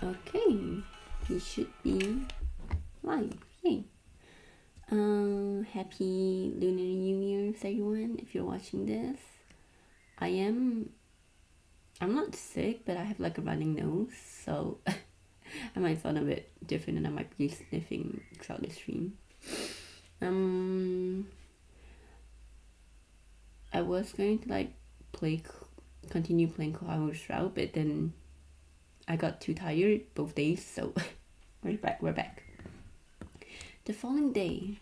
Okay, he should be live. Yay. Happy Lunar New Year's, everyone. If you're watching this, I'm not sick, but I have like a running nose, so I might sound a bit different, and I might be sniffing throughout the stream. I was going to like continue playing Koharuuuuu Route, but then I got too tired both days, so we're back. The following day,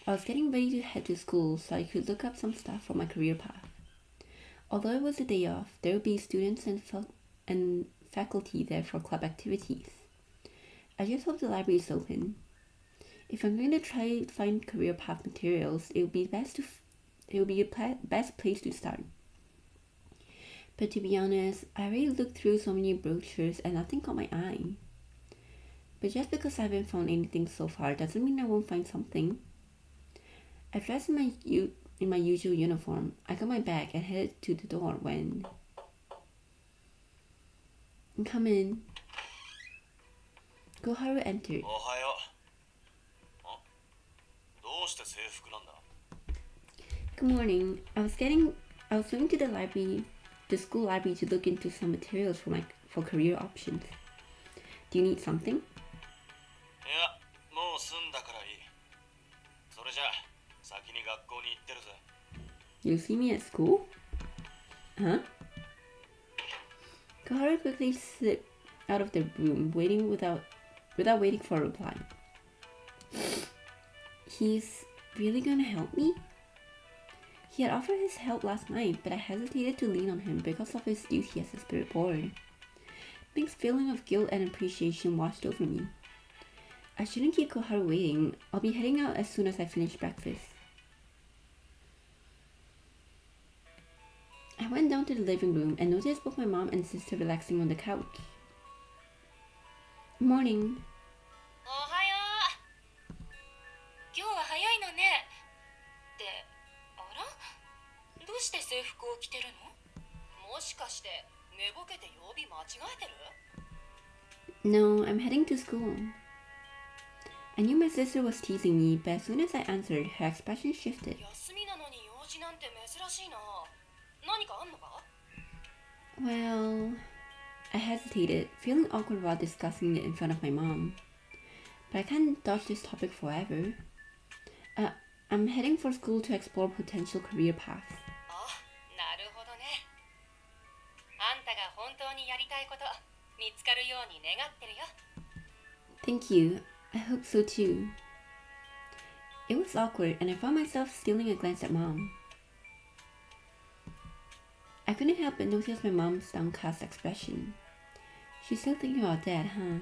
I was getting ready to head to school so I could look up some stuff for my career path. Although it was a day off, there would be students and faculty there for club activities. I just hope the library is open. If I'm going to try to find career path materials, it would be a best place to start. But to be honest, I already looked through so many brochures and nothing caught my eye. But just because I haven't found anything so far doesn't mean I won't find something. I dressed in my usual uniform. I got my bag and headed to the door when... Come in. Koharu entered. Good morning. I was going to the school library to look into some materials for career options. Do you need something? You'll see me at school? Huh? Koharu quickly slipped out of the room, without waiting for a reply. He's really gonna help me? He had offered his help last night, but I hesitated to lean on him because of his duty as a spirit board. A mixed feeling of guilt and appreciation washed over me. I shouldn't keep Koharu waiting. I'll be heading out as soon as I finish breakfast. I went down to the living room and noticed both my mom and sister relaxing on the couch. Morning. No, I'm heading to school. I knew my sister was teasing me, but as soon as I answered, her expression shifted. Well, I hesitated, feeling awkward while discussing it in front of my mom. But I can't dodge this topic forever. I'm heading for school to explore potential career paths. Thank you. I hope so too. It was awkward, and I found myself stealing a glance at Mom. I couldn't help but notice my mom's downcast expression. She's still thinking about Dad, huh?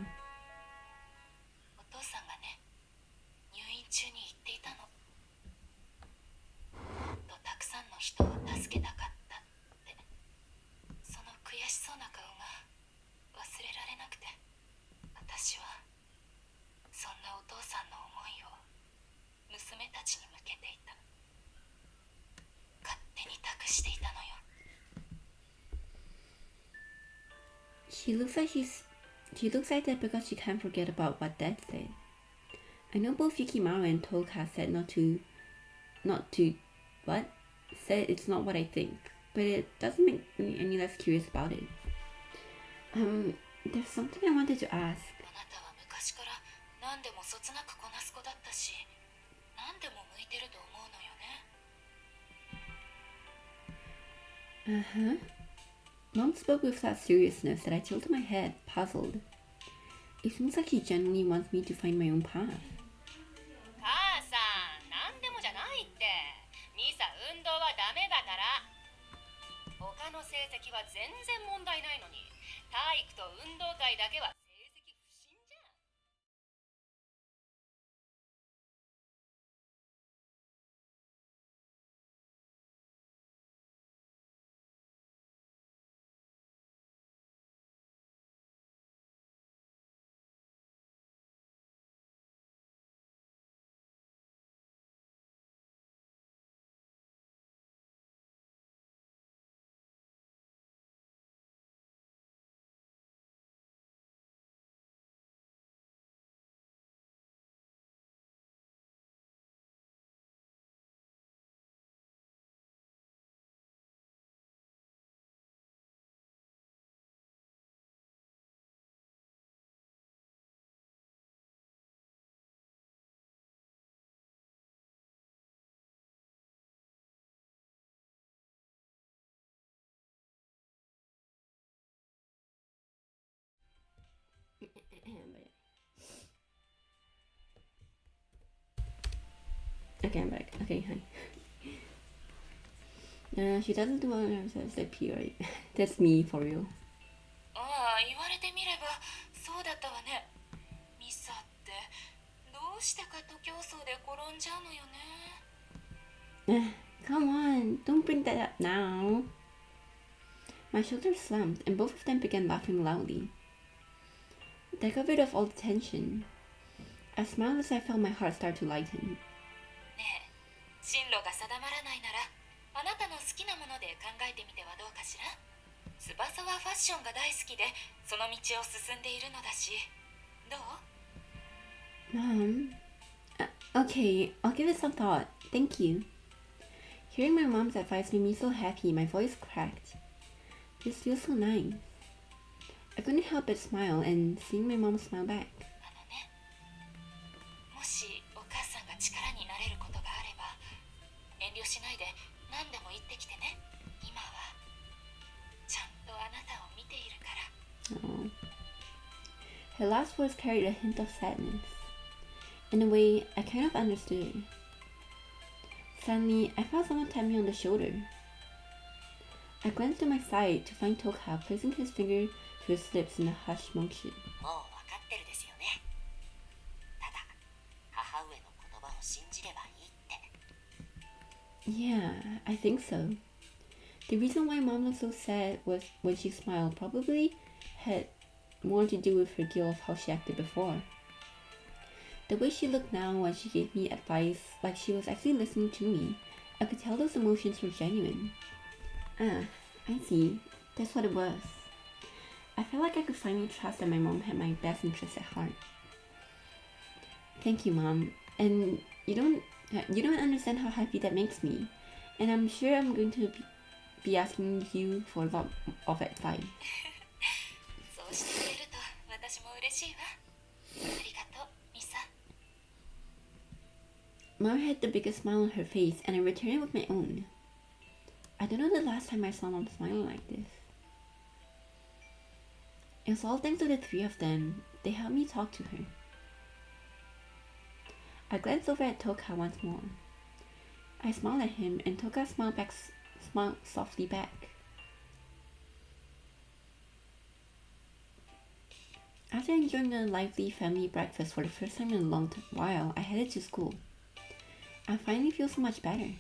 She looks like that because she can't forget about what Dad said. I know both Yukimaru and Toka said said it's not what I think, but it doesn't make me any less curious about it. There's something I wanted to ask. Uh-huh. Mom spoke with that seriousness that I tilted my head, puzzled. It seems like she genuinely wants me to find my own path. Okay, I'm back. Okay, hi. She doesn't do well as a P, right? That's me, for real. ああ、言われてみればそうだったわね。ミサってどうしてカット競争で転んじゃうのよね。Come on, don't bring that up now. My shoulders slumped, and both of them began laughing loudly. That got rid of all the tension. I smiled as I felt my heart start to lighten. ねえ、進路が定まらないならあなたの好きなもので考えてみてはどうかしら。翼はファッションが大好きでその道を進んでいるのだし、どう？ Mom? Okay, I'll give it some thought. Thank you. Hearing my mom's advice made me so happy, my voice cracked. This feels so nice. I couldn't help but smile, and seeing my mom smile back. もしお母さんが力になれることがあれば遠慮しないで何でも言ってきてね。今はちゃんとあなたを見ているから。 Oh. Her last words carried a hint of sadness. In a way, I kind of understood. Suddenly, I felt someone tap me on the shoulder. I glanced to my side to find Toka placing his finger to his lips in a hushed motion. もう分かってるですよね。ただ母上の言葉を信じればいいって。 Yeah, I think so. The reason why Mom looked so sad was when she smiled probably had more to do with her guilt of how she acted before. The way she looked now when she gave me advice, like she was actually listening to me, I could tell those emotions were genuine. Ah, I see. That's what it was. I felt like I could finally trust that my mom had my best interests at heart. Thank you, Mom. And you don't understand how happy that makes me. And I'm sure I'm going to be asking you for a lot of advice. そうしてくれると私も嬉しいわ。ありがとう、ミサ。 Mom had the biggest smile on her face, and I returned it with my own. I don't know the last time I saw Mom smiling like this. It was all thanks to the three of them. They helped me talk to her. I glanced over at Toka once more. I smiled at him, and Toka smiled softly back. After enjoying a lively family breakfast for the first time in a long while, I headed to school. I finally feel so much better.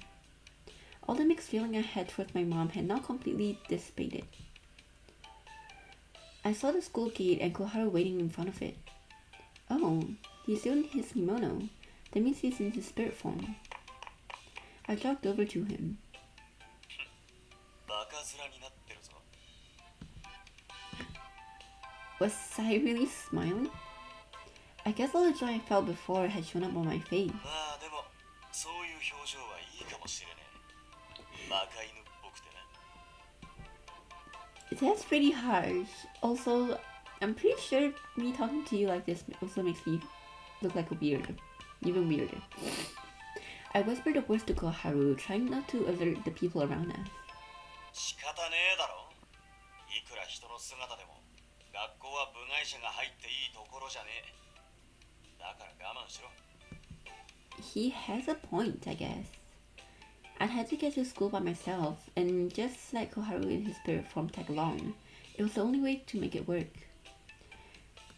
All the mixed feeling I had towards my mom had now completely dissipated. I saw the school gate and Koharu waiting in front of it. Oh, he's still in his kimono. That means he's in his spirit form. I jogged over to him. Was I really smiling? I guess all the joy I felt before had shown up on my face. That's pretty harsh. Also, I'm pretty sure me talking to you like this also makes me look like a weirdo. Even weirder. I whispered the words to Koharu, trying not to alert the people around us. He has a point, I guess. I'd had to get to school by myself, and just let Koharu in his spirit form tag along. It was the only way to make it work.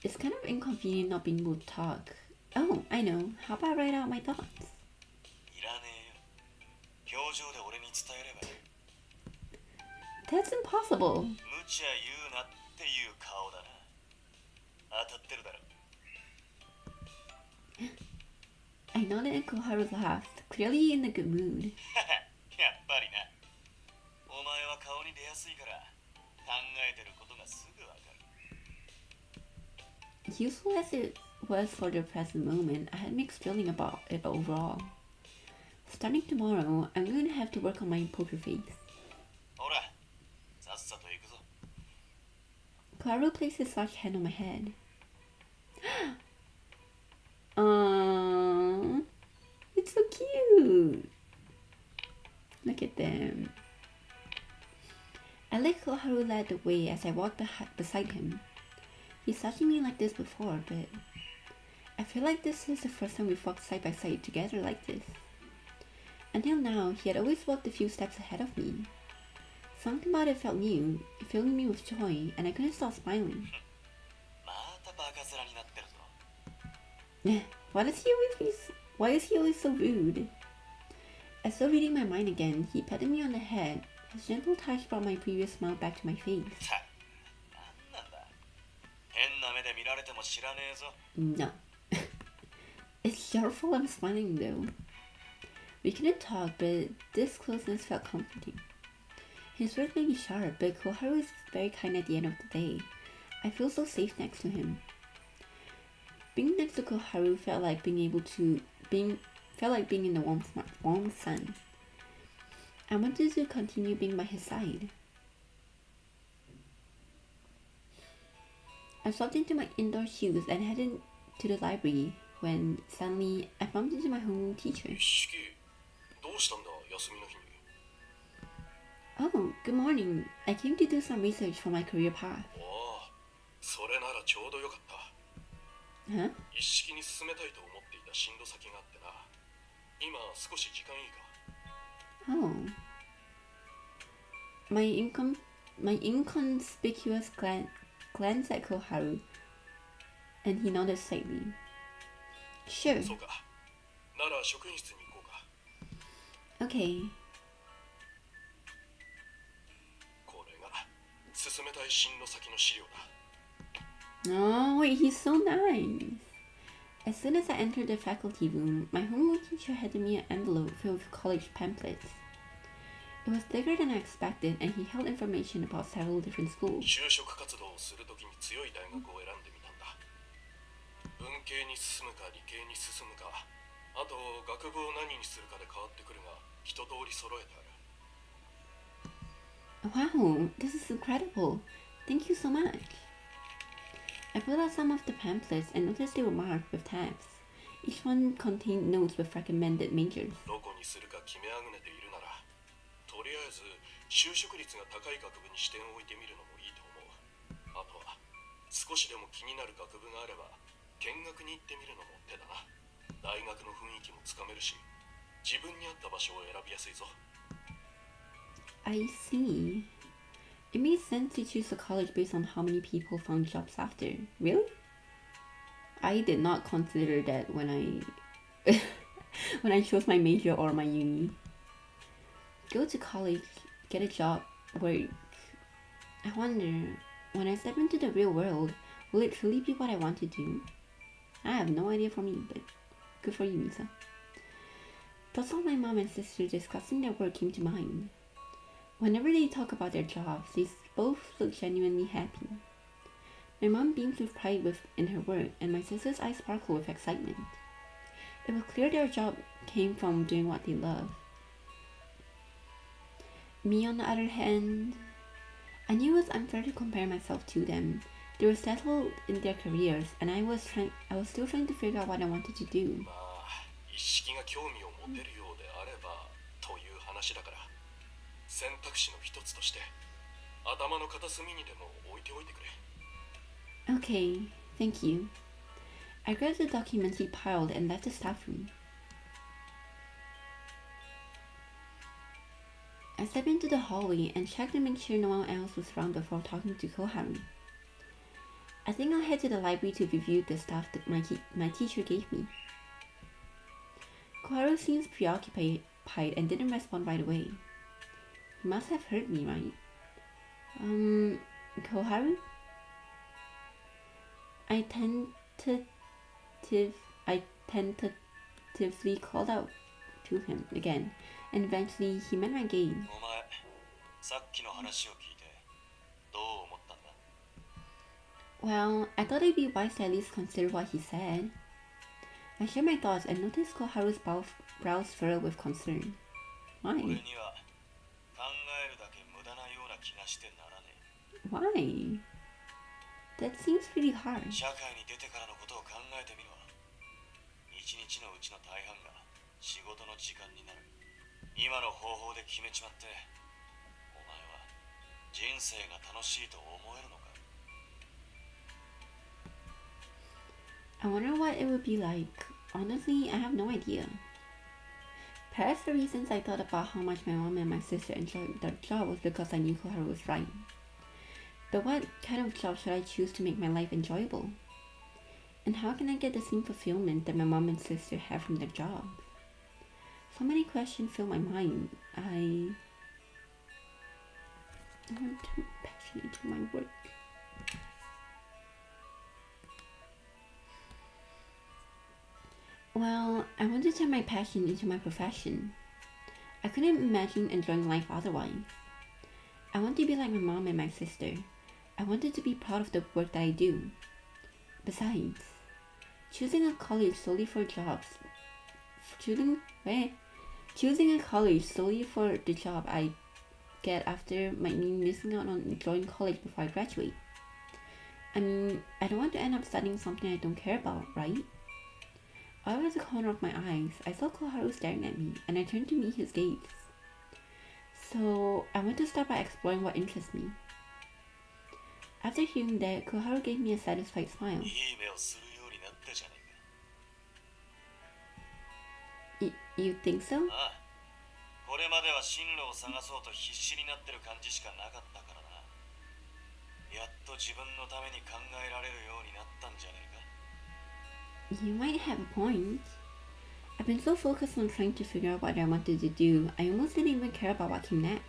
It's kind of inconvenient not being able to talk. Oh, I know. How about I write out my thoughts? That's impossible. I nodded and Koharu laughed, clearly in a good mood. Useful as it was for the present moment, I had mixed feeling about it overall. Starting tomorrow, I'm going to have to work on my poker face. Koharu placed his soft hand on my head. Aww, it's so cute. Look at them. I let Koharu lead the way as I walked beside him. He's touching me like this before, but I feel like this is the first time we've walked side by side together like this. Until now, he had always walked a few steps ahead of me. Something about it felt new, filling me with joy, and I couldn't stop smiling. Why is he always so rude? As though reading my mind again, he patted me on the head. His gentle touch brought my previous smile back to my face. No. It's your fault I'm smiling though. We couldn't talk, but this closeness felt comforting. His words may be sharp, but Koharu is very kind at the end of the day. I feel so safe next to him. Being next to Koharu felt like being in the warm sun. I wanted to continue being by his side. I swapped into my indoor shoes and headed to the library when suddenly I bumped into my homeroom teacher. Oh, good morning. I came to do some research for my career path. Huh? Oh. My inconspicuous glance at Koharu, and he nodded slightly. Sure. Okay. Oh, wait, he's so nice. As soon as I entered the faculty room, my homeroom teacher handed me an envelope filled with college pamphlets. It was bigger than I expected, and he held information about several different schools. Wow, this is incredible. Thank you so much. I pulled out some of the pamphlets and noticed they were marked with tabs. Each one contained notes with recommended majors. I see. It made sense to choose a college based on how many people found jobs after. Really? I did not consider that when I chose my major or my uni. Go to college, get a job, work. I wonder, when I step into the real world, will it truly be what I want to do? I have no idea for me, but good for you, Misa. Thoughts of my mom and sister discussing their work came to mind. Whenever they talk about their jobs, they both look genuinely happy. My mom beams with pride in her work, and my sister's eyes sparkle with excitement. It was clear their job came from doing what they love. Me, on the other hand, I knew it was unfair to compare myself to them. They were settled in their careers, and I was still trying to figure out what I wanted to do. Okay, thank you. I grabbed the documents he piled and left the staff room. I stepped into the hallway and checked to make sure no one else was around before talking to Koharu. I think I'll head to the library to review the stuff that my teacher gave me. Koharu seems preoccupied and didn't respond right away. He must have heard me, right? Koharu? I tentatively called out to him again, and eventually he met my gaze. Well, I thought it'd be wise to at least consider what he said. I shared my thoughts and noticed Koharu's brows furrowed with concern. Why? Why? That seems pretty harsh. I wonder what it would be like. Honestly, I have no idea. Perhaps the reasons I thought about how much my mom and my sister enjoyed their job was because I knew Koharu was right. But what kind of job should I choose to make my life enjoyable? And how can I get the same fulfillment that my mom and sister have from their jobs? So many questions fill my mind. I want to turn passion into my work. Well, I want to turn my passion into my profession. I couldn't imagine enjoying life otherwise. I want to be like my mom and my sister. I wanted to be proud of the work that I do. Besides, choosing a college solely for jobs, choosing a college solely for the job I get after might mean missing out on enjoying college before I graduate. I mean, I don't want to end up studying something I don't care about, right? Out of the corner of my eyes, I saw Koharu staring at me, and I turned to meet his gaze. So, I went to start by exploring what interests me. After hearing that, Koharu gave me a satisfied smile. You think so? これまでは進路を探そうと必死になってる感じしかなかったからな。やっと自分のために考えられるようになったんじゃねえか。 You might have a point. I've been so focused on trying to figure out what I wanted to do, I almost didn't even care about what came next.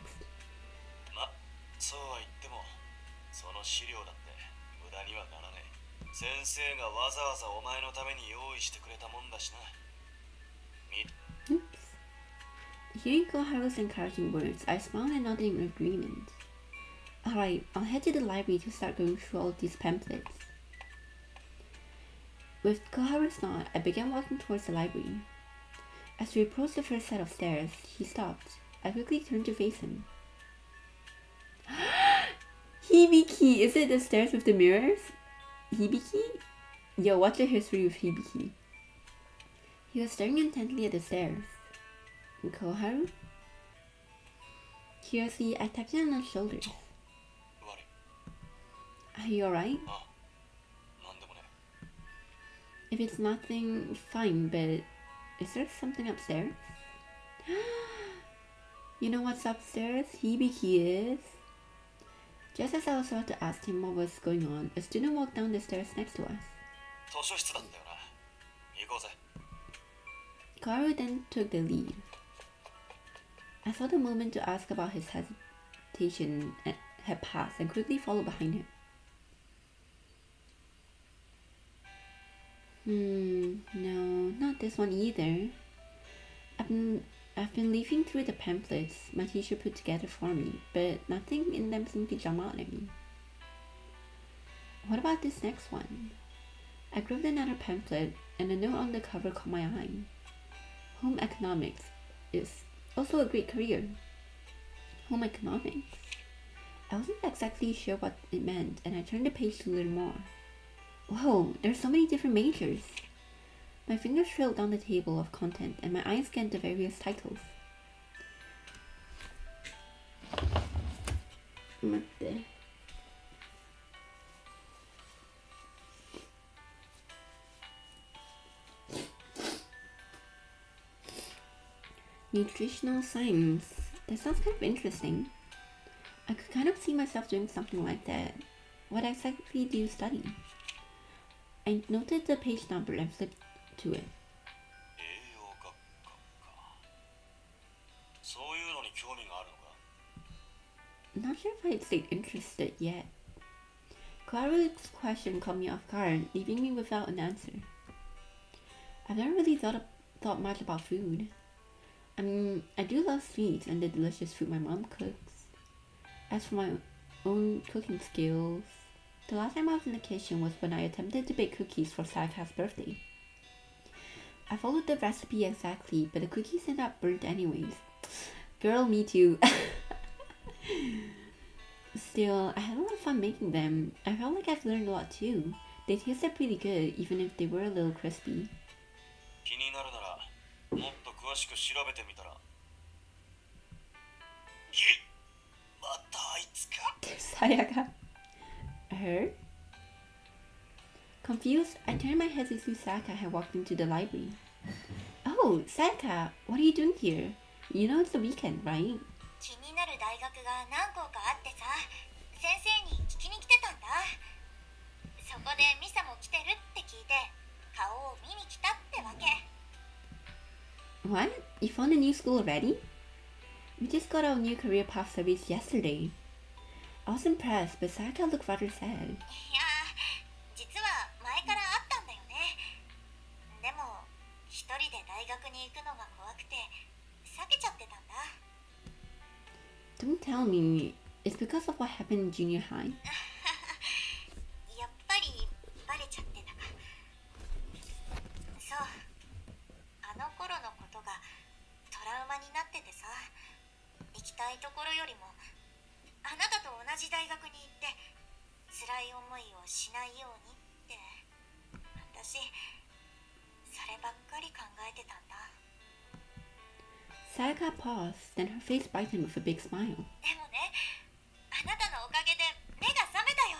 ま、そうは言っても、その資料だって無駄にはならねえ。先生がわざわざお前のために用意してくれたもんだしな。Oops. Hearing Koharu's encouraging words, I smiled and nodded in agreement. Alright, I'll head to the library to start going through all of these pamphlets. With Koharu's nod, I began walking towards the library. As we approached the first set of stairs, he stopped. I quickly turned to face him. Hibiki! Is it the stairs with the mirrors? Hibiki? Yo, what's the history of Hibiki? He was staring intently at the stairs. Koharu? Curiously, I tapped him on the shoulder. Are you alright? If it's nothing, fine, but is there something upstairs? You know what's upstairs? Hibiki is. Just as I was about to ask him what was going on, a student walked down the stairs next to us. Koharu then took the lead. I thought a moment to ask about his hesitation had passed and quickly followed behind him. No, not this one either. I've been leafing through the pamphlets my teacher put together for me, but nothing in them seemed to jump out at me. What about this next one? I grabbed another pamphlet, and a note on the cover caught my eye. Home economics is also a great career. Home economics? I wasn't exactly sure what it meant, and I turned the page to learn more. Whoa, there's so many different majors. My fingers trailed down the table of content, and my eyes scanned the various titles. Nutritional science. That sounds kind of interesting. I could kind of see myself doing something like that. What exactly do you study? I noted the page number and flipped to it. Not sure if I'd stayed interested yet. Koharu's question caught me off guard, leaving me without an answer. I've never really thought much about food. I mean, I do love sweets and the delicious food my mom cooks. As for my own cooking skills, the last time I was in the kitchen was when I attempted to bake cookies for Sayaka's birthday. I followed the recipe exactly, but the cookies ended up burnt anyways. Girl, me too. Still, I had a lot of fun making them. I felt like I've learned a lot too. They tasted pretty good, even if they were a little crispy. Sayaka. Her? Confused, I turned my head to see Sayaka had walked into the library. Oh, Oh, Sayaka, what are you doing here? You know it's the weekend, right? 気になる大学が何校かあってさ、先生に聞きに来てたんだ。そこでミサも来てるって聞いて、顔を見に来たってわけ。What? You found a new school already? We just got our new career path service yesterday. I was impressed, but Sayaka looked rather sad. いや、実は前からあったんだよね。でも、一人で大学に行くのが怖くて、避けちゃってたんだ。Don't tell me. It's because of what happened in junior high? やっぱりバレちゃってたか。そう、あの頃のことがトラウマになっててさ、行きたいところよりもあなたと同じ大学に行って辛い思いをしないようにって、私そればっかり考えてたんだ。 Sayaka paused, then her face brightened with a big smile. でもね、あなたのおかげで目が覚めたよ。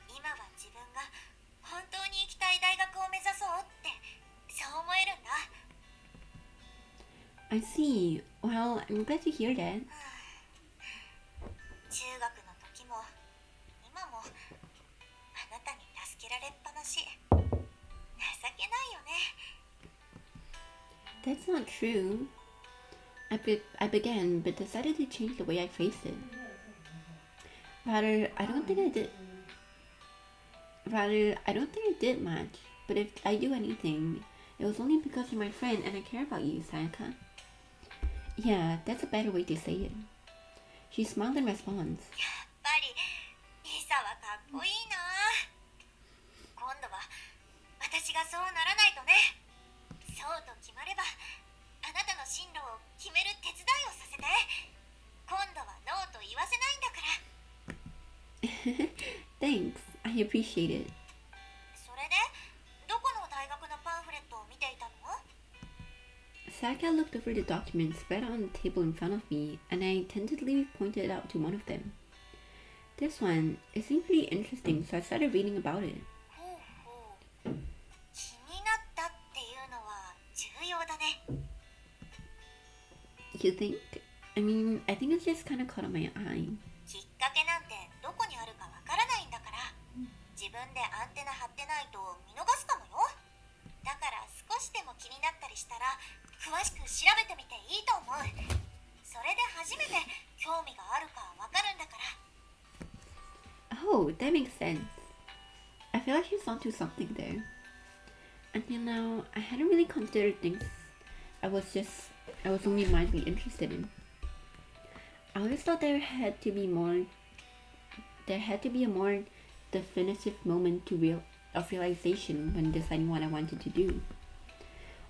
今は自分が本当に行きたい大学を目指そうってそう思えるんだ。 I see. Well, I'm glad to hear that. 中学の時も今もあなたに助けられっぱなし。情けないよね。 That's not true. I began, but decided to change the way I faced it. Rather, I don't think I did much. But if I do anything, it was only because you're my friend and I care about you, Sayaka. Yeah, that's a better way to say it. She smiled in response. やっぱりリサはかっこいいな。今度は私がそうならないとね。そうと決まればあなたの進路を決める手伝いをさせて。今度はノーと言わせないんだから。 Thanks, I appreciate it. それでどこの大学のパンフレットを見ていたの？ Sayaka looked over the documents spread out on the table in front of me, and I tentatively pointed out to one of them. This one, it seemed pretty interesting, so I started reading about it. ほうほう、気になったっていうのは重要だね。 You think? I mean, I think it's just kind of caught on my eye. きっかけなんてどこにあるかわからないんだから、自分でアンテナ張ってないと見逃すかもよ。だから少しでも気になったりしたら詳しく調べてみていいと思う。それで初めて興味があるかわかるんだから。 Oh, that makes sense. I feel like she's onto something there. Until now, I hadn't really considered things I was only mildly interested in. I always thought there had to be a more definitive moment of realization when deciding what I wanted to do.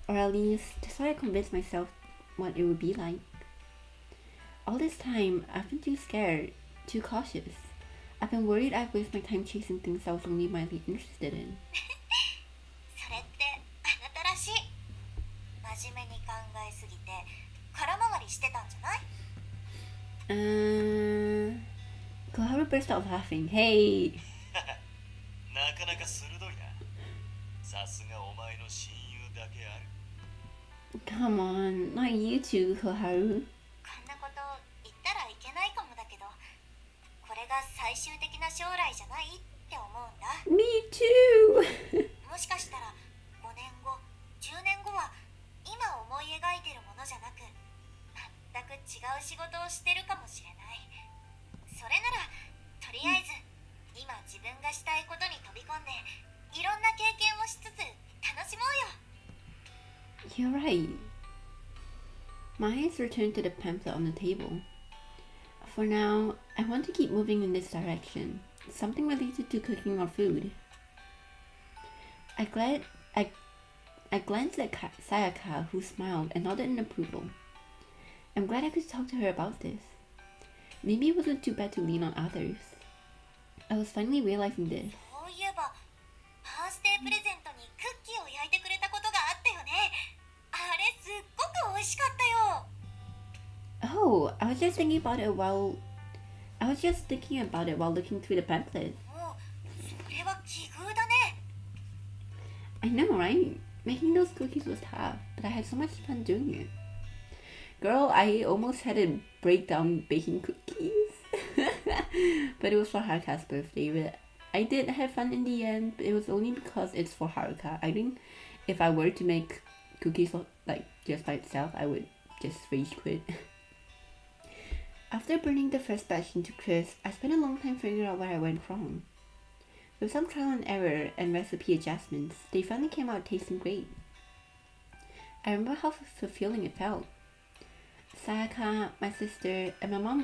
Or at least to try to convince myself what it would be like. All this time, I've been too scared, too cautious. I've been worried I'd waste my time chasing things I was only mildly interested in. それってあなたらしい。真面目に考えすぎて空回りしてたんじゃない？ Koharu burst out laughing. Hey! なかなか鋭いな。さすがお前の親友だけある。 Come on, not you too, Koharu. こんなこと言ったらいけないかもだけど、これが最終的な将来じゃないって思うんだ。 Me too! もしかしたら5年後、10年後は今思い描いてるものじゃなく、全く違う仕事をしてるかもしれない。それならとりあえず今自分がしたいことに飛び込んでいろんな経験をしつつ楽しもうよ。 You're right. My eyes returned to the pamphlet on the table. For now, I want to keep moving in this direction, something related to cooking or food. I glanced at Sayaka, who smiled and nodded in approval. I'm glad I could talk to her about this. Maybe it wasn't too bad to lean on others. I was finally realizing this. そういえばバースデープレゼントにクッキーを焼いてくれたことがあったよね。あれすっごく美味しかったよ。 Oh, I was just thinking about it while looking through the pamphlet. もうそれは奇遇だね。 I know, right? Making those cookies was tough, but I had so much fun doing it. Girl, I almost had a breakdown baking cookies. But it was for Haruka's birthday. But I did have fun in the end, but it was only because it's for Haruka. I think if I were to make cookies like just by itself, I would just rage quit. After burning the first batch into crisp, I spent a long time figuring out where I went wrong. With some trial and error and recipe adjustments, they finally came out tasting great. I remember how fulfilling it felt. Sayaka, my sister, and my mom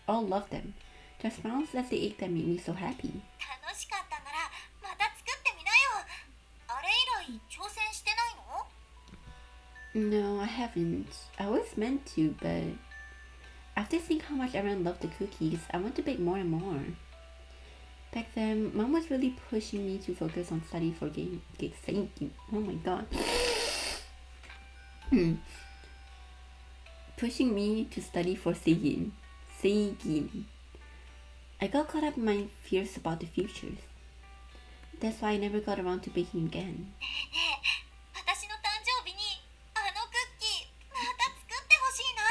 all loved them. Their smiles as they ate them made me so happy. 楽しかったならまた作ってみなよ。あれ以来挑戦してないの？ No, I haven't. I always meant to, but after seeing how much everyone loved the cookies, I want to bake more and more. Back then, Mom was really pushing me to focus on study for oh my god. Pushing me to study for Seigin. I got caught up in my fears about the futures. That's why I never got around to baking again. 私の誕生日にあのクッキーまた作ってほしいな。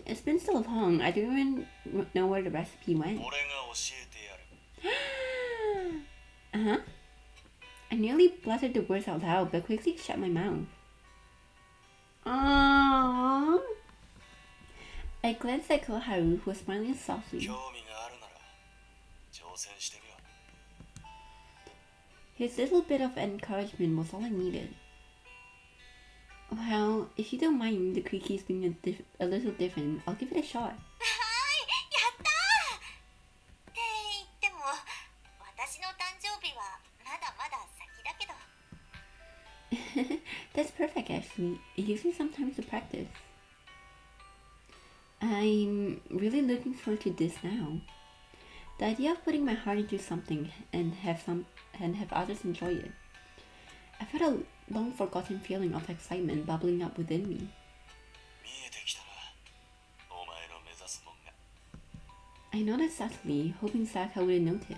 It's been so long. I don't even know where the recipe went. 俺が教えてやる。Uh-huh. I nearly blurted the words out loud, but quickly shut my mouth. Aww. I glanced at Koharu, who was smiling softly. 興味があるなら挑戦してみろ。 His little bit of encouragement was all I needed. Well, if you don't mind the cookies being a little different, I'll give it a shot. はい、やったーって言っても私の誕生日はまだまだ先だけど。 That's perfect, actually. It gives me some time to practice. I'm really looking forward to this now. The idea of putting my heart into something and have others enjoy it. I felt a long forgotten feeling of excitement bubbling up within me. 見えてきたな。お前の目指すもんが。 I nodded subtly, hoping Saka wouldn't notice.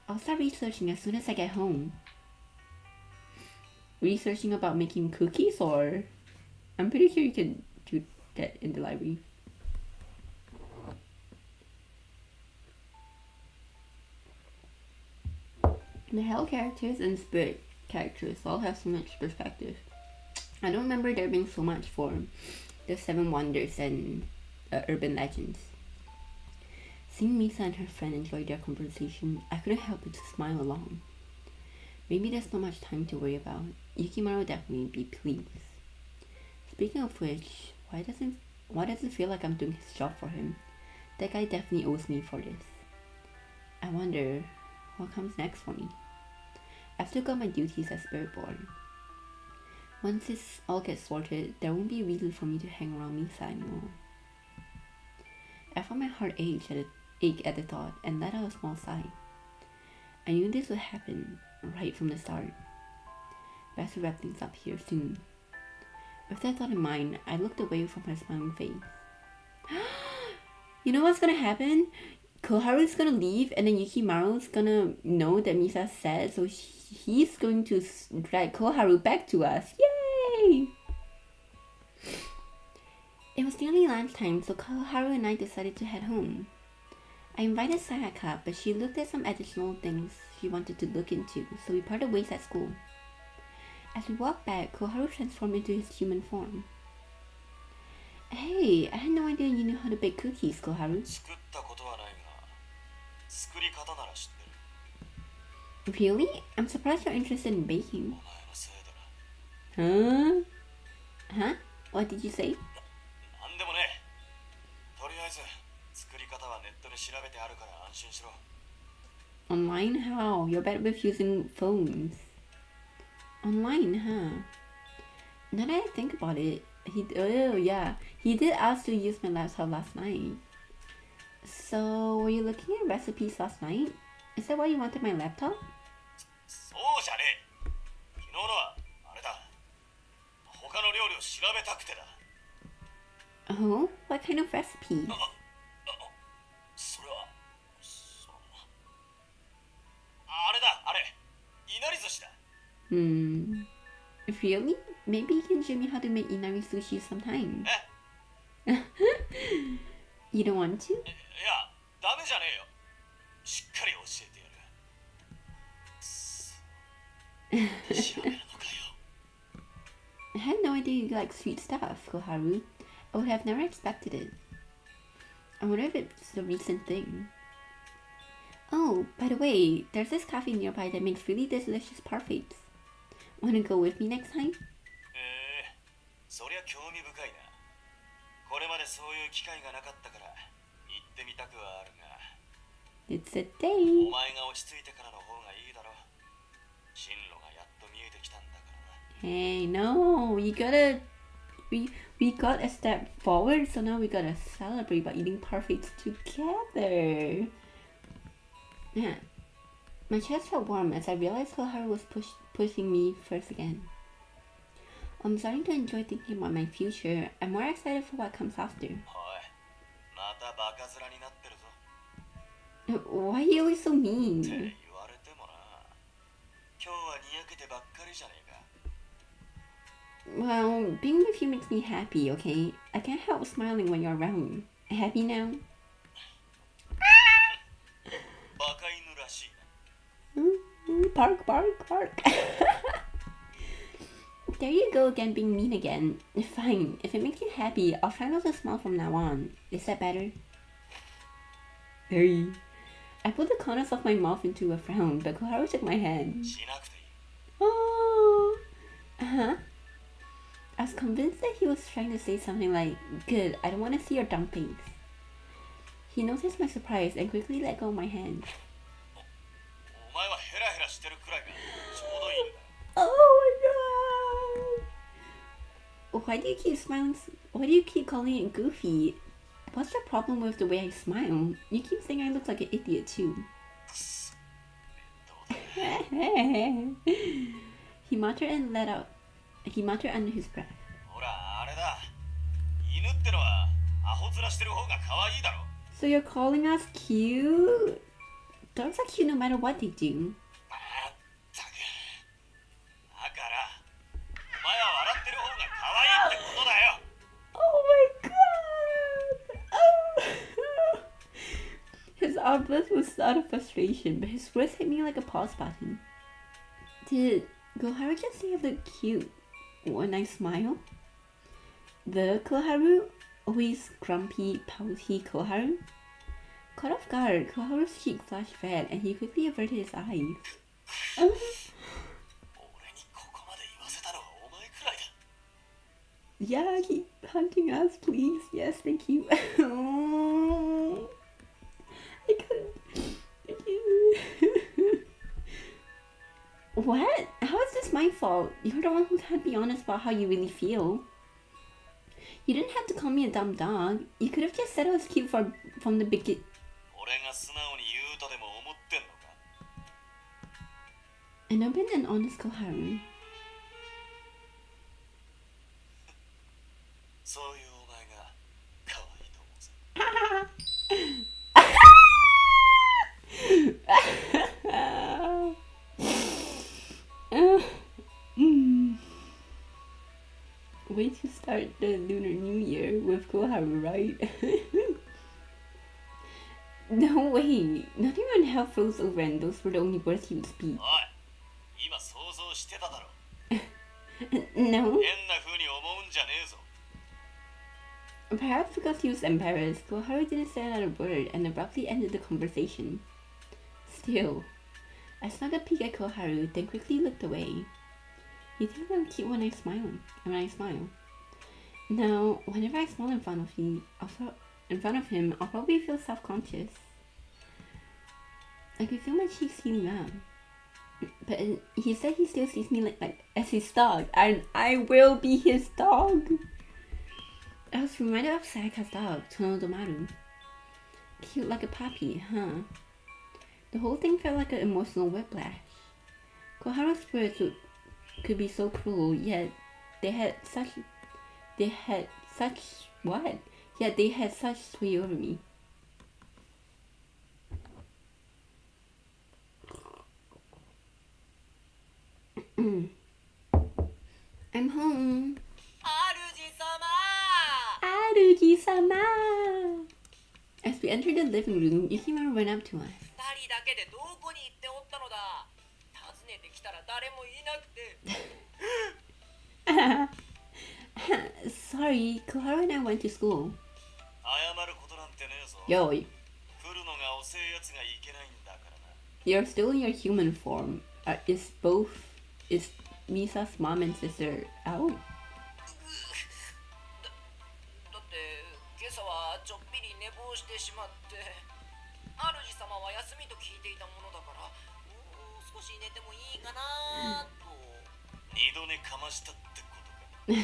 I'll start researching as soon as I get home. Researching about making cookies, or I'm pretty sure you can do that in the library. The Hell characters and Spirit characters all have so much perspective. I don't remember there being so much for the Seven Wonders and Urban Legends. Seeing Misa and her friend enjoy their conversation, I couldn't help but to smile along. Maybe there's not much time to worry about. Yukimaru will definitely be pleased. Speaking of which, why does it feel like I'm doing his job for him? That guy definitely owes me for this. I wonder what comes next for me. I've still got my duties as Spiritborn. Once this all gets sorted, there won't be a reason for me to hang around Misa anymore. I felt my heart ache at the thought and let out a small sigh. I knew this would happen right from the start. Best to wrap things up here soon. With that thought in mind, I looked away from her smiling face. You know what's gonna happen? Koharu's gonna leave, and then Yukimaru's gonna know that Misa said, so he's going to drag Koharu back to us. Yay! It was nearly lunchtime, so Koharu and I decided to head home. I invited Sayaka, but she looked at some additional things she wanted to look into, so we parted ways at school. As we walked back, Koharu transformed into his human form. Hey, I had no idea you knew how to bake cookies, Koharu. 作ったことはないが、作り方なら知ってる。 Really? I'm surprised you're interested in お baking. 前のせいでな。 Huh? What did you say? なんでもね。とりあえず作り方はネットで調べてあるから安心しろ。 Online? How? You're bad with using phones. Online, huh? Now that I think about it, he did ask to use my laptop last night. So, were you looking at recipes last night? Is that why you wanted my laptop? そうじゃねえ。昨日のはあれだ。他の料理を調べたくてだ。 Oh? What kind of recipes? それはあれだ、あれ。いなり Really? Maybe you can show me how to make inari sushi sometime. え You don't want to? いやダメじゃねえよしっかり教えてやるくそ調べるのかよ I had no idea you like sweet stuff, Koharu. I would have never expected it. I wonder if it's a recent thing. Oh, by the way, there's this cafe nearby that makes really delicious parfaits. Wanna go with me next time? そりゃ興味深いなこれまでそういう機会がなかったから行ってみたくはあるが It's a お day. 前が落ち着いてからの方がいいだろ進路がやっと見えてきたんだからな Hey, no, you gotta. We got a step forward, so now we gotta celebrate by eating parfaits together. Yeah. My chest felt warm as I realized Koharu was pushing me first again. I'm starting to enjoy thinking about my future. I'm more excited for what comes after. おいまたバカ面になってるぞ Why are you always so って mean? 言われてもな今日はにやけてばっかりじゃねえか Well, being with you makes me happy, okay? I can't help smiling when you're around. Happy now? バカ犬らしいな Bark, bark, bark. There you go again, being mean again. Fine, if it makes you happy, I'll try not to smile from now on. Is that better? Hey. I put the corners of my mouth into a frown, but Koharu shook my head. しなくていい Oh. Uh-huh. I was convinced that he was trying to say something like, "Good, I don't want to see your dumb face." He noticed my surprise and quickly let go of my hand. お前はヘラヘラしてるくらいがちょうどいいんだ Oh my god! Why do you keep smiling? Why do you keep calling it goofy? What's the problem with the way I smile? You keep saying I look like an idiot too. くそ面倒だ He muttered and let out. He muttered under his breath. ほらあれだ犬ってのはアホ面してる方が可愛いだろ So you're calling us cute? Dogs are cute no matter what they do. まったくだからお前は笑ってる方が可愛いってことだよ Oh my god! Oh. His outburst was out of frustration, but his words hit me like a pause button. Did Koharu just say I look cute when I smile? The Koharu? Always grumpy, pouty Koharu? Caught off guard, Koharu's cheek flashed red and he quickly averted his eyes. 俺にここまで言わせたのはお前くらいだ Yeah, keep hunting us, please. Yes, thank you. I couldn't. What? How is this my fault? You're the one who can't be honest about how you really feel. You didn't have to call me a dumb dog. You could have just said I was cute from the beginning. 俺が素直に言うとでも思ってんのか An open and honest Koharu. そういうお前が可愛いと思うぜ Way to start the Lunar New Year with Koharu, right? No way. Not even hell froze over and those were the only words he would speak. おい今想像してただろ No. 変な風に思うんじゃねえぞ Perhaps because he was embarrassed, Koharu didn't say another word and abruptly ended the conversation. Still, I snuck a peek at Koharu, then quickly looked away. He thinks I'm cute when I smile. Now, whenever I smile in front of him, I'll probably feel self-conscious. I could feel my cheeks heating up. But he said he still sees me like as his dog, and I will be his dog. I was reminded of Sayaka's dog, Tonodomaru. Cute like a puppy, huh? The whole thing felt like an emotional whiplash. Koharu's words could be so cruel, yet they had such sway over me. I'm home. 主様 Aruji-sama! As we entered the living room, Yukimaru went up to us. 二人だけでどこに行っておったのだ。訪ねてきたら誰もいなくて。 Sorry, Koharu and I went to school. 謝ることなんてねえぞ。 Yo, 来るのが遅えやつがいけないんだからな。 you're still in your human form. Is Misa's mom and sister out? だって今朝はちょっぴり寝坊してしまって、主様は休みと聞いていたものだから、もう少し寝てもいいかなと。二度寝かましたってことか。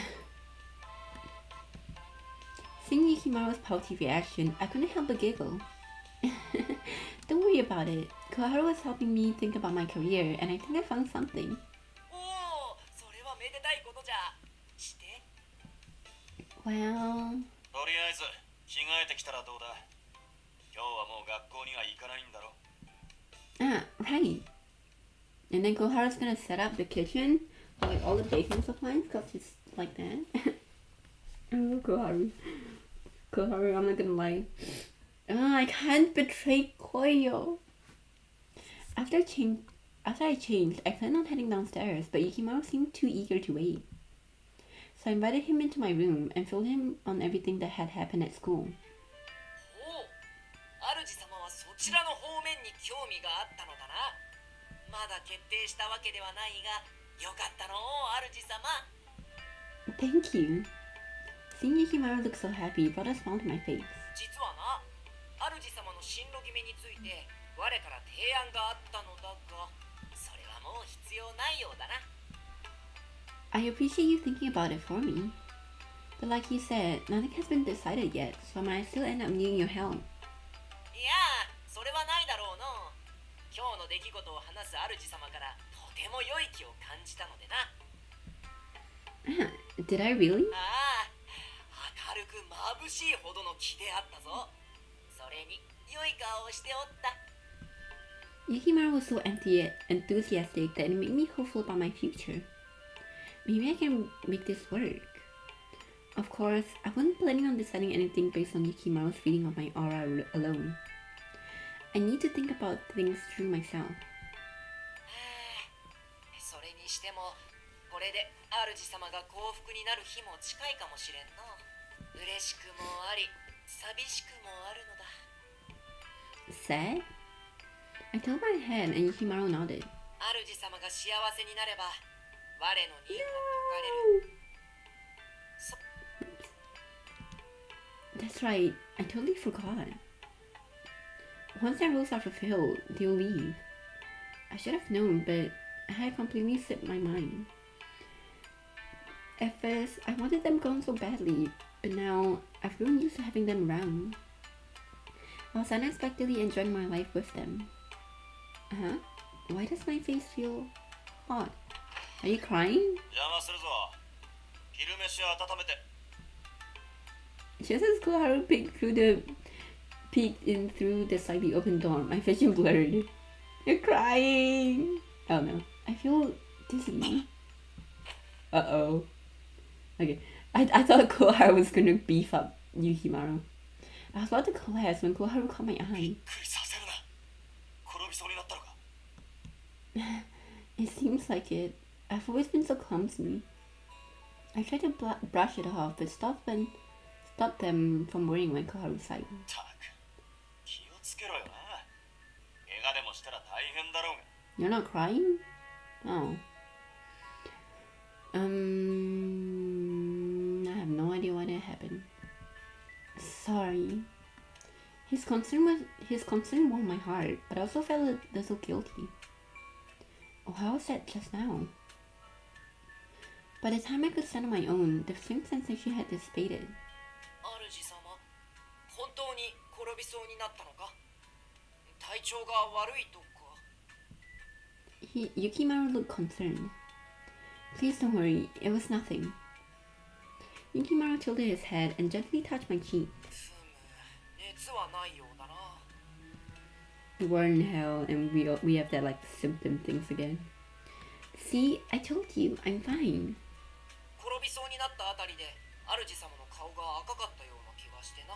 Seeing Yukimaru's pouty reaction, I couldn't help but giggle. Don't worry about it. Koharu was helping me think about my career, and I think I found something. おお、それはめでたいことじゃ。して。 Well, とりあえず着替えてきたらどうだ。今日はもう学校には行かないんだろ。 right. And then Koharu's gonna set up the kitchen, like all the baking supplies, cause he's like that. I love Koharu. Koharu, I'm not gonna lie. I can't betray Koyo. After I changed, I planned on heading downstairs, but Yukimaru seemed too eager to wait. So I invited him into my room and filled him on everything that had happened at school. おお、主様はそちらの方面に興味があったのだな。まだ決定したわけではないが、よかったの主様。 Thank you. Seeing Yukimaru look so happy brought a smile to my face. 実はな、主様の進路決めについて我から提案があったのだが、それはもう必要ないようだな。 I appreciate you thinking about it for me. But like you said, nothing has been decided yet, so I might still end up needing your help. いや、それはないだろうの。今日の出来事を話す主様からとても良い気を感じたのでな。 Did I really? ああ、明るく眩しいほどの気であったぞ。それに良い顔をしておった。 Yukimaru was so enthusiastic that it made me hopeful about my future. Maybe I can make this work. Of course, I wasn't planning on deciding anything based on Yukimaru's feeling of my aura alone. I need to think about things through myself. それにしても、これで主様が幸福になる日も近いかもしれんの。嬉しくもあり、寂しくもあるのだ。 Sad? I told my head and Yukimaru nodded. 主様が幸せになれば、我の任は解かれる。 That's right, I totally forgot. Once their rules are fulfilled, they'll leave. I should have known, but I had completely slipped my mind. At first, I wanted them gone so badly, but now I've grown used to having them around. I was unexpectedly enjoying my life with them. Huh? Why does my face feel hot? Are you crying? 邪魔するぞ。昼飯温めて。 Just as Koharu peeked in through the slightly open door, my vision blurred. You're crying! Oh no, I feel dizzy. Uh-oh. Okay, I thought Koharu was gonna beef up Yukimaru. I was about to collapse when Koharu caught my びっ eye. くりさせるな。転びそうになったのか。 It seems like it. I've always been so clumsy. I tried to brush it off, but stopped them from worrying when Koharu sighed. たく、気をつけろよな。怪我でもしたら大変だろうが。 You're not crying? Oh. I have no idea why that happened. Sorry. His concern warmed my heart, but I also felt a little guilty. Oh, how was that just now? By the time I could stand on my own, the same sensation had dissipated. 主様、本当に転びそうになったのか？体調が悪いとか。 Yukimaru looked concerned. Please don't worry, it was nothing. Yukimaru tilted his head and gently touched my cheek. 熱はないようだな。 We're in hell and we have that like symptom things again. See, I told you, I'm fine. 転びそうになったあたりで主様の顔が赤かったような気がしてな。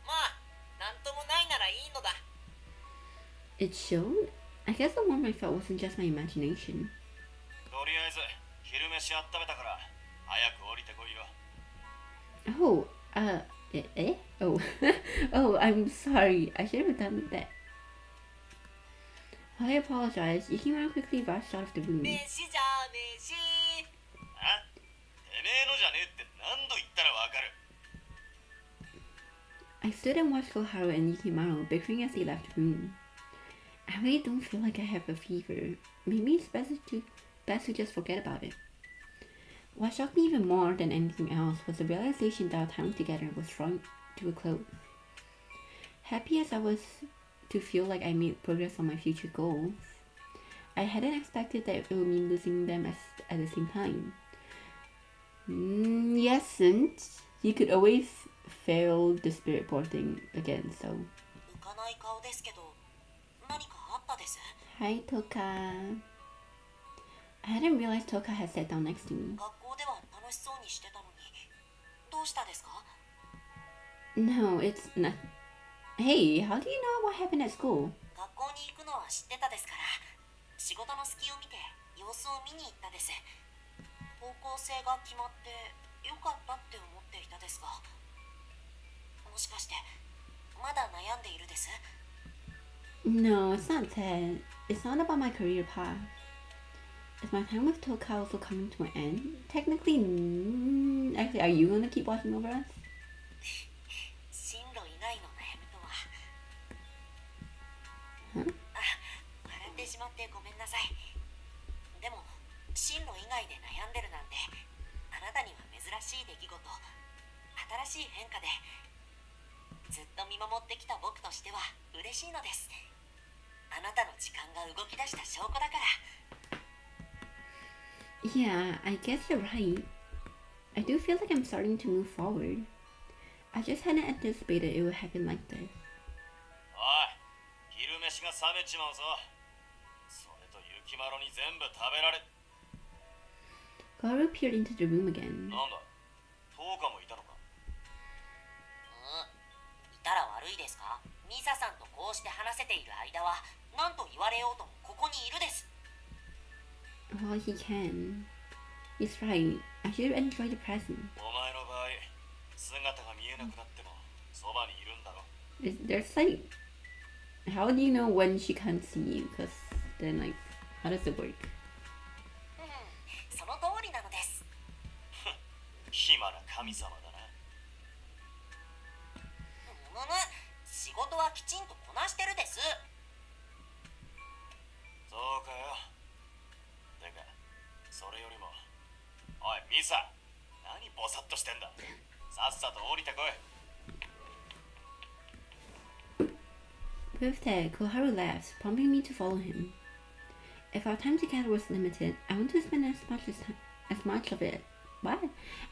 まあなんともないならいいのだ。 It showed? I guess the warmth I felt wasn't just my imagination. とりあえず昼飯温めたから早く降りてこいよ。 Oh, Oh, oh, I'm sorry. I should have done that. While I apologized, Yukimaru quickly rushed out of the room. 飯じゃ飯。あ、てめえのじゃねえって何度言ったらわかる。 I stood and watched Koharu and Yukimaru bickering as they left the room. I really don't feel like I have a fever. Maybe it's best to just forget about it. What shocked me even more than anything else was the realization that our time together was drawing to a close. Happy as I was to feel like I made progress on my future goals, I hadn't expected that it would mean losing them at the same time. Yes, and you could always fail the spirit porting again, so. 浮かない顔ですけど何かあったです。 Hi, Toka. I hadn't realized Toka had sat down next to me. 学校では楽しそうにしてたのにどうしたですか？ No, it's not. Hey, how do you know what happened at school? 学校に行くのは知ってたですから仕事の隙を見て様子を見に行ったです。方向性が決まってよかったって思っていたですがもしかしてまだ悩んでいるです？ No, it's not that. It's not about my career path. Is my time with Toka also coming to an end? Technically, actually, are you gonna keep watching over us? 進路以外の悩みとは Huh? 笑ってしまってごめんなさい。でも進路以外で悩んでるなんてあなたには珍しい出来事新しい変化でずっと見守ってきた僕としては嬉しいのです。あなたの時間が動き出した証拠だから。 Yeah, I guess you're right. I do feel like I'm starting to move forward. I just hadn't anticipated it would happen like this. おい、昼飯が冷めちまうぞ。それと雪まろに全部食べられ。 Koharu peered into the room again. なんだ、トーカもいたのか。いたら悪いですか？ミサさんとこうして話せている間は何と言われようともここにいるです。 Well, he can. He's right. I should enjoy the present. お前の場合、姿が見えなくなってもそばにいるんだろ。There's like, how do you know when she can't see you? Cause then like, how does it work? その通りなのです。暇な神様だな。仕事はきちんとこなしてるです。そうかよ。てか、それよりも、おい、ミサ、何ボサッとしてんだ。さっさと降りてこい。 With that, Koharu laughed, prompting me to follow him. If our time together was limited, I want to spend as much of it. What?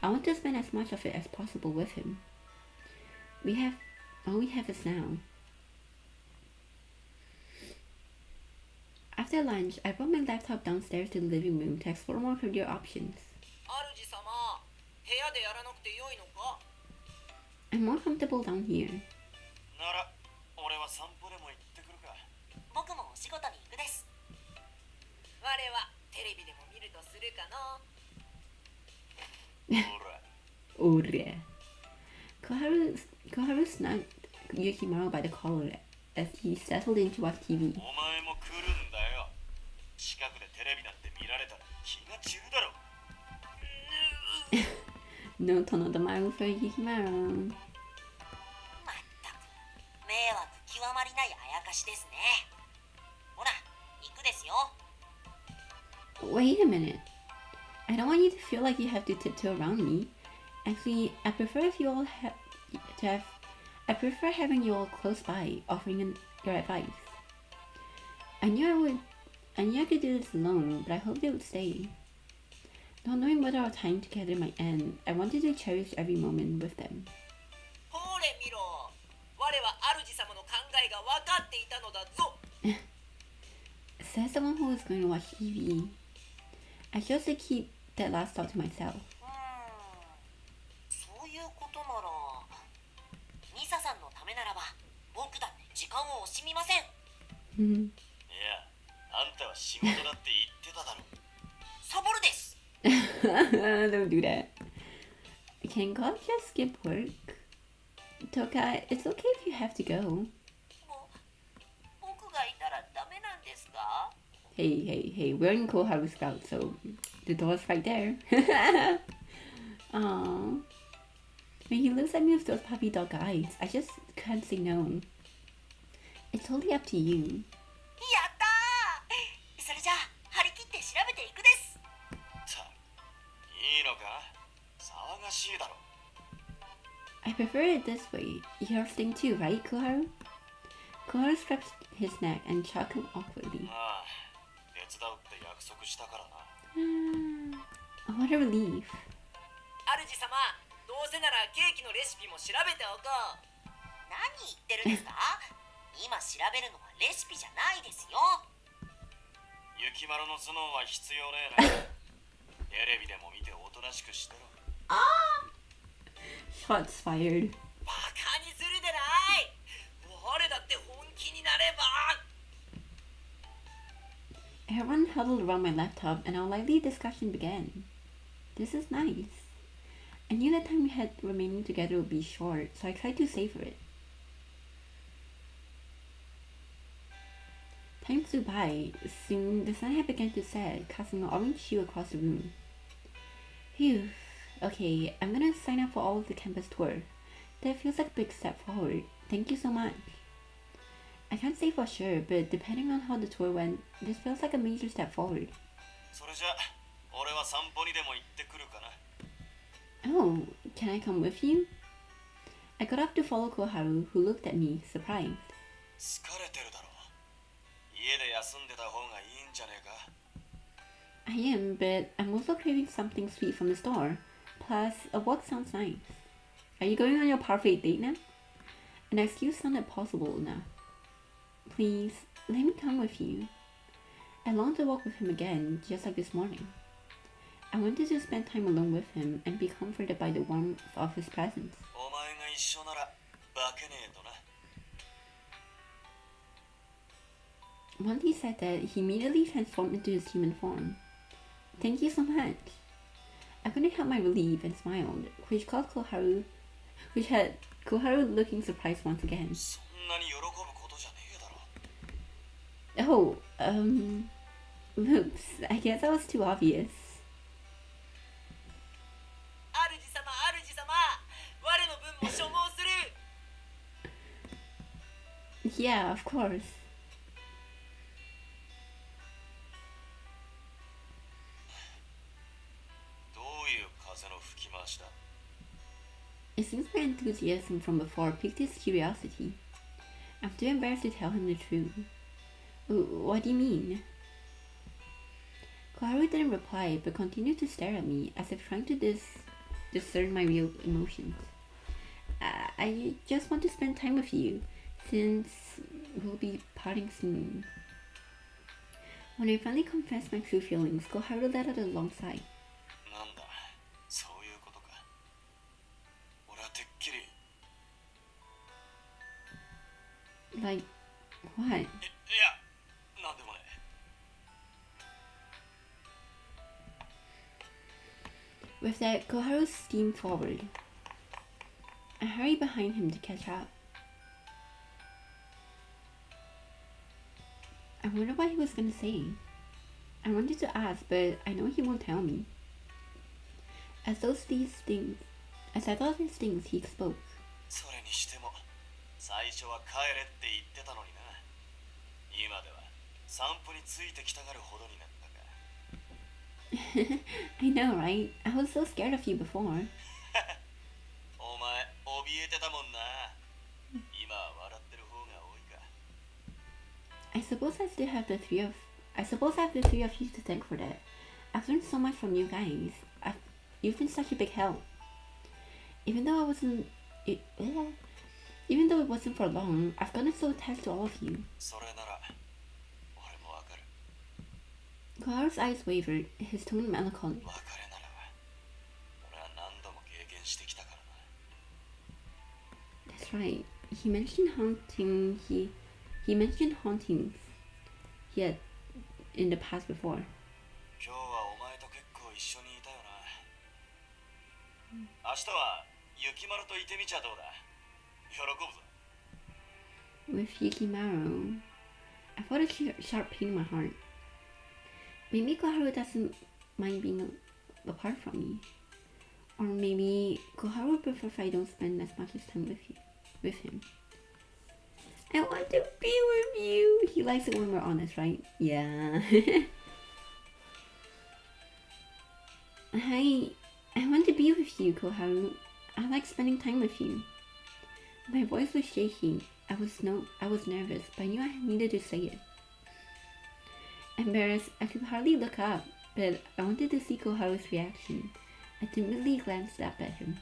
I want to spend as much of it as possible with him. All we have is now. After lunch, I brought my laptop downstairs to the living room to explore more career options. 主様、部屋でやらなくてよいのか？ I'm more comfortable down here. なら、俺は散歩でも行ってくるか。僕もお仕事に行くです。我はテレビでも見るとするかの。ほら。Ore. Koharu snagged Yukimaru by the collar as he settled in to watch TV. お前も来るんだよ。近くでテレビなんて見られたら気が散るだろ。No tonodomaru for Yukimaru. まったく迷惑極まりないあやかしですね。ほら、行くですよ。 Wait a minute. I don't want you to feel like you have to tiptoe around me. Actually, I prefer having you all close by, offering your advice. I knew I could do this alone, but I hoped it would stay. Not knowing whether our time together might end, I wanted to cherish every moment with them. ほれ見ろ。我は主様の考えが分かっていたのだぞ。 Says the one who was going to watch TV. I chose to keep that last thought to myself. そういうことならミサさんのためならば僕だって時間を惜しみません。いや、あんたは仕事だって言ってただろ。サボるです。 Don't do that. Can God just skip work? Toka, it's okay if you have to go. 僕がいたらダメなんですか？ Hey, we're in Koharu Route, so the door's right there. Aww. When he looks at me with those puppy dog eyes, I just can't say no. It's totally up to you. やったー。それじゃあ張り切って調べていくです。いいのか？騒がしいだろ。I prefer it this way. You're staying too, right, Koharu? Koharu straps his neck and shocked him awkwardly. ああ、手伝うって約束したからな。What a relief. 主様、どうせならケーキのレシピも調べておこう。何言ってるんですか？今調べるのはレシピじゃないですよ。雪丸の頭脳は必要ねえな。テレビでも見ておとなしくしてろ。Shots fired. バカにするでない。我だって本気になれば。Everyone huddled around my laptop and our lively discussion began. This is nice. I knew the time we had remaining together would be short, so I tried to savor it. Time flew by. Soon the sun had begun to set, casting an orange hue across the room. Phew. Okay, I'm gonna sign up for all of the campus tour. That feels like a big step forward. Thank you so much. I can't say for sure, but depending on how the tour went, this feels like a major step forward. それじゃ、俺は散歩にでも行ってくるかな。Oh, can I come with you? I got up to follow Koharu, who looked at me, surprised. 疲れてるだろ。家で休んでた方がいいんじゃねえか。I am, but I'm also craving something sweet from the store. Plus, a walk sounds nice. Are you going on your perfect date now? An excuse sounded possible now. Please, let me come with you. I longed to walk with him again, just like this morning. I wanted to spend time alone with him and be comforted by the warmth of his presence. お前が一緒なら化けねえとな。Once he said that, he immediately transformed into his human form. Thank you so much. I couldn't help my relief and smiled, which had Koharu looking surprised once again. そんなに喜ぶことじゃねえだろ。Oh, oops, I guess that was too obvious. 主様、我の分も所望する。Yeah, of course. It seems my enthusiasm from before piqued his curiosity. I'm too embarrassed to tell him the truth. What do you mean? Koharu didn't reply, but continued to stare at me as if trying to discern my real emotions. I just want to spend time with you, since we'll be parting soon. When I finally confessed my true feelings, Koharu let out a long sigh. なんだ、そういうことか。俺はてっきり。Like, what? いや、なんでもね。With that, Koharu steamed forward. I hurried behind him to catch up. I wondered what he was going to say. I wanted to ask, but I know he won't tell me. As I thought these things, he spoke. それにしても、最初は帰れって言ってたのにな。今では散歩についてきたがるほどになったか。I know, right? I was so scared of you before. お前、怯えてたもんな。今は笑ってる方が多いか。I suppose I have the three of you to thank for that. I've learned so much from you guys. You've been such a big help. Even though it wasn't for long, I've gotten so attached to all of you. それなら、俺もわかる。Koharu's eyes wavered, his tone melancholy. 別れなら俺は何度も経験してきたからな。 That's right. He mentioned hauntings he had in the past before. 今日はお前と結構一緒にいたよな。明日は雪丸といてみちゃどうだ。喜ぶぞ。 With Yukimaru, I felt a sharp pain in my heart. Maybe Koharu doesn't mind being apart from me. Or maybe Koharu would prefer if I don't spend as much time with him. I want to be with you. He likes it when we're honest, right? Yeah. I want to be with you, Koharu. I like spending time with you. My voice was shaking. I was nervous, but I knew I needed to say it. Embarrassed, I could hardly look up, but I wanted to see Koharu's reaction. I timidly glanced up at him.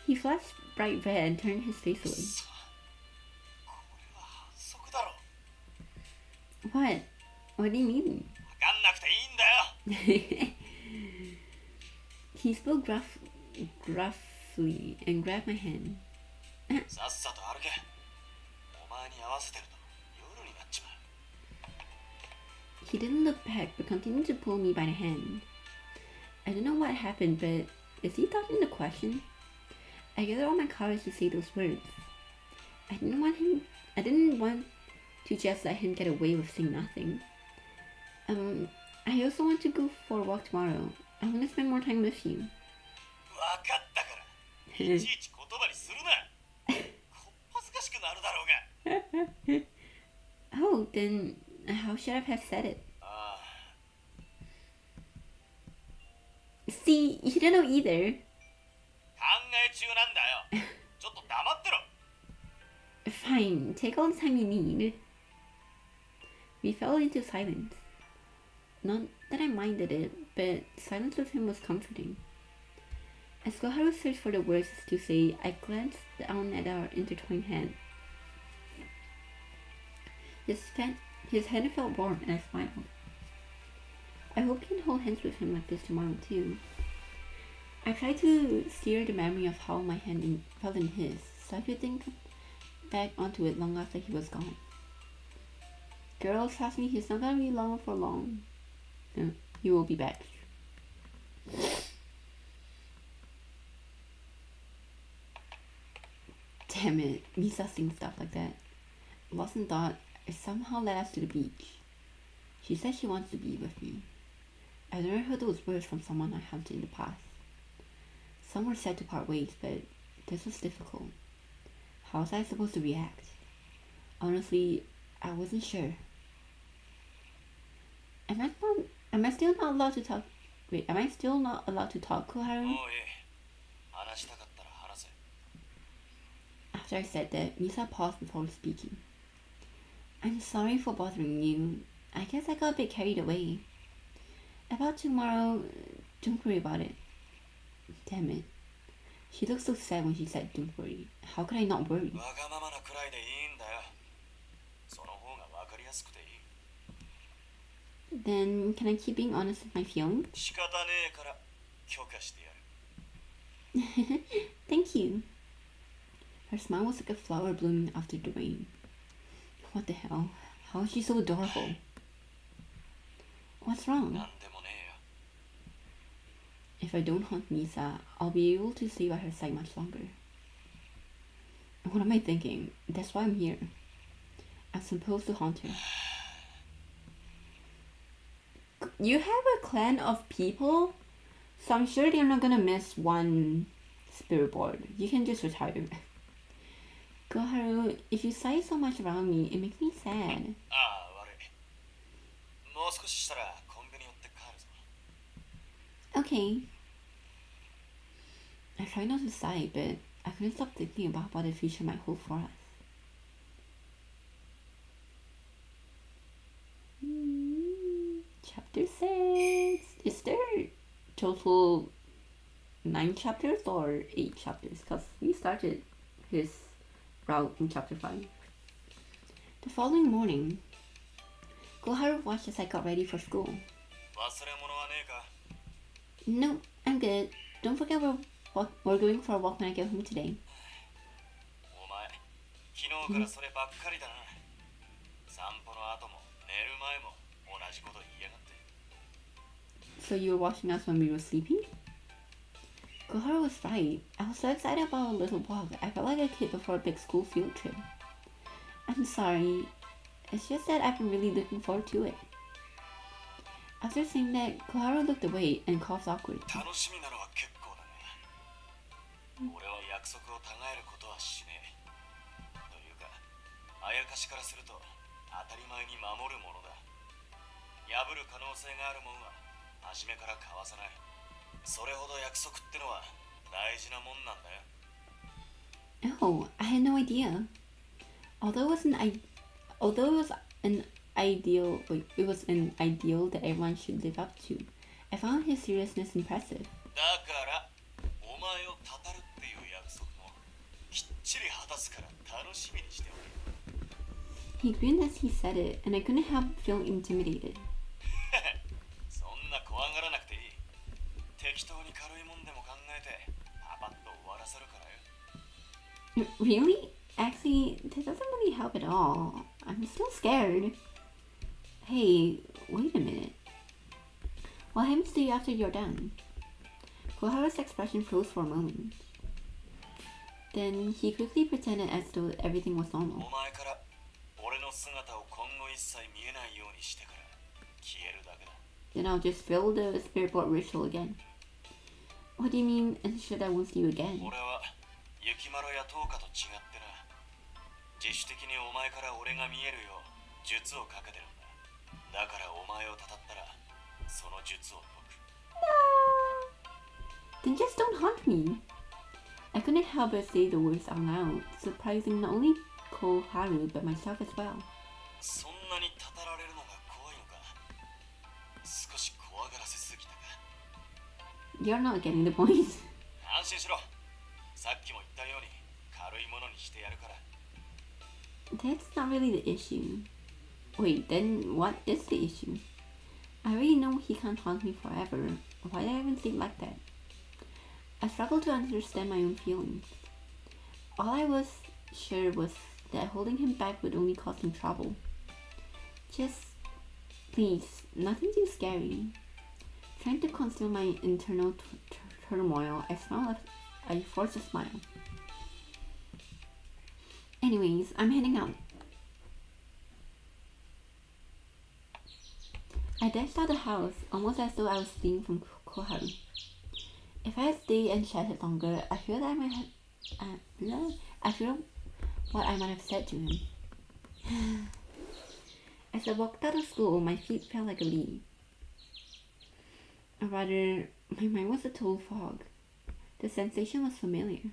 He flushed bright red and turned his face away. これは反則だろ。 What? What do you mean? 分かんなくていいんだよ。 He spoke gruffly and grabbed my hand. さっさと歩け。お前に合わせてると夜になっちまう。 He didn't look back but continued to pull me by the hand. I don't know what happened, but is he dodging the question? I gathered all my courage to say those words. I didn't want to just let him get away with saying nothing. I also want to go for a walk tomorrow. I want to spend more time with you. 分かったから。いちいち言葉にするな。こっぱずかしくなるだろうが。 Oh, then how should I have said it? ああ、 See, you didn't know either. 考え中なんだよ。ちょっと黙ってろ。 Fine, take all the time you need. We fell into silence. Not that I minded it, but silence with him was comforting. As Koharu searched for the words to say, I glanced down at our intertwined hands. His hand felt warm and I smiled. I hope you can hold hands with him like this tomorrow too. I tried to steer the memory of how my hand felt in his, so I could think back onto it long after he was gone. Girls, trust me, he's not gonna be long for long. He will be back. Damn it, Misa saying stuff like that. Lost in thought, it somehow led us to the beach. She said she wants to be with me. I've never heard those words from someone I helped in the past. Some were said to part ways, but this was difficult. How was I supposed to react? Honestly, I wasn't sure. Am I still not allowed to talk? Wait, am I still not allowed to talk, Koharu? もういい。話したかったら話せ。 After I said that, Misa paused before speaking. I'm sorry for bothering you. I guess I got a bit carried away. About tomorrow, don't worry about it. Damn it. She looked so sad when she said don't worry. How could I not worry? わがままなくらいでいいんだよ。その方がわかりやすくていい。 Then, can I keep being honest with my feelings? 仕方ねえから許可してやる。 Thank you. Her smile was like a flower blooming after the rain. What the hell? How is she so adorable? What's wrong? なんでもねえよ。 If I don't haunt Misa, I'll be able to stay by her side much longer. What am I thinking? That's why I'm here. I'm supposed to haunt her. You have a clan of people? So I'm sure they're not gonna miss one spirit board. You can just retire. Koharu, if you sigh so much around me, it makes me sad. ああ、悪い。もう少ししたらコンビニ寄って帰るぞ。 Okay. I try not to sigh, but I couldn't stop thinking about what the future might hold for us. Chapter 6. Is there total 9 chapters or 8 chapters? Because we started his route in chapter 5. The following morning, Koharu watched as I got ready for school. 忘れ物はねえか？ No, I'm good. Don't forget we're going for a walk when I get home today. お前、昨日からそればっかりだな。散歩の後も寝る前も同じこと言いやがって。 So you were watching us when we were sleeping? Koharu was right. I was so excited about a little walk. I felt like a kid before a big school field trip. I'm sorry. It's just that I've been really looking forward to it. After saying that, Koharu looked away and coughed awkwardly. 楽しみなのは結構だが、俺は約束をたがえることはしねえ。というか、あやかしからすると当たり前に守るものだ。破る可能性があるもんは初めから交わさない。それほど約束ってのは大事なもんなんだよ。Oh, I had no idea. Although it was an ideal that everyone should live up to. I found his seriousness impressive. だからお前をたたるっていう約束もきっちり果たすから楽しみにしておけ。 He grinned as he said it, and I couldn't help feeling intimidated. そんな怖がらなくていい。適当に軽いもんでも考えてパパッと終わらせるからよ。 Really? Actually, that doesn't really help at all. I'm still scared. Hey, wait a minute. What happens to you after you're done? Koharu's expression froze for a moment. Then he quickly pretended as though everything was お normal. 前から俺の姿を今後一切見えないようにしてから消えるだけだ。 Then I'll just fill the spirit board ritual again. What do you mean, ensure that I won't see you again? 俺は雪丸やトウカと違ってな、自主的にお前から俺が見えるよう術をかけてるんだ。だからお前をたたったらその術を解く。 Then just don't haunt me. I couldn't help but say the words out loud, surprising not only Koharu but myself as well. そんなにたたられるのが怖いのか。少し怖がらせすぎたか。 You're not getting the point. 安心しろ。さっきも言ったように軽いものにしてやるから。 That's not really the issue. Wait, then what is the issue? I already know he can't haunt me forever. Why did I even think like that? I struggled to understand my own feelings. All I was sure was that holding him back would only cause him trouble. Just, please, nothing too scary. Trying to conceal my internal turmoil, I forced a smile. Anyways, I'm heading out. I dashed out the house, almost as though I was fleeing from Koharu. If I had stayed and chatted longer, I feel what I might have said to him. As I walked out of school, my feet felt like a leaf. Or rather, my mind was a total fog. The sensation was familiar.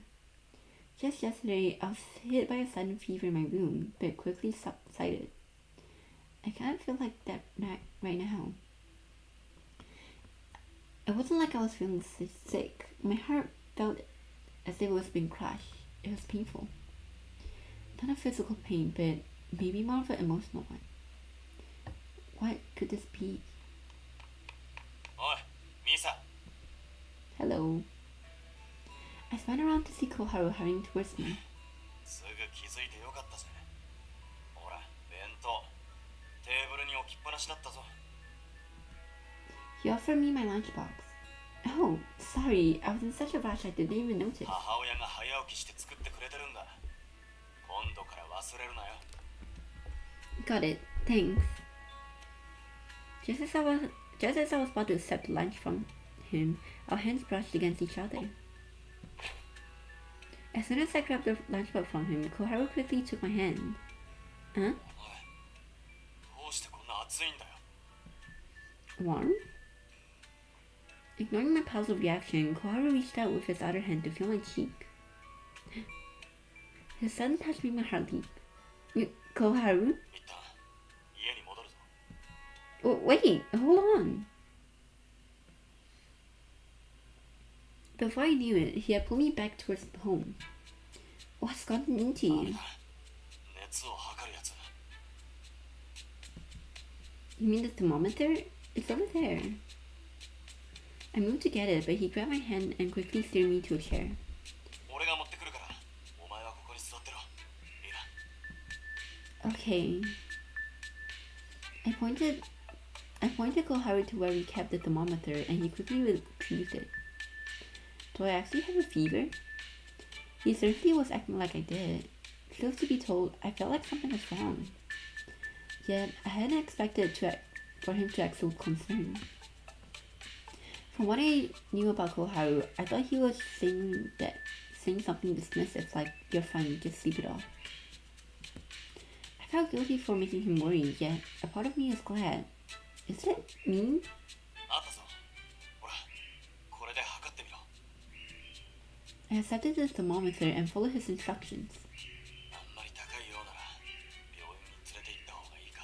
Just yesterday, I was hit by a sudden fever in my room, but it quickly subsided. I kind of feel like that right now. It wasn't like I was feeling sick. My heart felt as if it was being crushed. It was painful. Not a physical pain, but maybe more of an emotional one. What could this be? おい、ミサ。 Hello. I spun around to see Koharu hurrying towards me. すぐ気づいてよかったぜ。ほら、弁当。テーブルに置きっぱなしだったぞ。 He offered me my lunchbox. Oh, sorry. I was in such a rush I didn't even notice. 母親が早起きして作ってくれてるんだ。今度から忘れるなよ。 Got it. Thanks. Just as I was about to accept lunch from him, our hands brushed against each other. As soon as I grabbed the lunchbox from him, Koharu quickly took my hand. Huh? どうしてこんな暑いんだよ。 Warm? Ignoring my puzzled reaction, Koharu reached out with his other hand to feel my cheek. His sudden touch made my heart leap. Koharu? 一旦家に戻るぞ。 Wait, hold on. Before I knew it, he had pulled me back towards home. What's gotten into you? 熱を測るやつ。You mean the thermometer? It's over there. I moved to get it, but he grabbed my hand and quickly steered me to a chair. 俺が持ってくるからお前はここに座ってろ。いいな。 Okay. I pointed Koharu to where we kept the thermometer and he quickly retrieved it. Do I actually have a fever? He certainly was acting like I did. Truth to be told, I felt like something was wrong. Yet, I hadn't expected for him to act so concerned. From what I knew about Koharu, I thought he was saying something dismissive like, "You're fine, just sleep it off." I felt guilty for making him worry, yet a part of me is glad. Is that mean? あったぞ。ほら、これで測ってみろ。 I accepted the thermometer and followed his instructions. あんまり高いようなら病院に連れて行った方がいいか。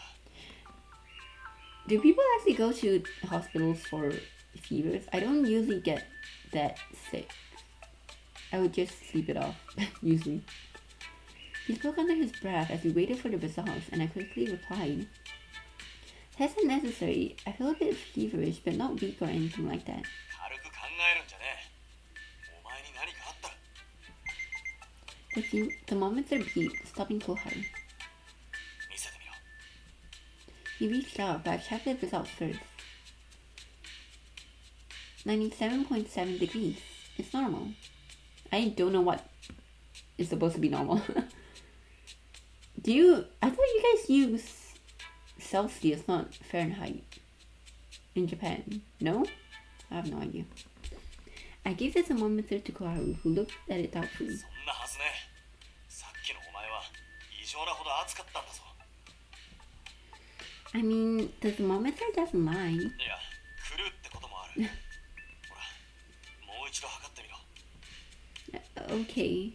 Do people actually go to hospitals for fevers? I don't usually get that sick. I would just sleep it off, usually. He spoke under his breath as we waited for the results, and I quickly replied, "Tests are necessary. I feel a bit feverish, but not weak or anything like that." 軽く考えるんじゃねえ。お前に何かあったら。 The thermometer beeped, stopping Koharu. 見せてみろ。 He reached out, but I checked the results first. 97.7 degrees. It's normal. I don't know what is supposed to be normal. I thought you guys use Celsius, not Fahrenheit, in Japan. No? I have no idea. I gave the thermometer to Koharu, who looked at it doubtfully. そんなはずね。さっきのお前は異常なほど暑かったんだぞ。 I mean, the thermometer doesn't lie. いや、狂うってこともある。ほら、もう一度測ってみろ。 Okay.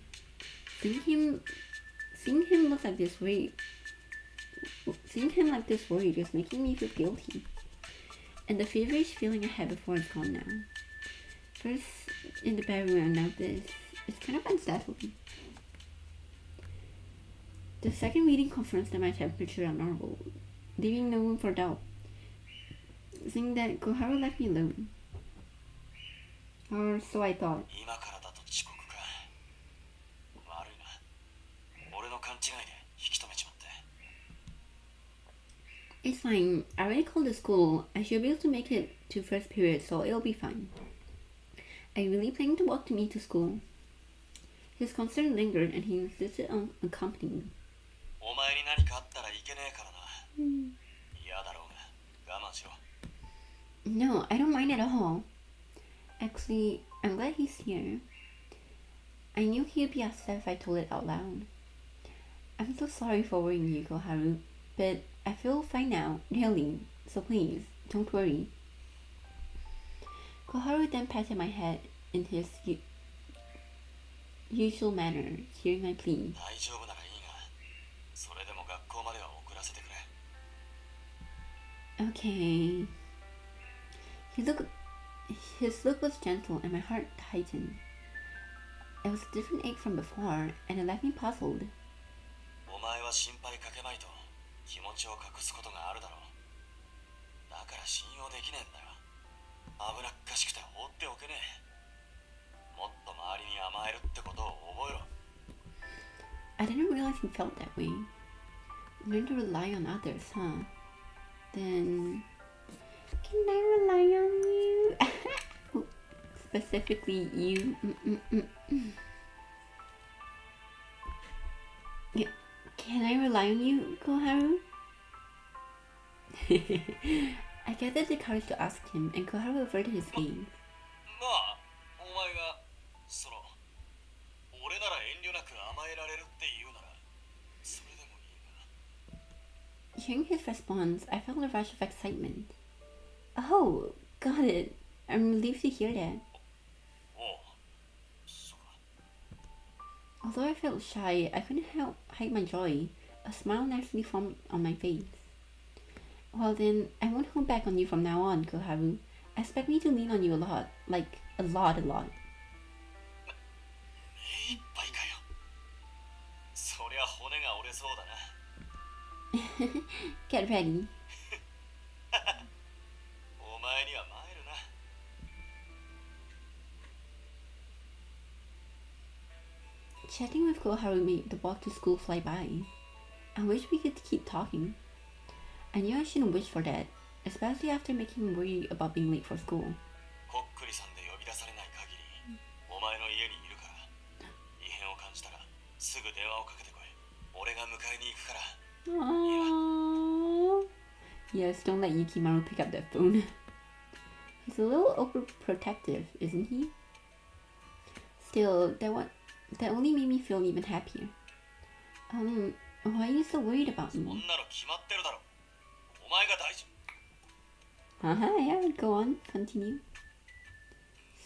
Seeing him look like this worried is making me feel guilty. And the feverish feeling I had before is gone now. First in the bedroom and now this. It's kind of unsettling. The second reading confirms that my temperature are normal, leaving no room for doubt. Seeing that Koharu left me alone. Or so I thought. 今からだと遅刻か。悪いな。俺の勘違いで引き止めちまって。 It's fine. I already called the school. I should be able to make it to first period, so it'll be fine. I really plan to walk to me to school. His concern lingered and he insisted on accompanying me. お前に何かあったらいけねえからな。嫌だろうが我慢しろ。 No, I don't mind at all. Actually, I'm glad he's here. I knew he'd be upset if I told it out loud. I'm so sorry for worrying you, Koharu, but I feel fine now, really, so please, don't worry. Koharu then patted my head in his usual manner, hearing my plea. 大丈夫ならいいが、それでも学校までは送らせてくれ。 Okay. His look was gentle and my heart tightened. It was a different ache from before, and it left me puzzled. お前は心配かけまいと気持ちを隠すことがあるだろう。だから信用できねえんだよ。危なっかしくて放っておけねえ。もっと周りに甘えるってことを覚えろ。 I didn't realize he felt that way. Learn to rely on others, huh? Then... Can I rely on you? Specifically, you. Yeah. Can I rely on you, Koharu? I gathered the courage to ask him, and Koharu averted his gaze. まあ、お前が俺なら遠慮なく甘えられるって言うならそれでもいいが。 Hearing his response, I felt a rush of excitement. Oh, got it. I'm relieved to hear that. おう、そうか。 Although I felt shy, I couldn't help hide my joy. A smile naturally formed on my face. Well then, I won't hold back on you from now on, Koharu. Expect me to lean on you a lot. Like, a lot. 目いっぱいかよ。そりゃ骨が折れそうだな。 Get ready. 前には参るな。Chatting with Koharu made the walk to school fly by. I wish we could keep talking. I knew I shouldn't wish for that, especially after making me worry about being late for school. こっくりさんで呼び出されない限り、お前の家にいるから。異変を感じたらすぐ電話をかけてこい。俺が迎えに行くから。 Aww. Yes, don't let Yukimaru pick up that phone. He's a little overprotective, isn't he? Still, that only made me feel even happier. Why are you so worried about そんな me? の決まってるだろ。お前が大事。Yeah, go on, continue.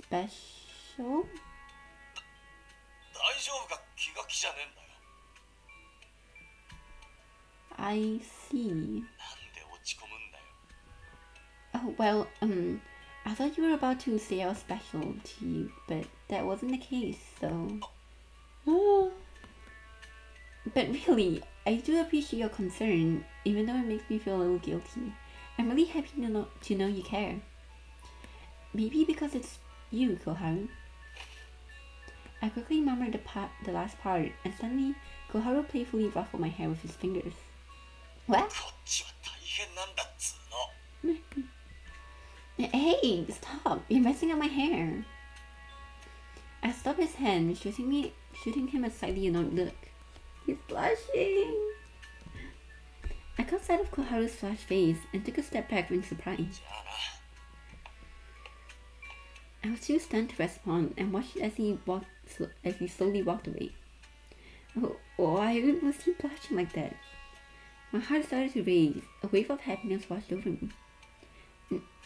Special? 大丈夫か、気が気じゃねえんだよ。 I see. なんで落ち込むんだよ。 Oh, well, I thought you were about to say I was special to you, but that wasn't the case, so... But really, I do appreciate your concern, even though it makes me feel a little guilty. I'm really happy to know you care. Maybe because it's you, Koharu. I quickly murmured the last part, and suddenly, Koharu playfully ruffled my hair with his fingers. What? こっちは大変なんだっつうの。 Hey, stop! You're messing up my hair. I stopped his hand, shooting him a slightly annoyed look. He's blushing. I caught sight of Koharu's flushed face and took a step back in surprise. じゃあな。 I was too stunned to respond and watched as he slowly walked away. Why was he blushing like that? My heart started to race. A wave of happiness washed over me.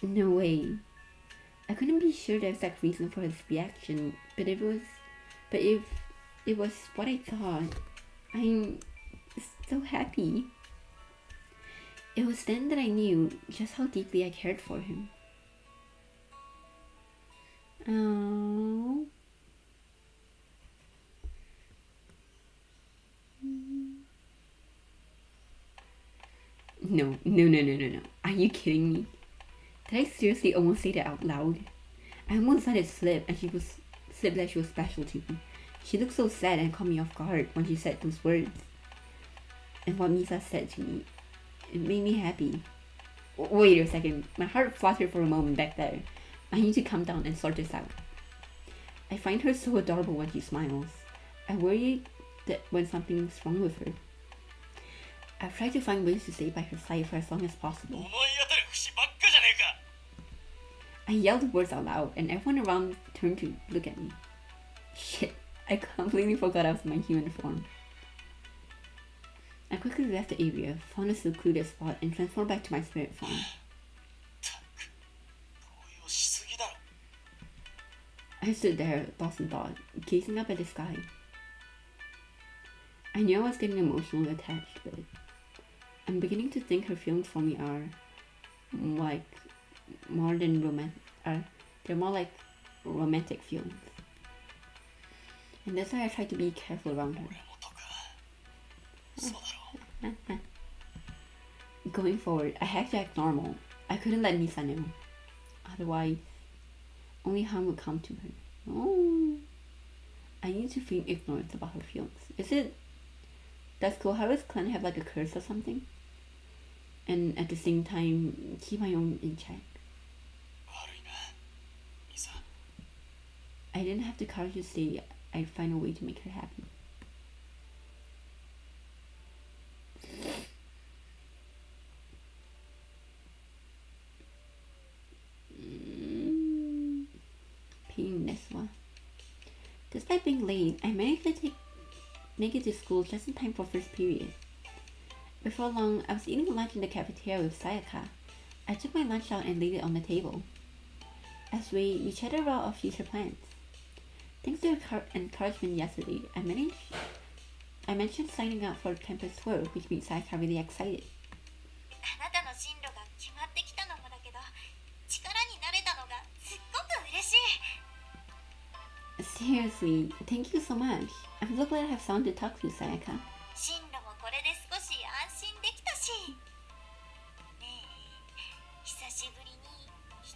No way. I couldn't be sure the exact reason for his reaction, but if it was what I thought, I'm so happy. It was then that I knew just how deeply I cared for him. Oh. No. Are you kidding me? Did I seriously almost say that out loud? I almost let it slip like she was special to me. She looked so sad and caught me off guard when she said those words. And what Misa said to me, it made me happy. Wait a second, my heart fluttered for a moment back there. I need to calm down and sort this out. I find her so adorable when she smiles. I worry that when something's wrong with her. I've tried to find ways to stay by her side for as long as possible. 思い当たる節ばっかじゃねえか。 I yelled the words out loud, and everyone around turned to look at me. Shit, I completely forgot I was in my human form. I quickly left the area, found a secluded spot, and transformed back to my spirit form. ったく、動揺しすぎだろ。 I stood there, lost in thought, gazing up at the sky. I knew I was getting emotionally attached, but I'm beginning to think her feelings for me are like more than romantic. They're more like romantic feelings, and that's why I try to be careful around her. 俺もとか。そうだろう。 Going forward, I had to act normal. I couldn't let Misa know. Otherwise, only harm would come to her. Oh. I need to feign ignorance about her feelings. Does Koharu's clan have like a curse or something? And at the same time, keep my own in check. 悪いな、ミサ。 I didn't have the courage to say I'd find a way to make her happy. Pain Neswa. Despite being late, I managed to make it to school just in time for first period. Before long, I was eating lunch in the cafeteria with Sayaka. I took my lunch out and laid it on the table. As we chatted about our future plans. Thanks to her encouragement yesterday, I mentioned signing up for a campus tour, which made Sayaka really excited. あなたの進路が決まってきたのもだけど、力になれたのがすっごく嬉しい。 Seriously, thank you so much. I'm so glad I have someone to talk to, Sayaka. 進路もこれで少し安心できたし。ねえ、久しぶりに一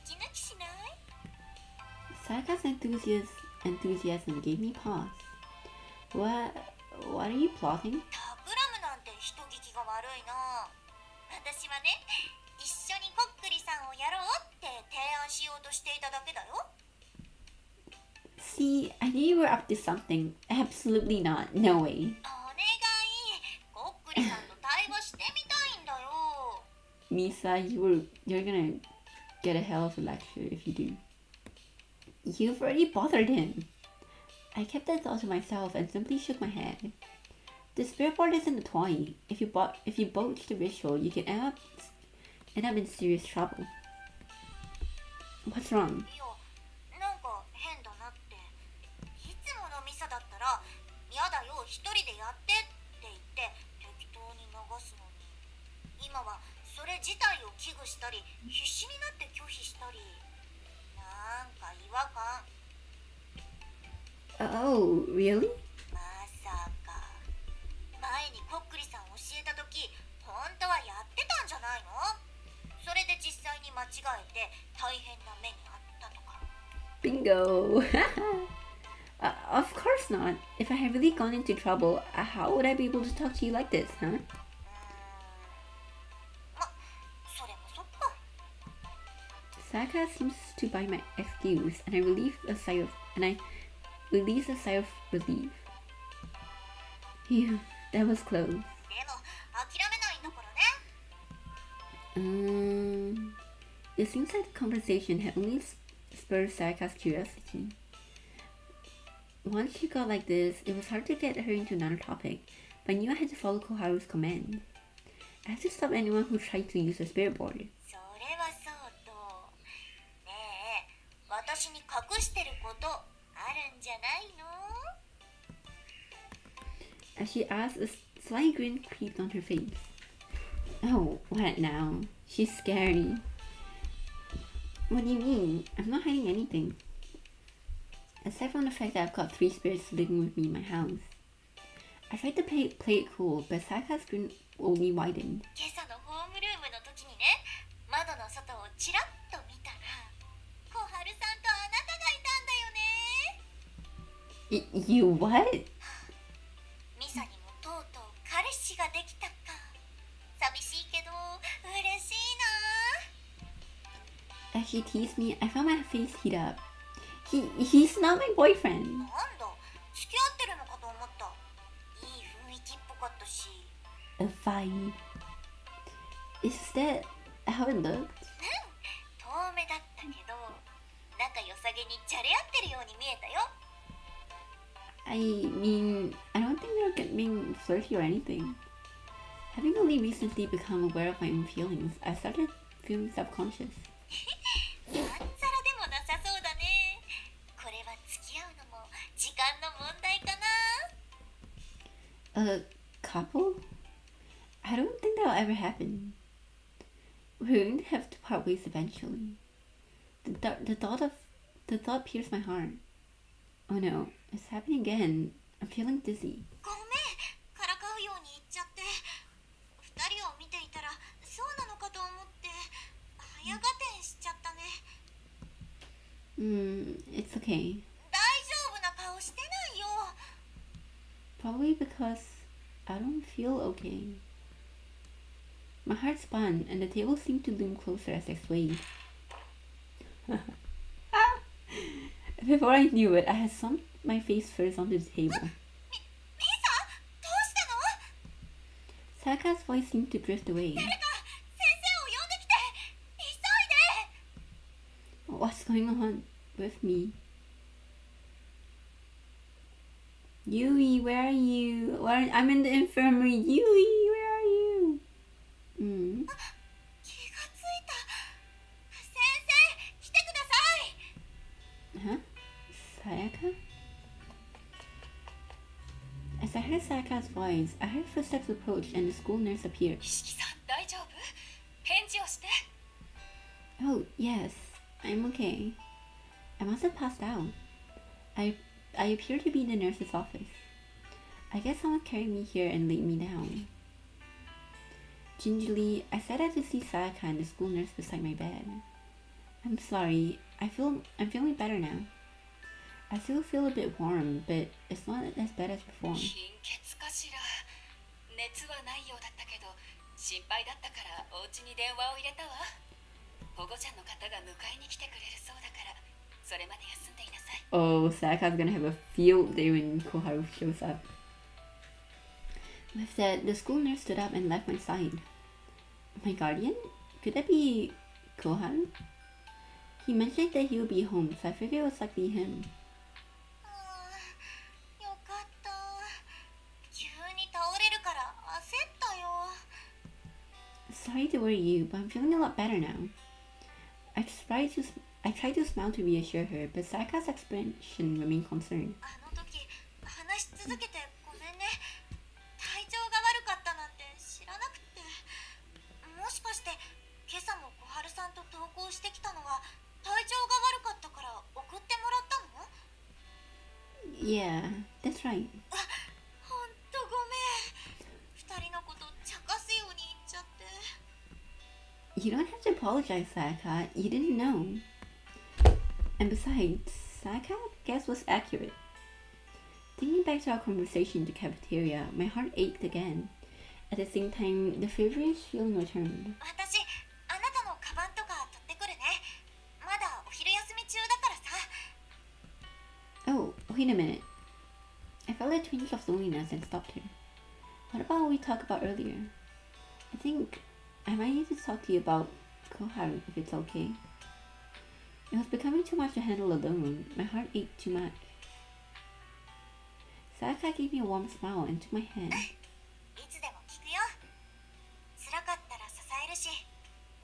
Sayaka's enthusiasm gave me pause. What are you plotting? タプラムなんて人聞きが悪いな。私はね、一緒にこっくりさんをやろうって提案しようとしていただけだよ。 See, I knew you were up to something. Absolutely not. No way. お願い、こっくりさんと対話してみたいんだよ。 Misa, you're gonna get a hell of a lecture if you do. You've already bothered him. I kept that thought to myself and simply shook my head. The spirit board isn't a toy. If you botch the ritual, you can end up in serious trouble. What's wrong? いや、なんか変だなって。いつものミサだったら、やだよ、一人でやってって言って適当に流すのに、今はそれ自体を危惧したり、必死になって拒否したり、なんか違和感。 Oh, really? まさか。前にこっくりさん教えた時、本当はやってたんじゃないの？それで実際に間違えて大変な目にあったとか。 Bingo! Of course not. If I had really gone into trouble, how would I be able to talk to you like this, huh? ま、それもそっか。 Sayaka seems to buy my excuse, and I released a sigh of relief. Phew, that was close. でも諦めないんだからね。 It seems like the conversation had only spurred Sayaka's curiosity. Once she got like this, it was hard to get her into another topic, but I knew I had to follow Koharu's command. I had to stop anyone who tried to use the spirit board. それはそうと。ねえ、私に隠してることあるんじゃないの？ As she asked, a slight grin creeped on her face. Oh, what now? She's scary. What do you mean? I'm not hiding anything. Aside from the fact that I've got 3 spirits living with me in my house. I tried to play it cool, but Sayaka's grin only widened. 今朝のホームルームの時にね、窓の外をちらっと見たら、小春さんとあなたがいたんだよね。 You what? ミサにもとうとう彼氏ができたか。寂しいけど嬉しい As she teased me, I found my face heat up. He's not my boyfriend. な。なんだ、付き合ってるのかと思った。いい雰囲気っぽかったし。 A vibe. Is that how it looked? 遠目だったけど、仲良さげにじゃれ合ってるように見えたよ。 I mean, I don't think they're being flirty or anything. Having only recently become aware of my own feelings, I started feeling self-conscious. まんざらでもなさそうだね。これは付き合うのも時間の問題かな。 A couple? I don't think that'll ever happen. We're going to have to part ways eventually. The thought pierced my heart. Oh no, it's happening again. I'm feeling dizzy. ごめん、からかうように言っちゃって。二人を見ていたらそうなのかと思って早合点しちゃったね。 It's okay. 大丈夫な顔してないよ。 Probably because I don't feel okay. My heart spun and the table seemed to loom closer as I swayed. Before I knew it, I had sunk my face first onto the table. ミサ、どうしたの？ Sayaka's voice seemed to drift away. 誰か先生を呼んできて。急いで。 What's going on with me? Yui, where are you? I'm in the infirmary. Yui, where are you? 気がついた。先生、来てください。 Huh? Sayaka? As I heard Sayaka's voice, I heard footsteps approach and the school nurse appeared. 石木さん大丈夫？返事をして。 Oh, yes, I'm okay. I must have passed out. I appear to be in the nurse's office. I guess someone carried me here and laid me down. Gingerly, I sat up to see Sayaka and the school nurse beside my bed. I'm sorry. I'm feeling better now. I still feel a bit warm, but it's not as bad as before. 貧血かしら。熱はないようだったけど心配だったからお家に電話を入れたわ。保護者の方が迎えに来てくれるそうだからそれまで休んでいなさい。 Oh, Sayaka's gonna have a field day when Koharu shows up. With that, the school nurse stood up and left my side. My guardian? Could that be Koharu? He mentioned that he would be home, so I figured it was likely him. よかった。急に倒れるから焦ったよ。 Sorry to worry you, but I'm feeling a lot better now. I tried to smile to reassure her, but Sayaka's expression remained concerned. あの時話し続けてごめんね。体調が悪かったなんて知らなくて。もしかして今朝も小春さんと登校してきたのは体調が悪かったから送ってもらったの？ Yeah, that's right. ほんとごめん。二人のこと茶化すように言っちゃって。 You don't have to apologize, Sayaka. You didn't know. And besides, Sayaka's guess was accurate. Thinking back to our conversation in the cafeteria, my heart ached again. At the same time, the feverish feeling returned. 私、あなたのカバンとか取ってくるね。まだお昼休み中だからさ。 Oh, wait a minute. I felt a twinge of loneliness and stopped her. What about what we talked about earlier? I think I might need to talk to you about Koharu if it's okay. It was becoming too much to handle alone. My heart ached too much. Sayaka gave me a warm smile and took my hand. いつでも聞くよ。辛かったら支えるし、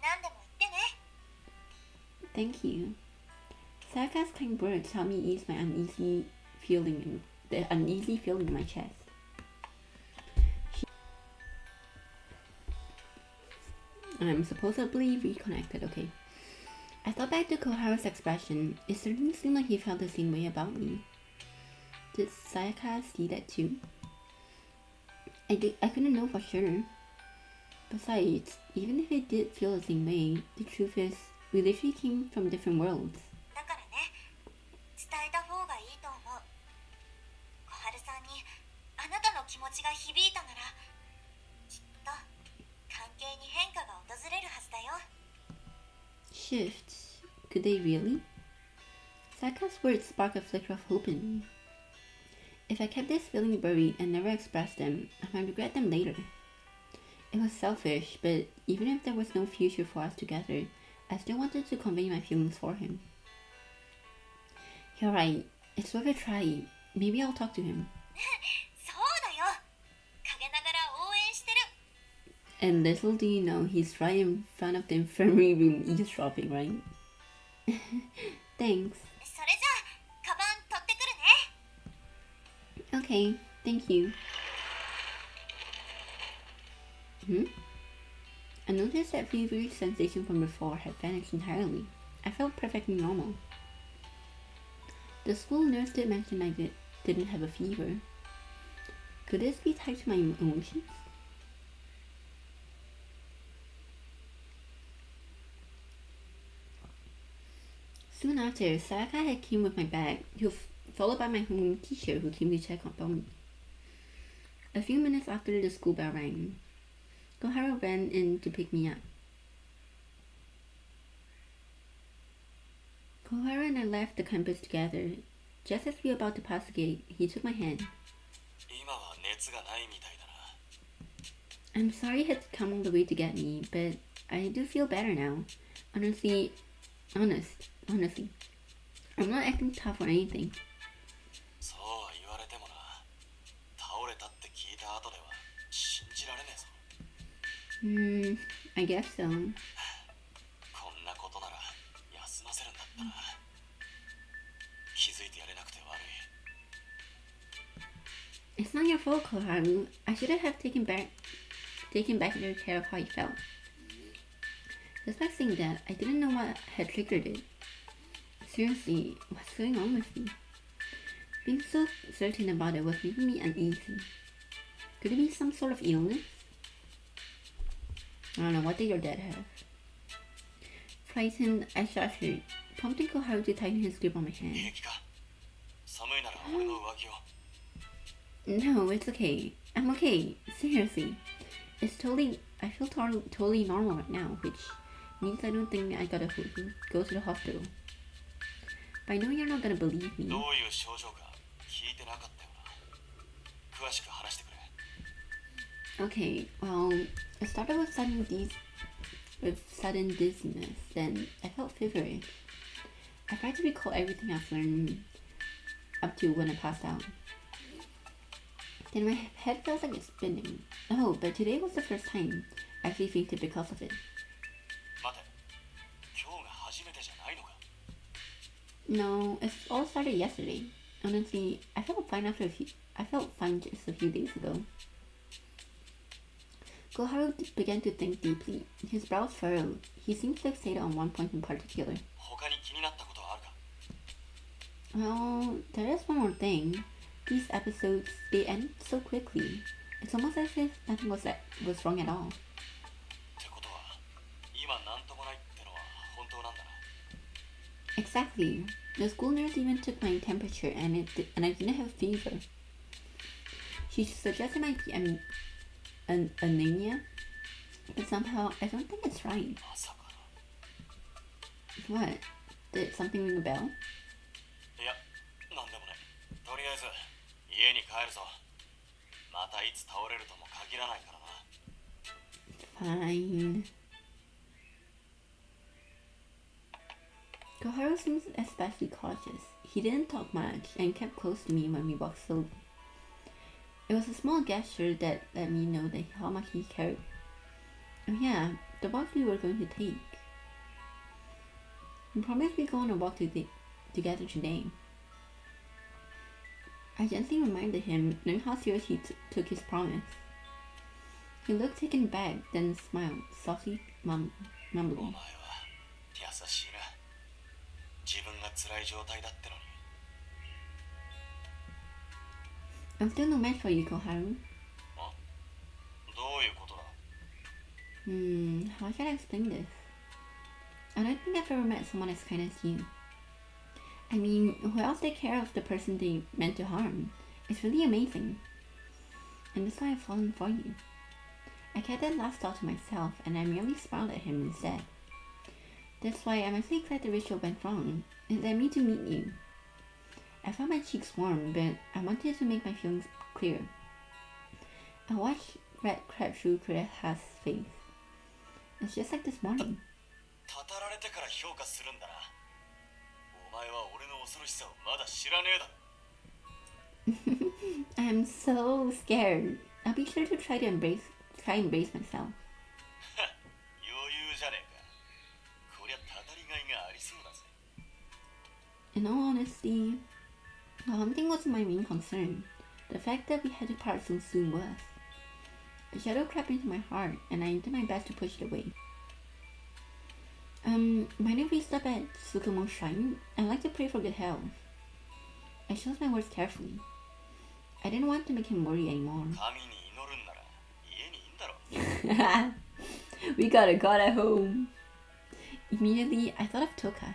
何でも言ってね。 Thank you. Sayaka's kind words helped me ease my uneasy feeling in my chest. I'm supposedly reconnected, okay. I thought back to Koharu's expression. It certainly seemed like he felt the same way about me. Did Sayaka see that too? I couldn't know for sure. Besides, even if he did feel the same way, the truth is, we literally came from different worlds. だからね、伝えた方がいいと思う。小春さんにあなたの気持ちが響いたなら、きっと関係に変化が訪れるはずだよ。 Shifts? Could they really? Sayaka's words sparked a flicker of hope in me. If I kept this feeling buried and never expressed them, I might regret them later. It was selfish, but even if there was no future for us together, I still wanted to convey my feelings for him. You're right, it's worth a try. Maybe I'll talk to him. そうだよ。陰ながら応援してる。 And little do you know, he's right in front of the infirmary room eavesdropping, right? Thanks. それじゃあ、カバン取ってくるね。 Okay, thank you. I noticed that feverish sensation from before had vanished entirely. I felt perfectly normal. The school nurse did mention I didn't have a fever. Could this be tied to my emotions? Soon after, Sayaka had came with my bag, followed by my home teacher who came to check up on me. A few minutes after the school bell rang, Koharu ran in to pick me up. Koharu and I left the campus together. Just as we were about to pass the gate, he took my hand. 今は熱がないみたいだな。 I'm sorry he had to come all the way to get me, but I do feel better now. Honestly, I'm not acting tough or anything. そうは言われてもな。倒れたって聞いた後では信じられねえぞ。I guess so. こんなことなら休ませるんだったな。気づいてやれなくて悪い。 It's not your fault, Koharu. I should have taken back better care of how you felt. Despite saying that, I didn't know what had triggered it. Seriously, what's going on with me? Being so certain about it was making me uneasy. Could it be some sort of illness? I don't know, what did your dad have? Frightened, I shuddered, prompting Koharu to tighten his grip on my hand. 平気か？寒いなら俺の上着を。 No, it's okay. I'm okay. Seriously. It's totally. I feel totally normal right now, which means I don't think I gotta go to the hospital. But I know you're not gonna believe me. どういう症状か聞いてなかったよな。詳しく話してくれ。 Okay, well, it started with sudden dizziness, then I felt feverish. I tried to recall everything I've learned up to when I passed out. Then my head felt like it's spinning. Oh, but today was the first time I actually fainted because of it. 待て、今日が初めてじゃないのか。 No, it all started yesterday. Honestly, I felt fine just a few days ago. Koharu began to think deeply. His brows furrowed. He seemed fixated on one point in particular. 他に気になったことはあるか。 Well, there is one more thing. These episodes, they end so quickly. It's almost as if nothing was wrong at all. ってことは、今なんともないってのは本当なんだな。 Exactly. The school nurse even took my temperature and I didn't have fever. She suggested might be an anemia, but somehow I don't think it's right. まさかな。 What? Did something ring a bell? いや、なんでもない。とりあえず、家に帰るぞ。またいつ倒れるとも限らないからな。 Fine. Koharu seems especially cautious. He didn't talk much and kept close to me when we walked slowly. It was a small gesture that let me know how much he cared. Oh yeah, the walk we were going to take. We promised we'd go on a walk together today. I gently reminded him, knowing how serious he took his promise. He looked taken aback, then smiled, softly お前 mumbling. は優しいな。自分が辛い状態だってのに。 I'm still no match for you, Koharu. あ、どういうことだ。 How should I explain this? I don't think I've ever met someone as kind as you. I mean, who else take care of the person they meant to harm? It's really amazing. And that's why I've fallen for you. I kept that last thought to myself and I merely smiled at him instead. That's why I'm actually glad the ritual went wrong. It led me to meet you. I felt my cheeks warm, but I wanted to make my feelings clear. I watched red creep through Kureha's face. It's just like this morning. たたられてから評価するんだな。お前は俺の恐ろしさをまだ知らねえだ。 I'm so scared. I'll be sure to try and embrace myself. 余裕じゃねえか。こりゃたたりがいがありそうだぜ。 In all honesty, one thing wasn't my main concern. The fact that we had to part so soon was. A shadow crept into my heart, and I did my best to push it away. When I reached up at Tsukumo's shrine, I like to pray for good health. I chose my words carefully. I didn't want to make him worry anymore. 神に祈るんなら家にいんだろ。 We got a god at home. Immediately, I thought of Toka.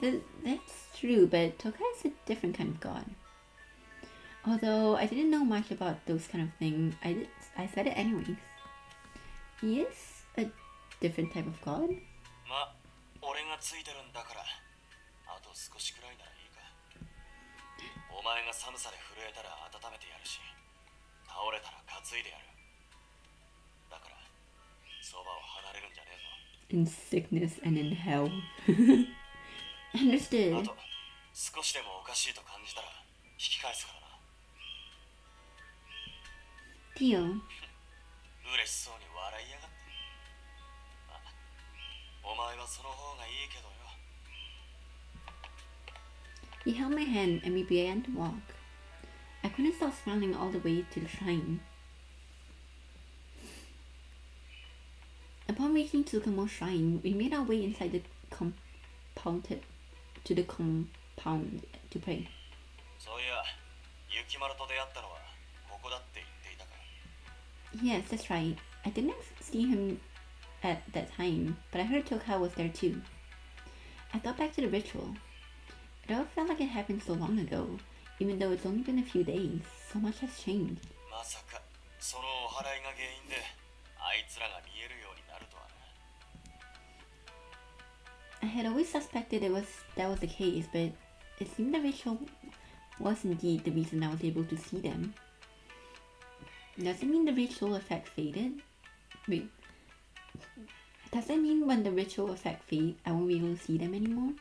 That's true, but Toka is a different kind of god. Although I didn't know much about those kind of things, I said it anyways. He is a different type of god. ま、俺がついてるんだから、あと少しくらいならいいか。お前が寒さで震えたら温めてやるし、倒れたら担いでやる。だから、そばを離れるんじゃねえぞ。 In sickness and in hell. Understood. あと、少しでもおかしいと感じたら引き返すからな。 Deal. 嬉しそうに笑いやがって。あ、お前はその方がいいけどよ。 He held my hand and we began to walk. I couldn't stop smiling all the way to the shrine. Upon reaching Tsukumo's shrine, we made our way inside the compound to pray. そういや、雪丸と出会ったのはここだって言っていたから。 Yes, that's right. I didn't see him at that time, but I heard Toka was there too. I thought back to the ritual. It all felt like it happened so long ago, even though it's only been a few days. So much has changed. まさかそのお祓いが原因であいつらが見えるようになるとはな。 I had always suspected that was the case, but it seemed the ritual was indeed the reason I was able to see them. Does it mean the ritual effect faded? Wait. Does that mean when the ritual effect fades, I won't be able to see them anymore?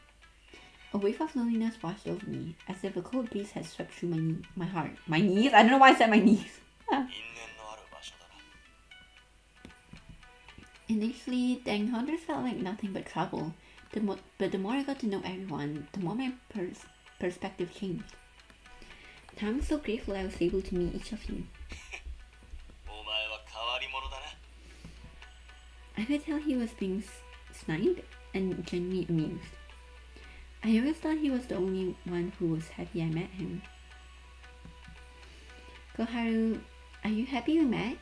A wave of loneliness washed over me, as if a cold breeze had swept through my heart. My knees? I don't know why I said my knees. 因縁のある場所だな。 Initially, the encounter felt like nothing but trouble, but the more I got to know everyone, the more my perspective changed. I'm so grateful I was able to meet each of you. お前は変わり者だな。 I could tell he was being snide and genuinely amused. I always thought he was the only one who was happy I met him. Koharu, are you happy we met?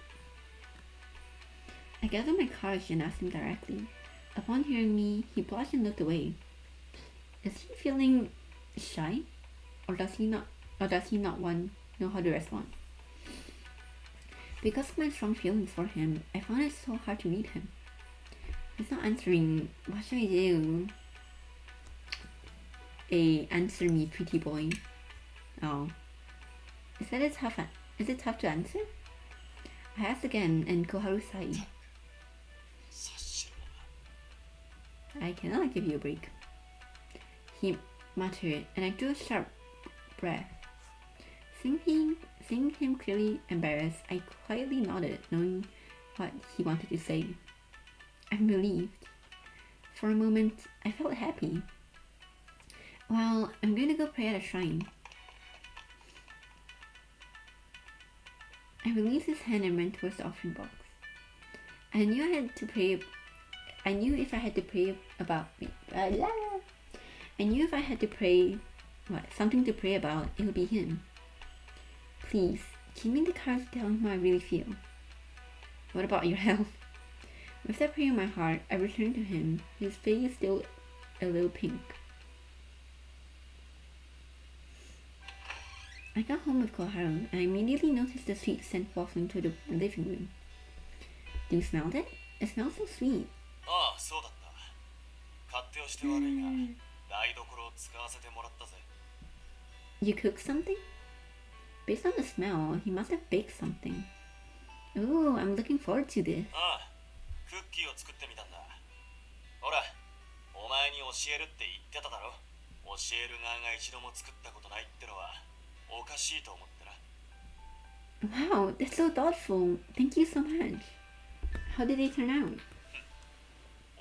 I gathered my courage and asked him directly. Upon hearing me, he blushed and looked away. Is he feeling shy? Or does he not know how to respond? Because of my strong feelings for him, I found it so hard to read him. He's not answering. What should I do? Answer me, pretty boy. Oh. Is it tough to answer? I asked again, and Koharu sighed. 察しろな。 I cannot give you a break. He muttered, and I drew a sharp breath. Seeing him clearly embarrassed, I quietly nodded, knowing what he wanted to say. I'm relieved. For a moment, I felt happy. Well, I'm going to go pray at a shrine. I released his hand and ran towards the offering box. I knew if I had to pray something to pray about, it would be him. Please, give me the courage to tell him how I really feel. What about your health? With that prayer in my heart, I returned to him, his face still a little pink. I got home with Koharu, and I immediately noticed the sweet scent wafting to the living room. Do you smell it? It smells so sweet. ああ、そうだった。勝手をして悪いが、台所を使わせてもらったぜ。 You cooked something? Based on the smell, he must have baked something. Ooh, I'm looking forward to this. ああ、クッキーを作ってみたんだ。ほら、お前に教えるって言ってただろ。教える側が一度も作ったことないってのはおかしいと思ってな。 Wow, that's so thoughtful. Thank you so much. How did they turn out?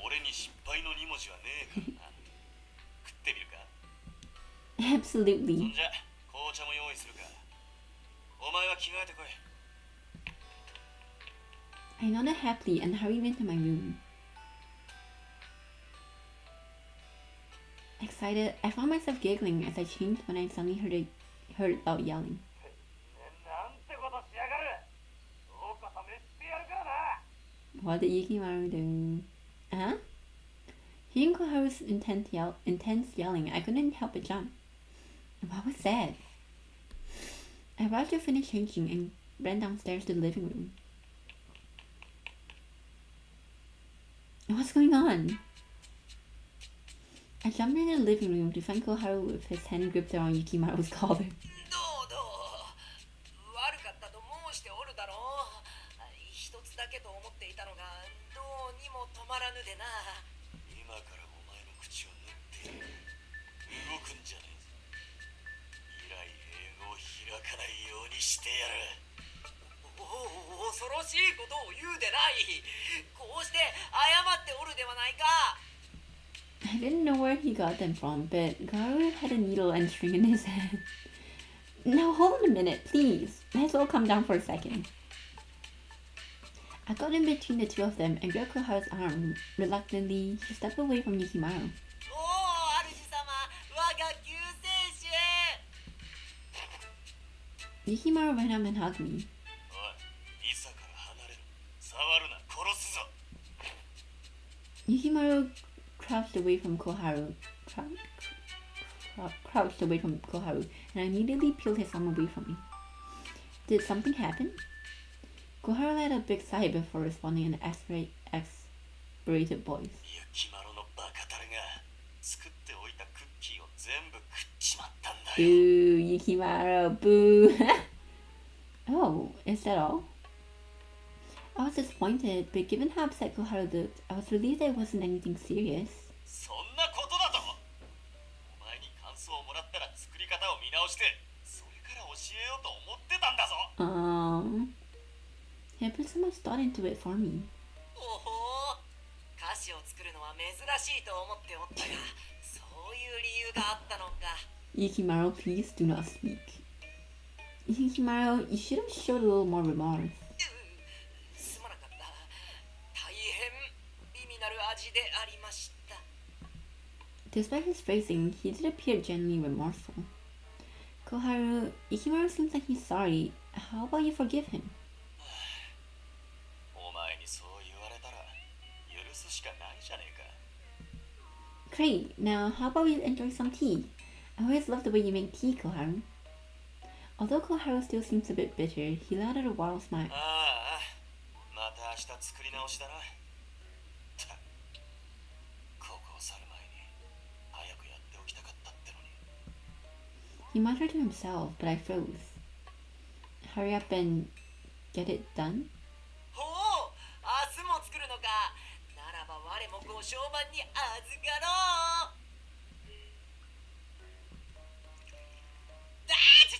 俺に失敗の2文字はねえからな。食ってみるか。 Absolutely. そんじゃ、紅茶も用意するか。お前は着替えてこい。 I nodded happily and hurried into my room. Excited, I found myself giggling as I changed when I suddenly heard loud yelling. なんてことしやがる。どうか試してやるからな。 What did Yukimaru do? Huh? Hearing Koharu's intense yelling, I couldn't help but jump. What was that? I rushed to finish changing and ran downstairs to the living room. What's going on? I jumped into the living room to find Koharu with his hand gripped around Yukimaru's collar. どう悪かったと申しておるだろう。一つだけと思っていたのがどうにも止まらぬでな。今からお前の口を縫ってやる。動くんじゃねえぞ。以来英語を開かないようにしてやる。恐ろしいことを言うでない。こうして謝っておるではないか。 I didn't know where he got them from, but Koharu had a needle and string in his hand. Now hold on a minute, please. Let's all calm down for a second. I got in between the two of them and grabbed Koharu's arm. Reluctantly, he stepped away from Yukimaru. おお、主様、我が救世主。 Yukimaru ran up and hugged me. おい、いざから離れる。触るな、殺すぞ。 Yukimaru crouched away from Koharu. crouched away from Koharu, and I immediately peeled his arm away from me. Did something happen? Koharu let a big sigh before responding in an exasperated voice. 雪丸のバカタレが作っておいたクッキーを全部食っちまったんだよ。 Boo, Yukimaru, boo. Oh, is that all? I was disappointed, but given how upset Koharu looked, I was relieved that it wasn't anything serious. そんなことだと。お前に感想をもらったら作り方を見直して、それから教えようと思ってたんだぞ。He put so much thought into it for me. おほー、菓子を作るのは珍しいと思っておったが、そういう理由があったのか。 Yukimaru, please do not speak. Yukimaru, you should have showed a little more remorse. すまなかった。大変美味なる味でありました。 Despite his phrasing, he did appear genuinely remorseful. Koharu, Yukimaru seems like he's sorry. How about you forgive him? お前にそう言われたら許すしかないじゃねえか。 Great, now how about we enjoy some tea? I always love the way you make tea, Koharu. Although Koharu still seems a bit bitter, he let out a wild smile. ああ、また明日作り直しだな。ここを去る前に早くやっておきたかったってのに。 He muttered to himself, but I froze. Hurry up and get it done? ほう、明日も作るのか。ならば我もご商売に預かろう。熱い。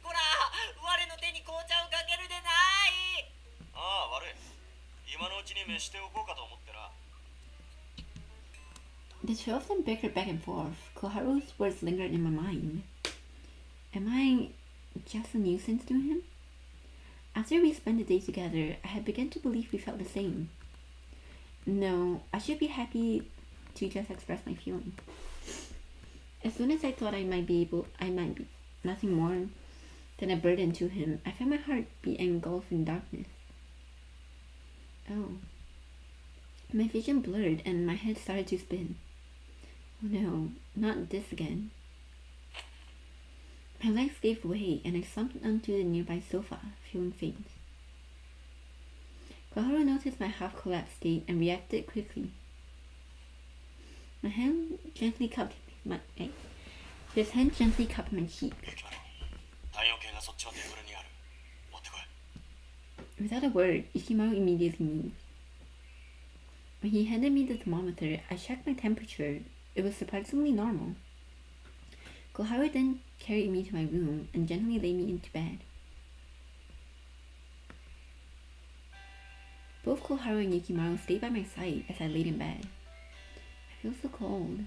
こら、我の手に紅茶をかけるでない。ああ、悪い。今のうちに召しておこうかと思ってな。 The two of them bickered back and forth. Koharu's words lingered in my mind. Am I just a nuisance to him? After we spent the day together, I had begun to believe we felt the same. No, I should be happy to just express my feelings. As soon as I thought I might be nothing more than a burden to him, I found my heart be engulfed in darkness. Oh. My vision blurred and my head started to spin. Oh no, not this again. My legs gave way and I slumped onto the nearby sofa, feeling faint. Koharu noticed my half-collapsed state and reacted quickly. His hand gently cupped my cheek. 体温計がそっちのテーブルにある。持ってこい。 Without a word, Ichimaru immediately moved. When he handed me the thermometer, I checked my temperature. It was surprisingly normal. Koharu then carried me to my room and gently laid me into bed. Both Koharu and Yukimaru stayed by my side as I laid in bed. I feel so cold.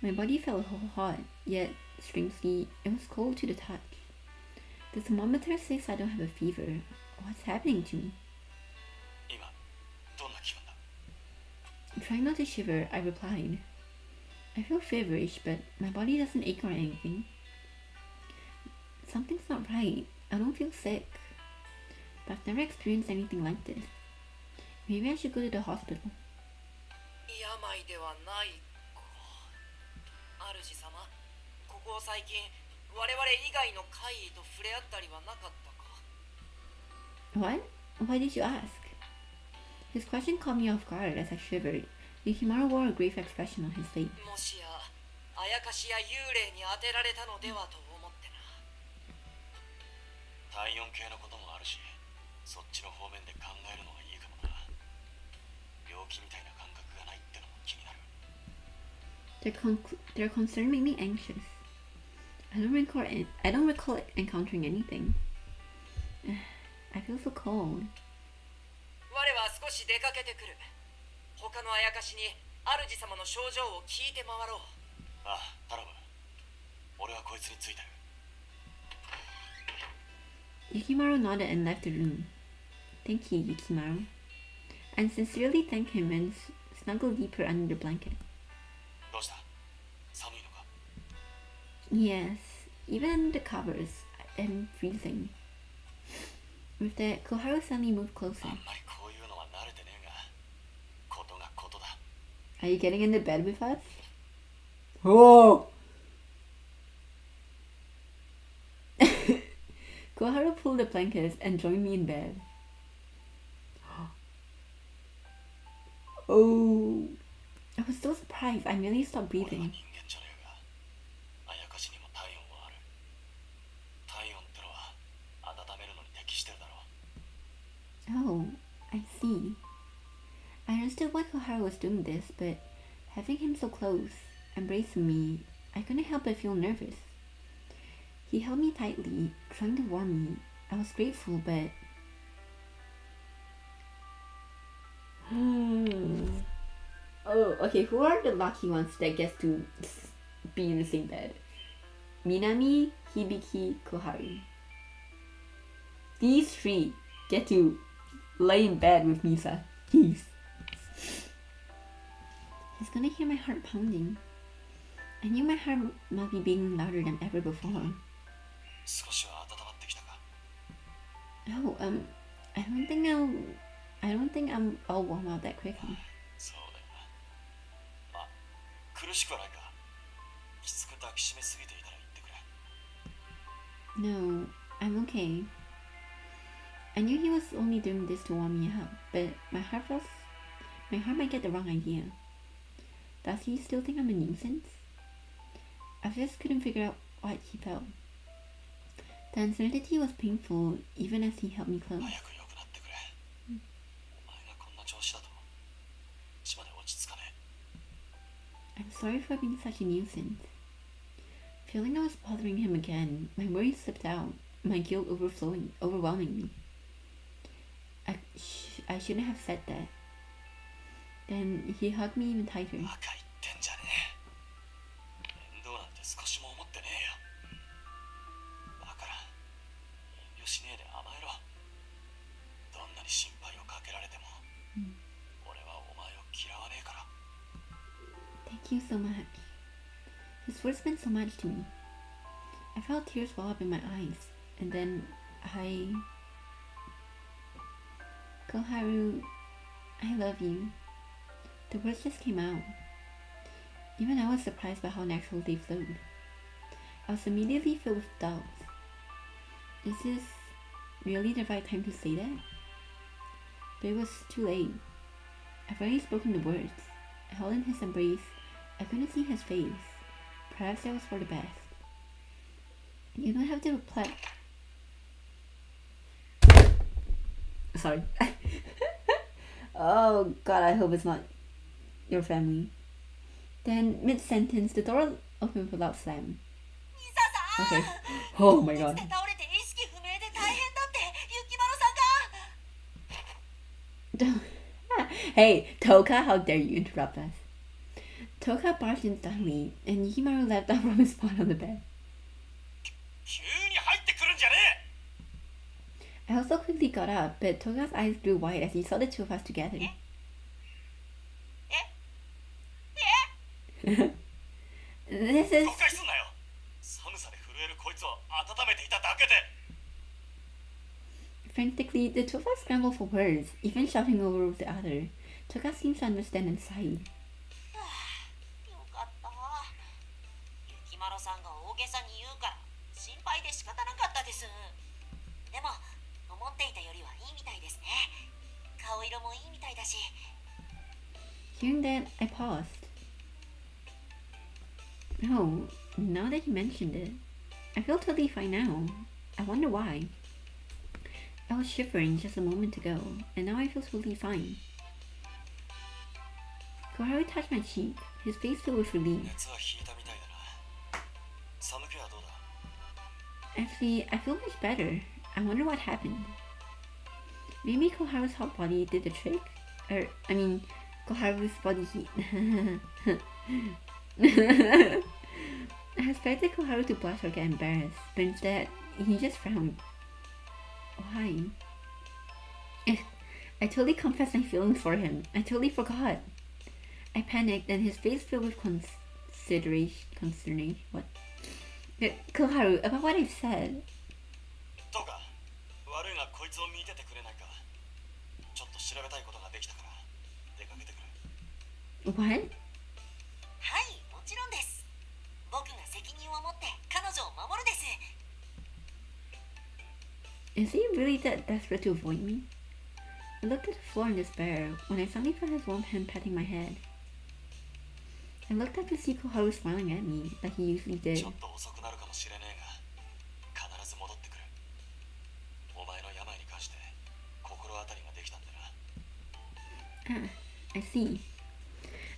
My body felt hot, yet, strangely, it was cold to the touch. The thermometer says I don't have a fever. What's happening to me? 今、どんな気分だ？ Trying not to shiver, I replied. I feel feverish, but my body doesn't ache or anything. Something's not right. I don't feel sick. But I've never experienced anything like this. Maybe I should go to the hospital. 病ではないか。主様、ここ最近我々以外の怪異と触れ合ったりはなかったか？ What? Why did you ask? His question caught me off guard as I shivered. Yukimaru wore a grave expression on his face. もしや、あやかしや幽霊に当てられたのではと思ってな。体温計のこともあるし、そっちの方面で考えるのがいいかもな。病気みたいな感覚がないってのも気になる。Their concern made me anxious. I don't recall encountering anything. I feel so cold. 我は少し出かけてくる。他のあやかしに主様の症状を聞いて回ろう。ああ、頼む。俺はこいつについてる。 Yukimaru nodded and left the room. Thank you, Yukimaru. I sincerely thanked him and snuggled deeper under the blanket. どうした？寒いのか？ Yes, even under the covers, I'm freezing. With that, Koharu suddenly moved closer. あんまりこういうのは慣れてねえが、ことがことだ。 Are you getting into bed with us? Oh! Koharu pulled the blankets and joined me in bed. Oh! I was so surprised. I nearly stopped 俺は breathing. 人間じゃねえがあやかしにも体温はある。体温ってのは温めるのに適してるだろう。 Oh, I see. I understood why Koharu was doing this, but having him so close, embracing me, I couldn't help but feel nervous. He held me tightly, trying to warm me. I was grateful, but... Oh, okay, who are the lucky ones that gets to be in the same bed? Minami, Hibiki, Koharu. These three get to lay in bed with Misa. He's gonna hear my heart pounding. I knew my heart must be beating louder than ever before. 少しは温まってきたか。 Oh, I don't think I'll warm up that quickly. そうだよな。まあ、苦しくはないか。きつく抱きしめすぎていたら言ってくれ。 No, I'm okay. I knew he was only doing this to warm me up, but my heart might get the wrong idea. Does he still think I'm a nuisance? I just couldn't figure out what he felt. The uncertainty was painful, even as he held me close. 早く良くなってくれ。お前がこんな調子だと血まで落ち着かねえ。 I'm sorry for being such a nuisance. Feeling I was bothering him again, my worries slipped out, my guilt overwhelming me. I shouldn't have said that. Then he hugged me even tighter. バカ言ってんじゃねえ。面倒なんて少しも思ってねえよ。だから遠慮しねえで甘えろ。どんなに心配をかけられても、俺はお前を嫌わねえから。 Thank you so much. His words meant so much to me. I felt tears well up in my eyes, and then Koharu, I love you. The words just came out. Even I was surprised by how naturally they flowed. I was immediately filled with doubts. Is this really the right time to say that? But it was too late. I've already spoken the words. I held in his embrace. I couldn't see his face. Perhaps that was for the best. You don't have to reply. Sorry. Oh god, I hope it's not your family. Then, mid-sentence, the door opened with a loud slam. Okay. Oh my god. 倒れて意識不明で大変だって雪丸さんが Hey, Toka, how dare you interrupt us? Toka barged in suddenly, and Yukimaru leapt up from his spot on the bed. 急に入ってくるんじゃねえ。 I also quickly got up, but Toka's eyes grew wide as he saw the two of us together. This is... 誤解すんなよ。寒さで震えるこいつを温めていただけで。 Frantically, the two of us scrambled for words, even shouting over the other. Toka seemed to understand and sighed. よかった雪丸さんが大げさに言うから心配で仕方なかったです。でも思っていたよりはいいみたいですね。顔色もいいみたいだし。 Hearing that, I paused. No, now that you mentioned it, I feel totally fine now. I wonder why. I was shivering just a moment ago, and now I feel totally fine. Koharu touched my cheek, his face filled with relief. 熱は引いたみたいだな。寒気はどうだ。 Actually, I feel much better. I wonder what happened. Maybe Koharu's hot body did the trick? Koharu's body heat. I expected Koharu to blush or get embarrassed, but instead, he just frowned. Why? I totally confessed my feelings for him. I totally forgot. I panicked and his face filled with consternation. What? Koharu, about what I've said. どうか悪いがこいつを見ててくれないか。ちょっと調べたいことができたから出かけてくれ。 What? はい、もちろんです。Is he really that desperate to avoid me? I looked at the floor in despair when I suddenly felt his warm hand patting my head. I looked up to see Koharu smiling at me like he usually ち did. ょっと遅くなるかもしれねえが必ず戻ってくる。お前の病に関して心当たりができたんだな。 Ah, I see.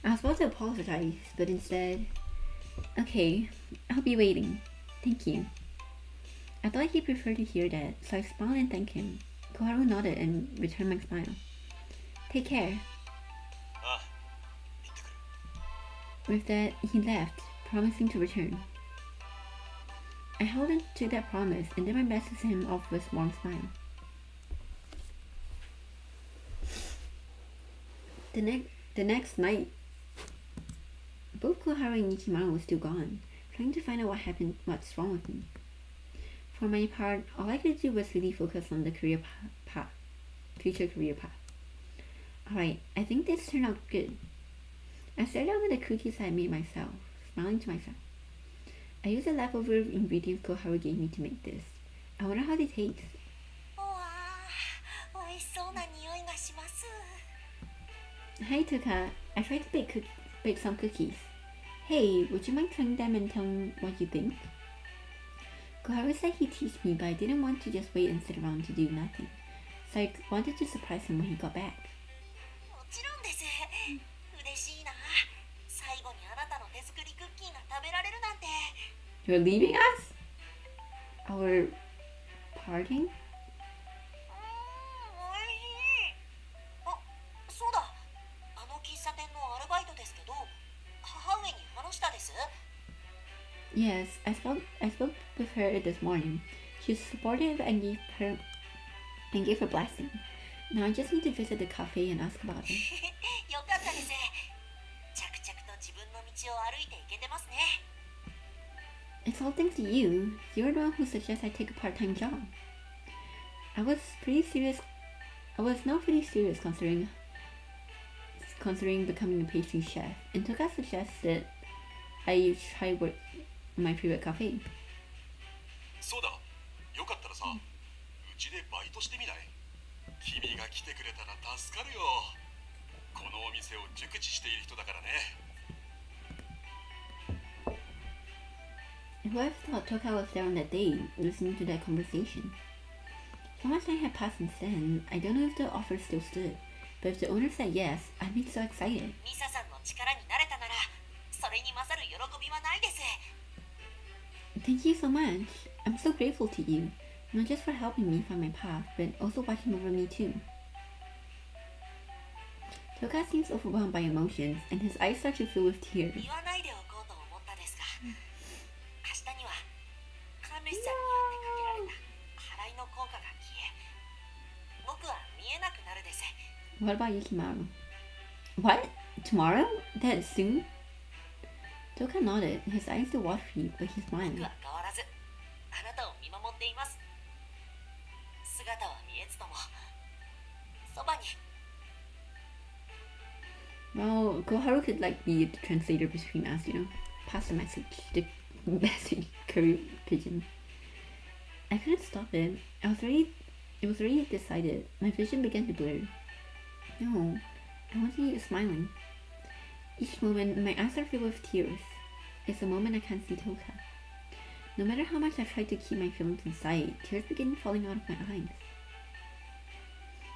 I was about to apologize, but instead... Okay, I'll be waiting. Thank you. I thought he preferred to hear that, so I smiled and thanked him. Koharu nodded and returned my smile. Take care. ああ、行ってくる。 With that, he left, promising to return. I held him to that promise and did my best to send him off with a warm smile. The next night, both Koharu and Nichimaru were still gone, trying to find out what's wrong with me. For my part, all I could do was really focus on the future career path. Alright, I think this turned out good. I started out with the cookies I made myself, smiling to myself. I used the leftover ingredients Koharu gave me to make this. I wonder how they taste. うわー、美味しそうな匂いがします。 Hi Toka, I tried to bake some cookies. Hey, would you mind trying them and tell me what you think? Koharu said he'd teach me, but I didn't want to just wait and sit around to do nothing. So I wanted to surprise him when he got back. もちろんです。嬉しいな。最後にあなたの手作りクッキーが食べられるなんて。 You're leaving us? Our parting? おいしい。あ、そうだ。あの喫茶店のアルバイトですけど、母上に話したです。 Yes, I spoke with her this morning. She's supportive and gave her blessing. Now I just need to visit the cafe and ask about it. よかったです。着々と自分の道を歩いていけてますね。 It's all thanks to you. You're the one who suggested I take a part-time job. I was now pretty serious considering becoming a pastry chef, and Toka suggested I try work in my favorite cafe. そうだ、よかったらさ、うちでバイトしてみない？君が来てくれたら助かるよ。このお店を熟知している人だからね。 Who would have thought Toka was there on that day, listening to that conversation? So much time had passed since then, I don't know if the offer still stood, but if the owner said yes, I'd be so excited. ミサさんの力になれたなら、それに勝る喜びはないです。 Thank you so much. I'm so grateful to you, not just for helping me find my path, but also watching over me too. Toka seems overwhelmed by emotions, and his eyes start to fill with tears. 言わないでおこうと思ったですが、明日には神主さんによってかけられた払いの効果が消え、僕は見えなくなるです。 What about Yukimaru? What? Tomorrow? That soon? Toka nodded, his eyes still watery, but he 僕 smiled. は変わらず、あなたを見守っています。姿は見えずとも、そばに。 Well, Koharu could be the translator between us, pass the message, courier pigeon. I couldn't stop it. It was already decided. My vision began to blur. No, I want to keep smiling. Each moment, my eyes are filled with tears. It's a moment I can't see Toka. No matter how much I try to keep my feelings inside, tears begin falling out of my eyes.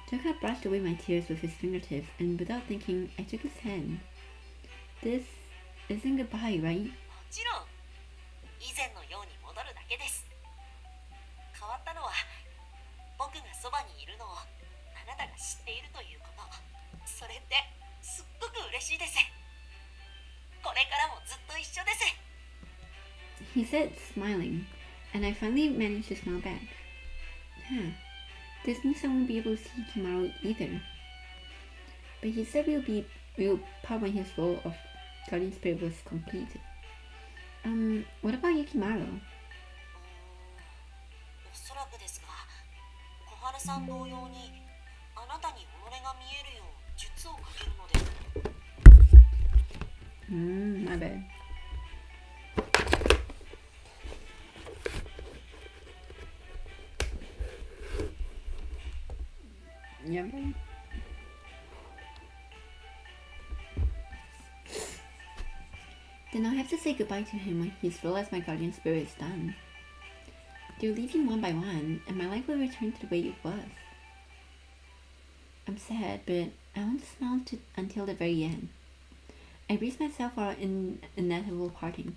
Toka brushed away my tears with his fingertips, and without thinking, I took his hand. This isn't goodbye, right? もちろん、以前のように戻るだけです。変わったのは、僕がそばにいるのをあなたが知っているということ。それってすっごく嬉しいです。これからもずっと一緒です。 He said, smiling, and I finally managed to smile back. Huh. This means I won't be able to see tomorrow either. But he said we'll part when his role of guardian spirit was completed. What about Yukimaru? おそらくですが、小春さん同様にあなたに己が見えるよう術をかけるので。My bad. Yeah, right. Then I'll have to say goodbye to him when he's realized my guardian spirit is done. They're leaving one by one, and my life will return to the way it was. I'm sad, but I won't smile until the very end. I brace myself for an inevitable parting.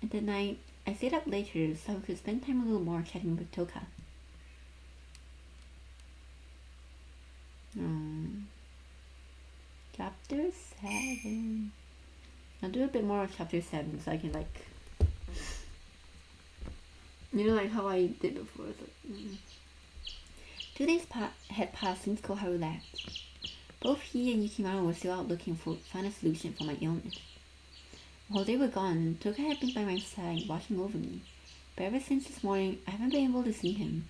At that night, I stayed up later so I could spend time a little more chatting with Toka. Chapter 7. I'll do a bit more of chapter 7 so I can like, you know, like how I did before. So, 2 days had passed since Koharu left. Both he and Yukimaru were still out looking for find a solution for my illness. While they were gone, Toka had been by my side watching over me, but ever since this morning I haven't been able to see him.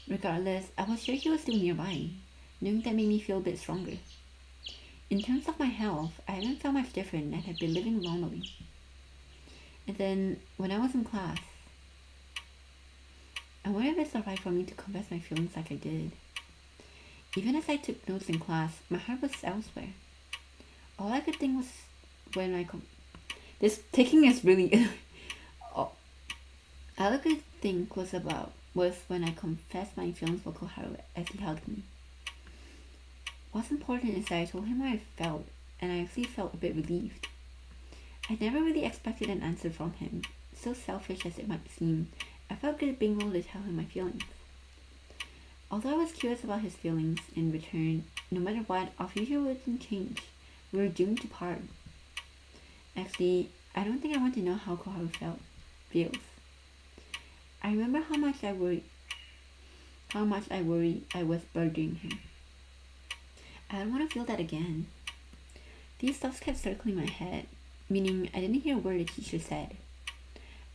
Regardless, I was sure he was still nearby. Knowing that made me feel a bit stronger. In terms of my health, I haven't felt much different and have been living normally. And then, when I was in class, I wonder if it's alright for me to confess my feelings like I did. Even as I took notes in class, my heart was elsewhere. All I could think was when I this taking is really all I could think was when I confessed my feelings for Koharu as he hugged me. What's important is that I told him how I felt, and I actually felt a bit relieved. I never really expected an answer from him. So selfish as it might seem, I felt good being able to tell him my feelings. Although I was curious about his feelings, in return, no matter what, our future wouldn't change. We were doomed to part. Actually, I don't think I want to know how Koharu feels. I remember how much I worried I was burdening him. I don't want to feel that again. These thoughts kept circling my head, meaning I didn't hear a word the teacher said.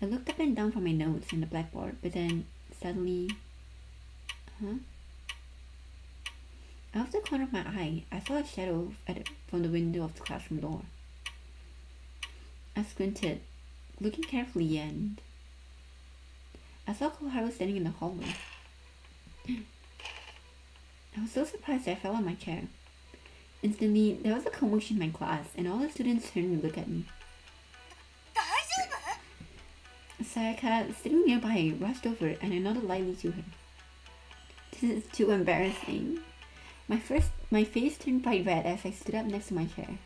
I looked up and down from my notes in the blackboard, but then, suddenly... Out of the corner of my eye, I saw a shadow from the window of the classroom door. I squinted, looking carefully, and I saw Koharu standing in the hallway. I was so surprised that I fell on my chair. Instantly, there was a commotion in my class, and all the students turned to look at me. Sayaka, sitting nearby, rushed over, and I nodded lightly to her. This is too embarrassing. My face turned bright red as I stood up next to my chair.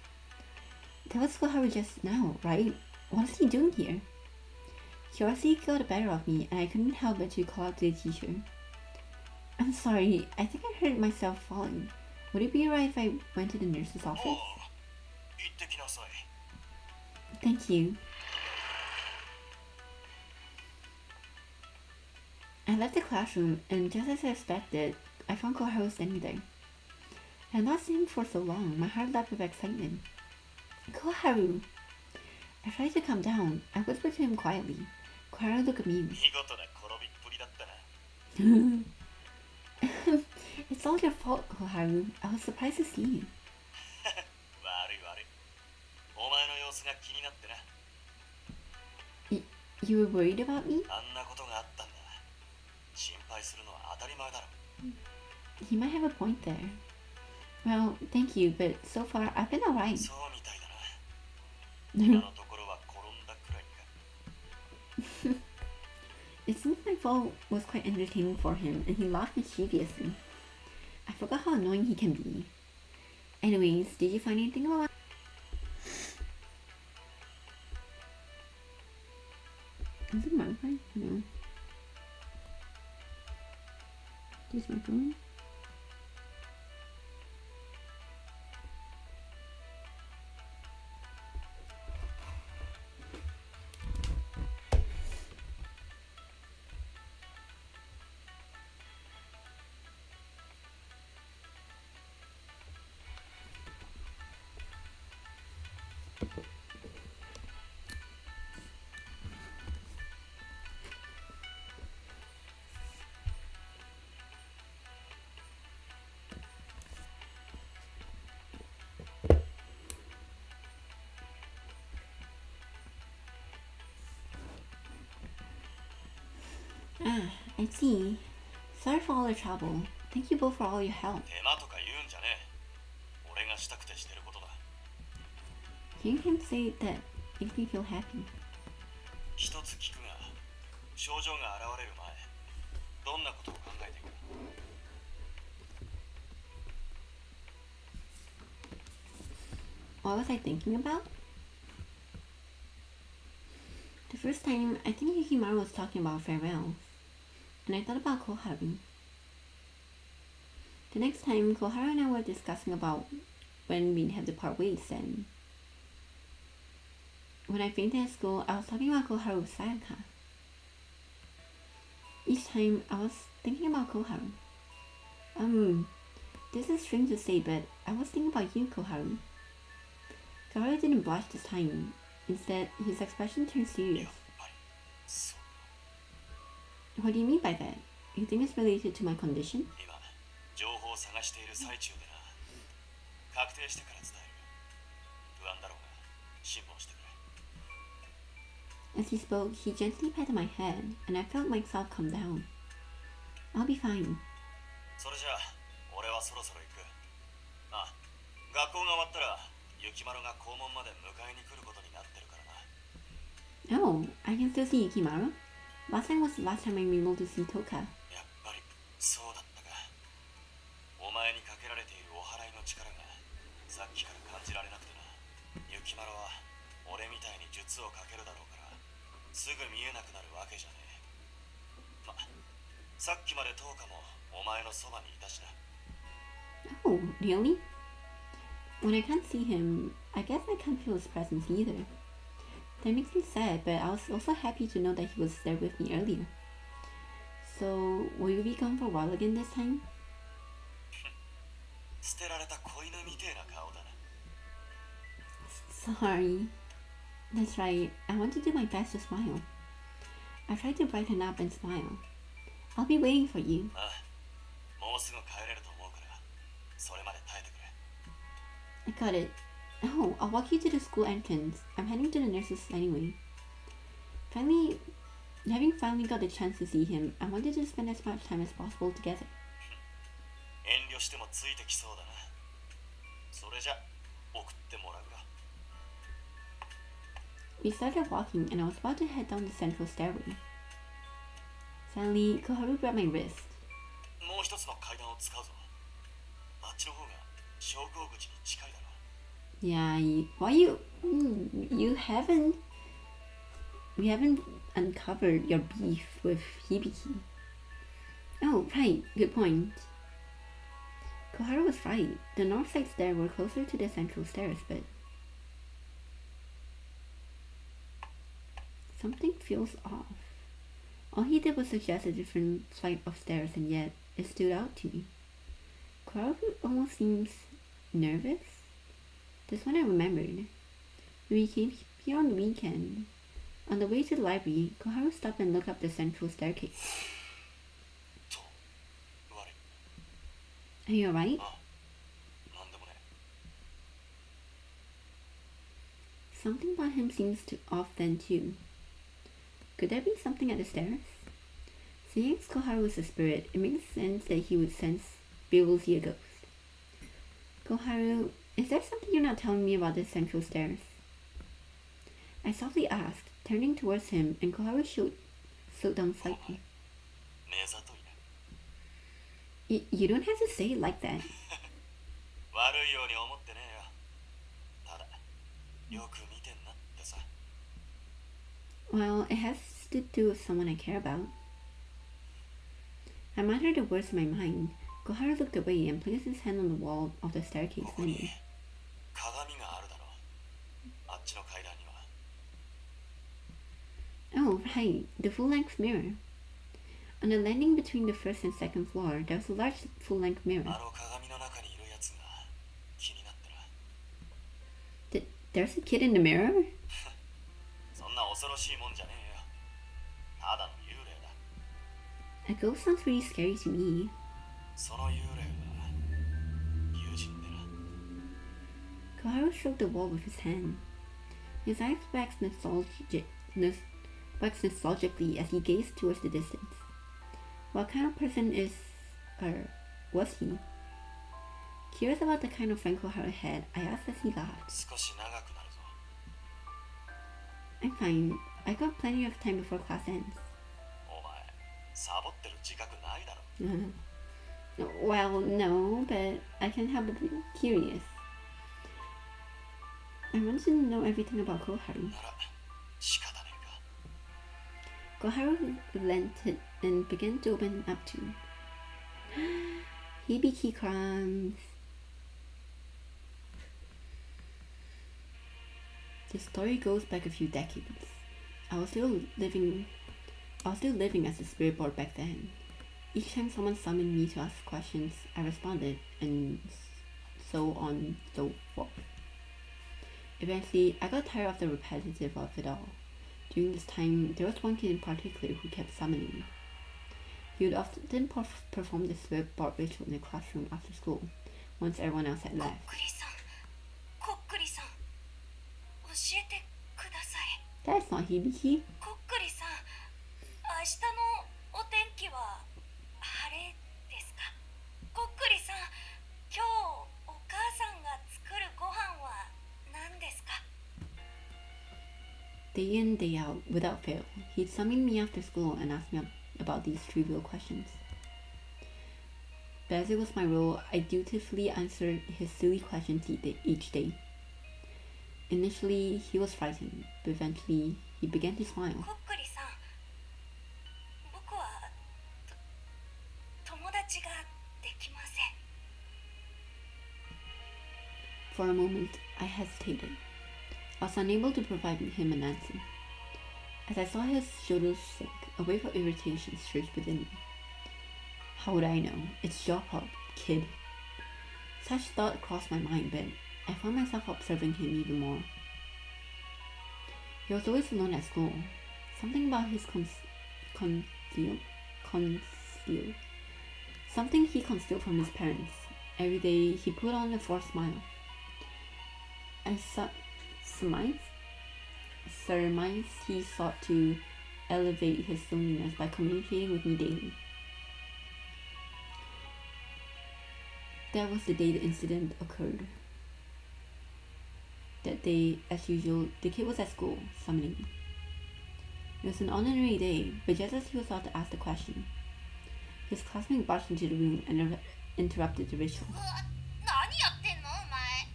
That was Koharu just now, right? What is he doing here? Curiosity got the better of me, and I couldn't help but to call out to the teacher. I'm sorry, I think I heard myself falling. Would it be alright if I went to the nurse's office? Thank you. I left the classroom, and just as I expected, I found Koharu standing there. I had not seen him for so long, my heart leapt with excitement. Koharu! I tried to calm down. I whispered to him quietly. Koharu looked amused. It's all your fault, Koharu. I was surprised to see you. You were worried about me? He might have a point there. Well, thank you, but so far I've been alright. It seems my fall was quite entertaining for him, and he laughed mischievously. I forgot how annoying he can be. Anyways, did you find anything about... Is it my phone? No. Is my phone? Ah, I see. Sorry for all the trouble. Thank you both for all your help. 手間とか言うんじゃねえ。俺がしたくてしてることだ。 Hearing him say that makes me feel happy. 一つ聞くが、症状が現れる前、どんなことを考えている？ What was I thinking about? The first time, I think Yukimaru was talking about farewells, and I thought about Koharu. The next time, Koharu and I were discussing about when we'd have to part ways, and when I fainted at school, I was talking about Koharu's Sayaka. Each time, I was thinking about Koharu. This is strange to say, but I was thinking about you, Koharu. Koharu didn't blush this time. Instead, his expression turned やっ serious. ぱり、そう。 What do you mean by that? You think it's related to my condition? 今、情報を探している最中でな。確定してから伝える。不安だろうが、辛抱してくれ。 As he spoke, he gently patted my head, and I felt myself calm down. I'll be fine. それじゃあ、俺はそろそろ行く。あ、学校が終わったら、雪丸が校門まで迎えに来ることになってるからな。 Oh, I can still see Yukimaru. Last time was the last time I was able to see Toka. やっぱり、そうだったか。お前にかけられているお祓いの力が、さっきから感じられなくてな。雪丸は、俺みたいに術をかけるだろうから、すぐ見えなくなるわけじゃねえ。ま、さっきまで10日もお前のそばにいたしな。 Oh, really? When I can't see him, I guess I can't feel his presence either. That makes me sad, but I was also happy to know that he was there with me earlier. So, will you be gone for a while again this time? 捨てられた子犬みてえな顔だな。 Sorry. That's right, I want to do my best to smile. I tried to brighten up and smile. I'll be waiting for you. ああ、もうすぐ帰れると思うから、それまで耐えてくれ。 I got it. Oh, I'll walk you to the school entrance. I'm heading to the nurses anyway. Having finally got the chance to see him, I wanted to spend as much time as possible together. 遠慮してもついてきそうだな。それじゃ、送ってもらうか。 We started walking, and I was about to head down the central stairway. Suddenly, Koharu grabbed my wrist. もう一つの階段を使うぞ。あっちの方が昇降口に近いだろ。 Yeah, we haven't uncovered your beef with Hibiki. Oh, right, good point. Koharu was right. The north side stairs were closer to the central stairs, but something feels off. All he did was suggest a different flight of stairs, and yet it stood out to me. Koharu almost seems nervous. This one I remembered. We came here on the weekend. On the way to the library, Koharu stopped and looked up the central staircase. と、悪い。 Are you alright? あ、なんでもね。 Something about him seems off then too. Could there be something at the stairs? Seeing as Koharu is a spirit, it makes sense that he would be able to see a ghost. Koharu, is there something you're not telling me about the central stairs? I softly asked, turning towards him, and Koharu slowed down slightly. 目ざといな。 You don't have to say it like that. 悪いように思ってねえよ。ただ、よく見てんなってさ。 Well, it has to do with someone I care about. I muttered the words in my mind. Koharu looked away and placed his hand on the wall of the staircase ここに landing. 鏡があるだろう。あっちの階段には。 Oh, right, the full-length mirror. On the landing between the first and second floor, there was a large full-length mirror. あの鏡の中にいるやつが気になってな。 There's a kid in the mirror? そんな恐ろしいもんじゃねえよ。ただの幽霊だ。 A ghost sounds pretty scary to me. その幽霊は友人でな。 Koharu stroked the wall with his hand. His eyes waxed nostalgically as he gazed towards the distance. What kind of person is was he? Curious about the kind of friend Koharu had, I asked as he laughed. 少し長くなるぞ。 I'm fine. I got plenty of time before class ends. お前サボってる自覚ないだろ。 Well, no, but I can't help but be curious. I want to know everything about Koharu. なら仕方ねえか。 Koharu relented and began to open up to Hibiki crimes. The story goes back a few decades. I was still living as a spirit board back then. Each time someone summoned me to ask questions, I responded, and so on, so forth. Eventually, I got tired of the repetitive of it all. During this time, there was one kid in particular who kept summoning me. He would often perform the spirit board ritual in the classroom after school, once everyone else had left. こっくりさん教えてください。 That's not Hibiki. こっくりさん明日のお天気は晴れですか？こっくりさん今日お母さんが作るご飯は何ですか？ Day in, day out, without fail, he'd summon me after school and ask me about these trivial questions. But as it was my role, I dutifully answered his silly questions each day. Initially, he was frightened, but eventually, he began to smile. こっくりさん僕は友達ができません。 For a moment, I hesitated. I was unable to provide him an answer. As I saw his shoulders sink, a wave of irritation surged within me. How would I know? It's your fault, kid. Such thought crossed my mind, but I found myself observing him even more. He was always alone at school. Something about his something he concealed from his parents. Every day he put on a forced smile. I surmised he sought to elevate his loneliness by communicating with me daily. That was the day the incident occurred. That day, as usual, the kid was at school, summoning me. It was an ordinary day, but just as he was about to ask the question, his classmate barged into the room and interrupted the ritual. 何やってんのお前。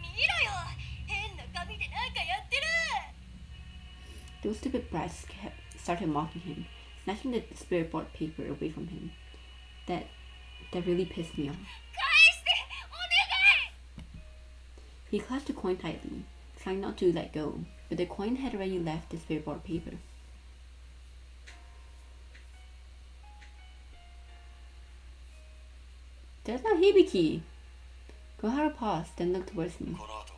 見ろよ変な髪でなんかやってる。 Those stupid brats started mocking him, snatching the spirit board paper away from him. That really pissed me off. 返してお願い。 He clutched the coin tightly, trying not to let go, but the coin had already left the spirit board paper. That's not Hibiki! Koharu paused, then looked towards me. この後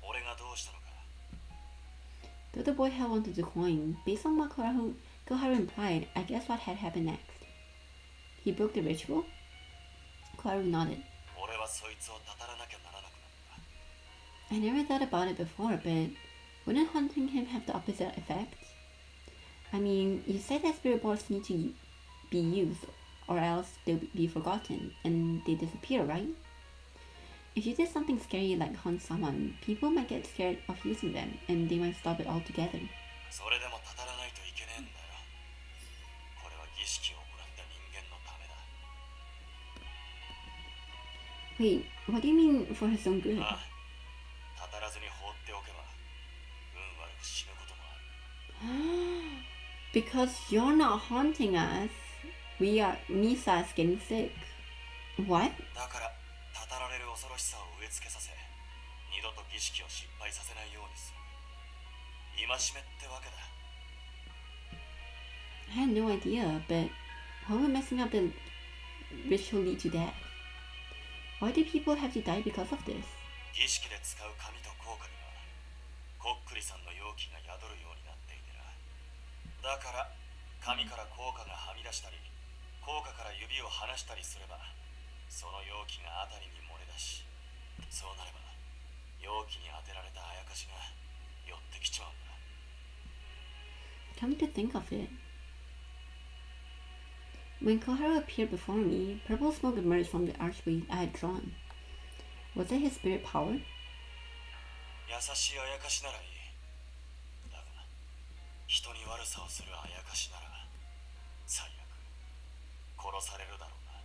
俺がどうしたのか。 Though the boy held onto the coin, based on what Koharu implied, I guessed what had happened next. He broke the ritual? Koharu nodded. 俺はそいつをたたらなきゃならなくなった。 I never thought about it before, but wouldn't hunting him have the opposite effect? I mean, you said that spirit boards need to be used, or else they'll be forgotten, and they disappear, right? If you did something scary like hunt someone, people might get scared of using them, and they might stop it altogether. それでもたたらないといけねえんだよ。これは儀式を行った人間のためだ。 Wait, what do you mean for his own good? ああ、たたらずに放っておけば運悪く死ぬこともある。 Because you're not haunting us, Misa is getting sick. What? だからたたられる恐ろしさを植え付けさせ、二度と儀式を失敗させないようにする。戒めってわけだ。 I had no idea, but why would messing up the ritual lead to death? Why do people have to die because of this? 儀式で使う紙と硬貨にはこっくりさんの容器が宿るようになっていてな。だから紙から硬貨がはみ出したり、硬貨から指を離したりすれば、その容器があたりに漏れ出し、そうなれば容器に当てられたあやかしが寄ってきちまうんだ。 Come to think of it, When Koharu appeared before me, purple smoke emerged from the archway I had drawn. Was it his spirit power? 優しいあやかしならいい。だが人に悪さをするあやかしなら最悪殺されるだろうな。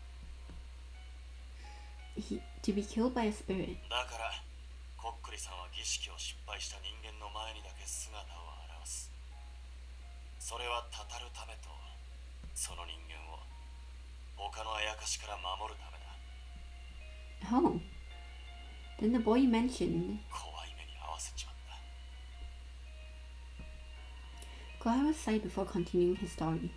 To be killed by a spirit. だからこっくりさんは儀式を失敗した人間の前にだけ姿を現す。それはたたるためとその人間を他のあやかしから守るためだ。 Oh. Then the boy you mentioned. 怖い目に遭わせちまった。 Koharu sighed before continuing his story.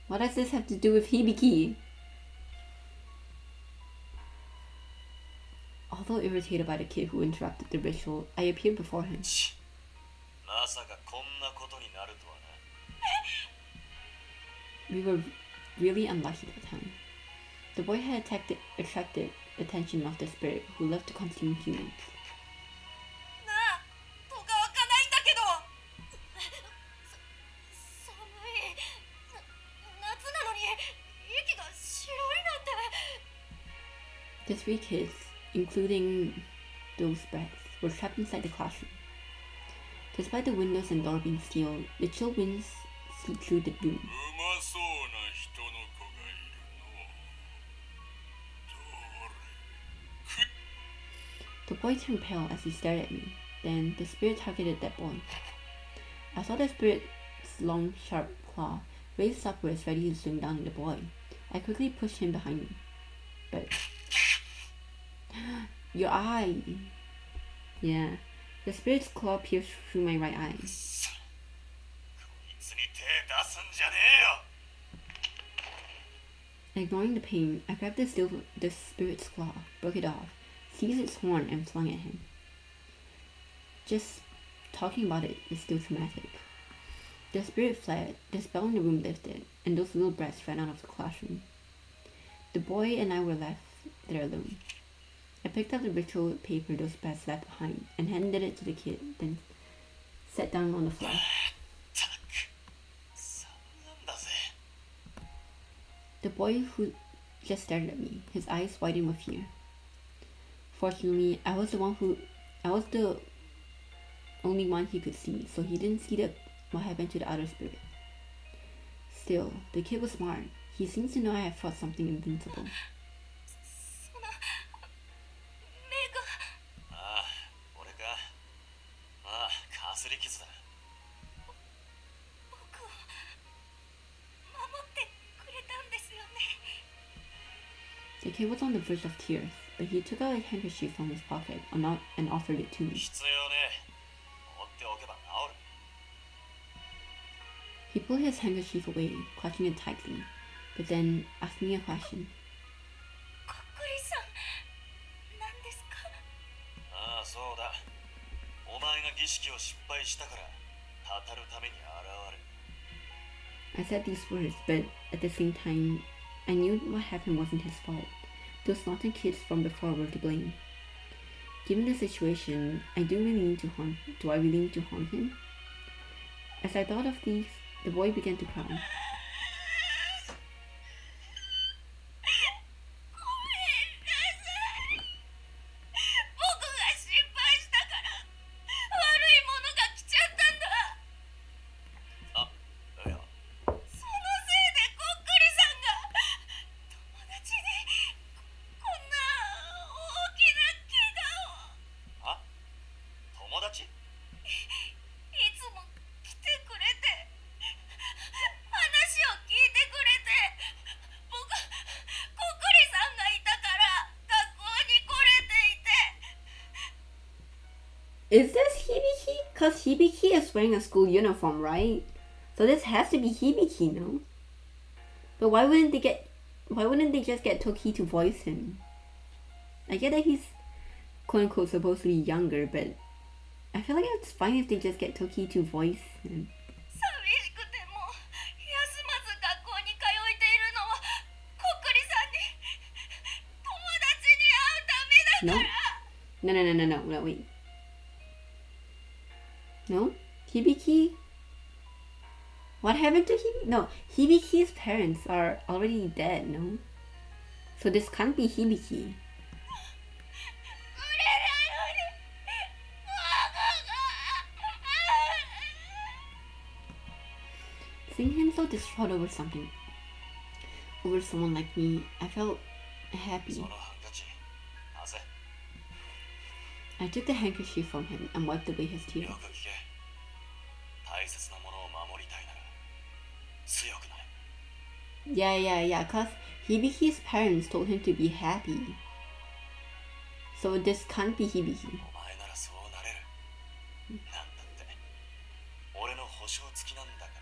What does this have to do with Hibiki? Although irritated by the kid who interrupted the ritual, I appeared before him. まさかこんなことになるとはな。 We were really unlucky that time. The boy had attracted attention of the spirit who loved to consume humans. なあ、戸が開かないんだけど。寒い。夏なのに息が白いなんて。 The three kids, including those brats, were trapped inside the classroom. Despite the windows and door being sealed, the chill winds seeped through the room. うまそうな人の子がいるの。どれ？ The boy turned pale as he stared at me. Then the spirit targeted that boy. I saw the spirit's long, sharp claw raised upwards, ready to swing down at the boy. I quickly pushed him behind me. But your eye. Yeah. The spirit's claw pierced through my right eye. こいつに手出すんじゃねえよ。 Ignoring the pain, I grabbed the spirit's claw, broke it off, seized its horn, and flung at him. Just talking about it is still traumatic. The spirit fled, the spell in the room lifted, and those little brats ran out of the classroom. The boy and I were left there alone. I picked up the ritual paper those brats left behind and handed it to the kid, then sat down on the floor. たく、散々だぜ。 The boy who just stared at me, his eyes widened with fear. Fortunately, I was the only one he could see, so he didn't see what happened to the other spirit. Still, the kid was smart. He seems to know I have fought something invincible. その目が。ああ、俺か。ああ、かすり傷だ。僕を守ってくれたんですよね。 The kid was on the verge of tears, but he took out a handkerchief from his pocket and offered it to me. 必要ねえ。放っておけば治る。 He pulled his handkerchief away, clutching it tightly, but then asked me a question. こっくりさん、何ですか？ああ、そうだ。お前が儀式を失敗したから、たたるために現れ。 I said these words, but at the same time, I knew what happened wasn't his fault. Those naughty kids from before were to blame. Given the situation, do I really need to harm him? As I thought of these, the boy began to cry. ごめんなさい。僕が失敗したから悪いものが来ちゃったんだ。あ、いや、そのせいでこっくりさんが友達にこんな大きな怪我を。あ、友達？いつも来てくれて話を聞いてくれて、僕こっくりさんがいたから学校に来れていて。 Is this Hibiki? Cause Hibiki is wearing a school uniform, right? So this has to be Hibiki, no? But why wouldn't they just get Toki to voice him? I get that he's quote unquote supposed to be younger, but I feel like it's fine if they just get Toki to voice him. 寂しくても休まず学校に通いているのはこっくりさんに友達に会うためだから。 No, wait. No? Hibiki? What happened to Hibiki? No, Hibiki's parents are already dead, no? So this can't be Hibiki. Seeing him so distraught over something, over someone like me, I felt そ happy. のハンカチなぜ I took the handkerchief from him and wiped away his よ tears. く聞け大切なものを守りたいなら強くなれ Yeah, cause Hibiki's parents told him to be happy. So this can't be Hibiki. お前ならそうなれるなんだって俺の保証付きなんだから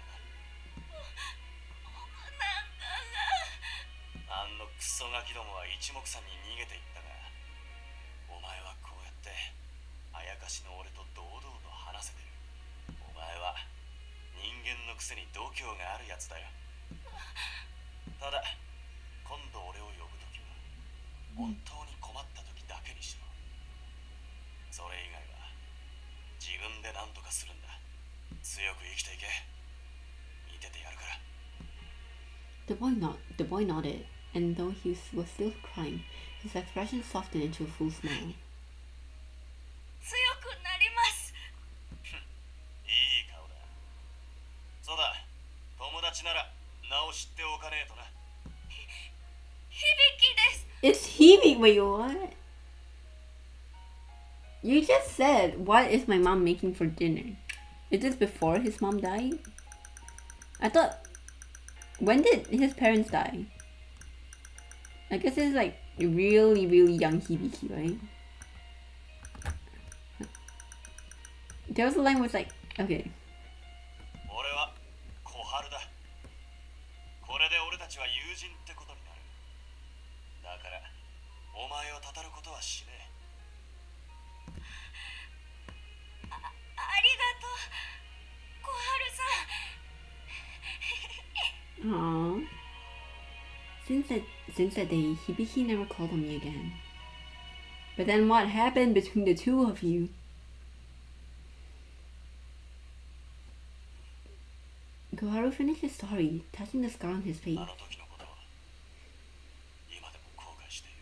なあんのクソガキどもは一目散に逃げていったがお前はこうやってあやかしの俺と堂々と話せてるお前は人間のくせに度胸があるやつだよただ今度俺を呼ぶときは本当に困ったときだけにしろそれ以外は自分で何とかするんだ強く生きていけ見ててやるから The boy nodded, and though he was still crying, his expression softened into a full smile. 強くなります。いい顔だそうだ友達なら名を知っておかねえとな響です。 It's Hibiki! Wait, what? You just said, what is my mom making for dinner? Is this before his mom died? I thought... When did his parents die? I guess it's like really young Hibiki, right? There was a line where it's like, okay. 俺は小春だこれで俺たちは友人ってことになるだからお前をたたることはしねえありがとう、小春さん。 Aww. Since that day, Hibiki never called on me again. But then what happened between the two of you? Koharu finished his story, touching the scar on his face. あの時のことは今でも後悔している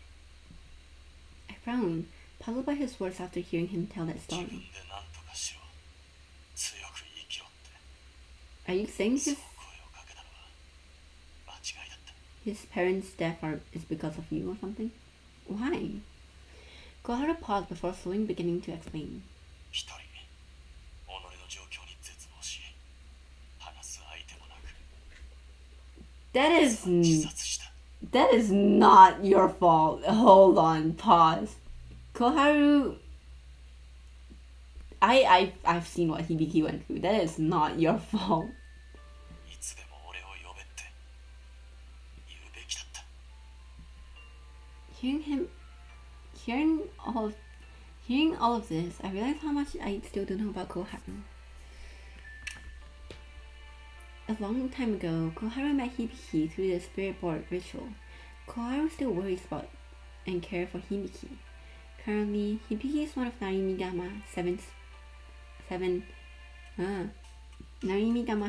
I frowned, puzzled by his words after hearing him tell that 自分 story. で何とかしろ強く生きろって Are you saying そう his 声をかけたのは間違いだった his parents' death is because of you or something? Why? Koharu paused before slowly beginning to explain. 一人己の状況に絶望し話す相手もなく 自殺した That is not your fault. Hold on, pause. Koharu, I've seen what Hibiki went through. That is not your fault. いつでも俺を呼べって言うべきだった Hearing all of this, I realized how much I still don't know about Koharu. A long time ago, Koharu met Hibiki through the spirit board ritual. Koharu still worries about and cares for Hibiki. Currently, Hibiki is one of Narimigama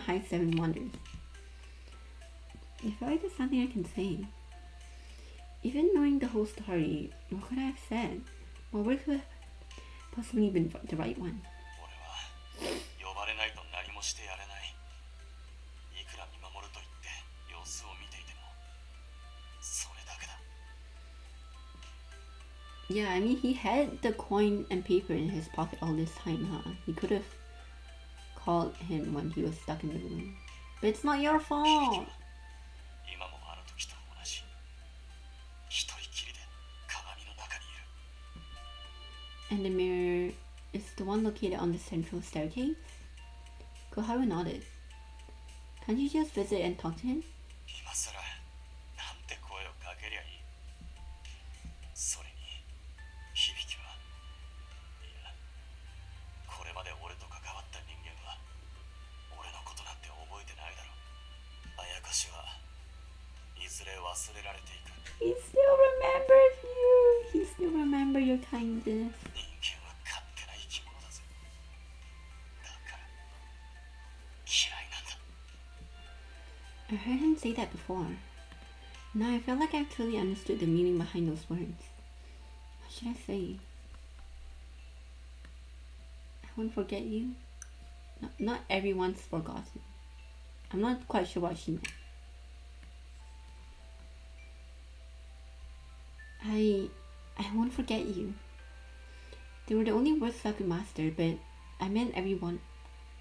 High's 7 wonders. I feel like there's nothing I can say. Even knowing the whole story, what could I have said? What word could have possibly been the right one? 俺は呼ばれないと何もしてやれないいくら見守ると言って様子を見ていてもそれだけだ Yeah, I mean, he had the coin and paper in his pocket all this time, huh? He could have called him when he was stuck in the room. But it's not your fault! 今もあの時と同じ一人きりで鏡の中にいる And the mirror is the one located on the central staircase? Koharu nodded. Can't you just visit and talk to him? 今さらなんて声をかけりゃいいそれに響きはいやこれまで俺と関わった人間は俺のことなんて覚えてないだろうあやかしはいずれ忘れられていく He still remembers you! He still remembers your kindness. 人間は勝手な生き物だぜだから嫌いなんだ I heard him say that before. Now I feel like I truly understood the meaning behind those words. What should I say? I won't forget you. No, not everyone's forgotten. I'm not quite sure what she meant. I won't forget you. They were the only words I could master, but I meant every one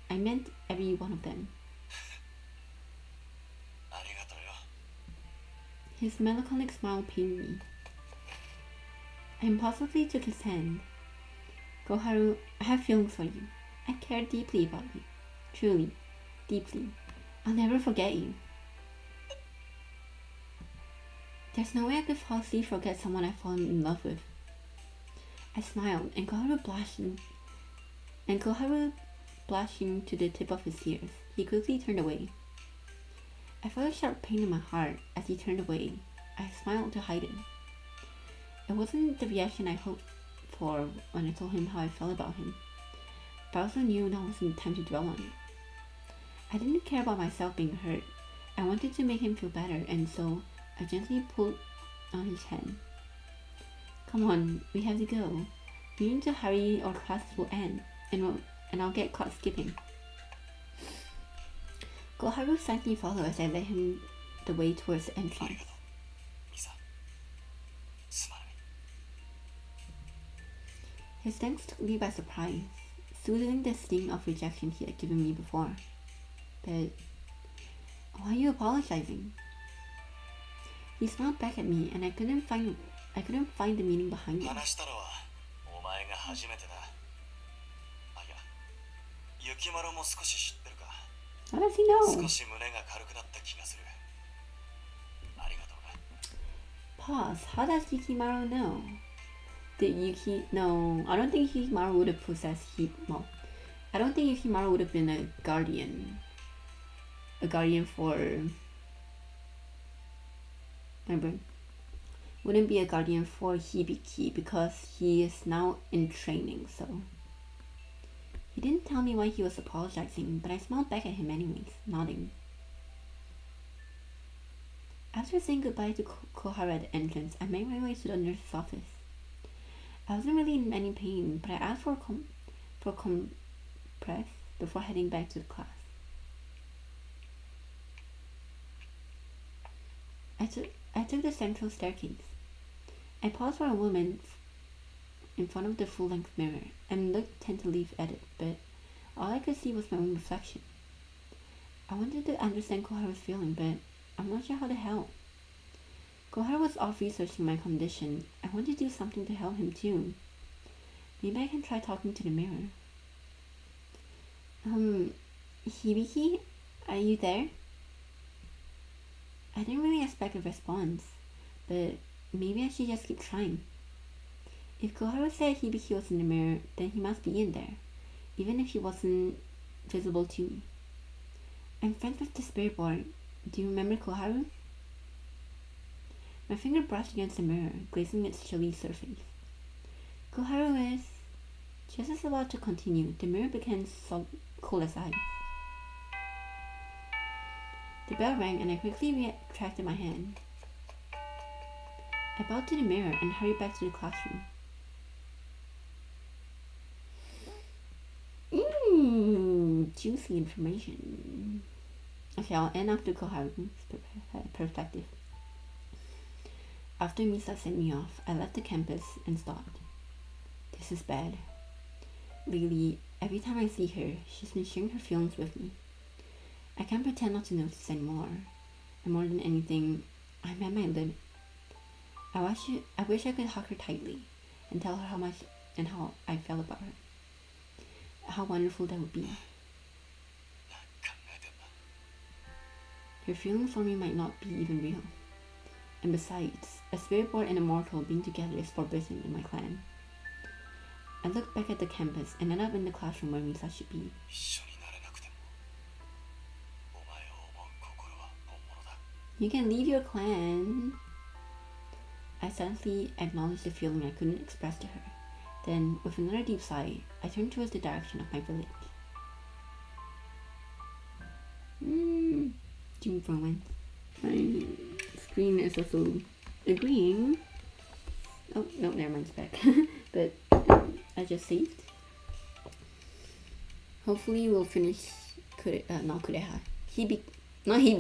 of them. His melancholic smile pained me. I impulsively took his hand. Koharu, I have feelings for you. I care deeply about you. Truly, deeply. I'll never forget you. There's no way I could falsely forget someone I've fallen in love with. I smiled, and Koharu blushing to the tip of his ears, he quickly turned away. I felt a sharp pain in my heart as he turned away. I smiled to hide it. It wasn't the reaction I hoped for when I told him how I felt about him, but I also knew that wasn't the time to dwell on it. I didn't care about myself being hurt. I wanted to make him feel better, and so I gently pulled on his hand. Come on, we have to go. We need to hurry or classes will end, and I'll get caught skipping. Koharu silently followed as I led him the way towards the entrance. His thanks took me by surprise, soothing the sting of rejection he had given me before. But why are you apologizing? He smiled back at me, and I couldn't find the meaning behind it. How does he know? Pause. How does Yukimaru know? No, I don't think Yukimaru would have possessed I don't think Yukimaru would have been a guardian for my brain. Wouldn't be a guardian for Hibiki because he is now in training, so he didn't tell me why he was apologizing, but I smiled back at him anyways, nodding. After saying goodbye to Koharu at the entrance, I made my way to the nurse's office. I wasn't really in any pain, but I asked for compress before heading back to the class. I took the central staircase. I paused for a moment in front of the full-length mirror and looked tentatively at it, but all I could see was my own reflection. I wanted to understand Koharu's feeling, but I'm not sure how to help. Koharu was off researching my condition. I want to do something to help him too. Maybe I can try talking to the mirror. Hibiki, are you there? I didn't really expect a response, but maybe I should just keep trying. If Koharu said Hibiki was in the mirror, then he must be in there, even if he wasn't visible to me. I'm friends with the spirit board. Do you remember Koharu? My finger brushed against the mirror, glazing its chilly surface. Koharu is... Just as about to continue, the mirror became cold as ice. The bell rang and I quickly retracted my hand. I bowed to the mirror and hurried back to the classroom. Juicy information. Okay, I'll end after Koharu's perspective. After Misa sent me off, I left the campus and stopped. This is bad. Lately, every time I see her, she's been sharing her feelings with me. I can't pretend not to notice anymore. And more than anything, I'm at my limit. I wish I could hug her tightly and tell her how much and how I felt about her. How wonderful that would be. Her feelings for me might not be even real. And besides, a spirit board and a mortal being together is forbidden in my clan. I looked back at the campus and ended up in the classroom where Misa should be. You can leave your clan. I silently acknowledged the feeling I couldn't express to her. Then, with another deep sigh, I turned towards the direction of my village. from my screen is also agreeing. Oh no, never mind, it's back. But I just saved. Hopefully we'll finish not Kureha. Not Hibi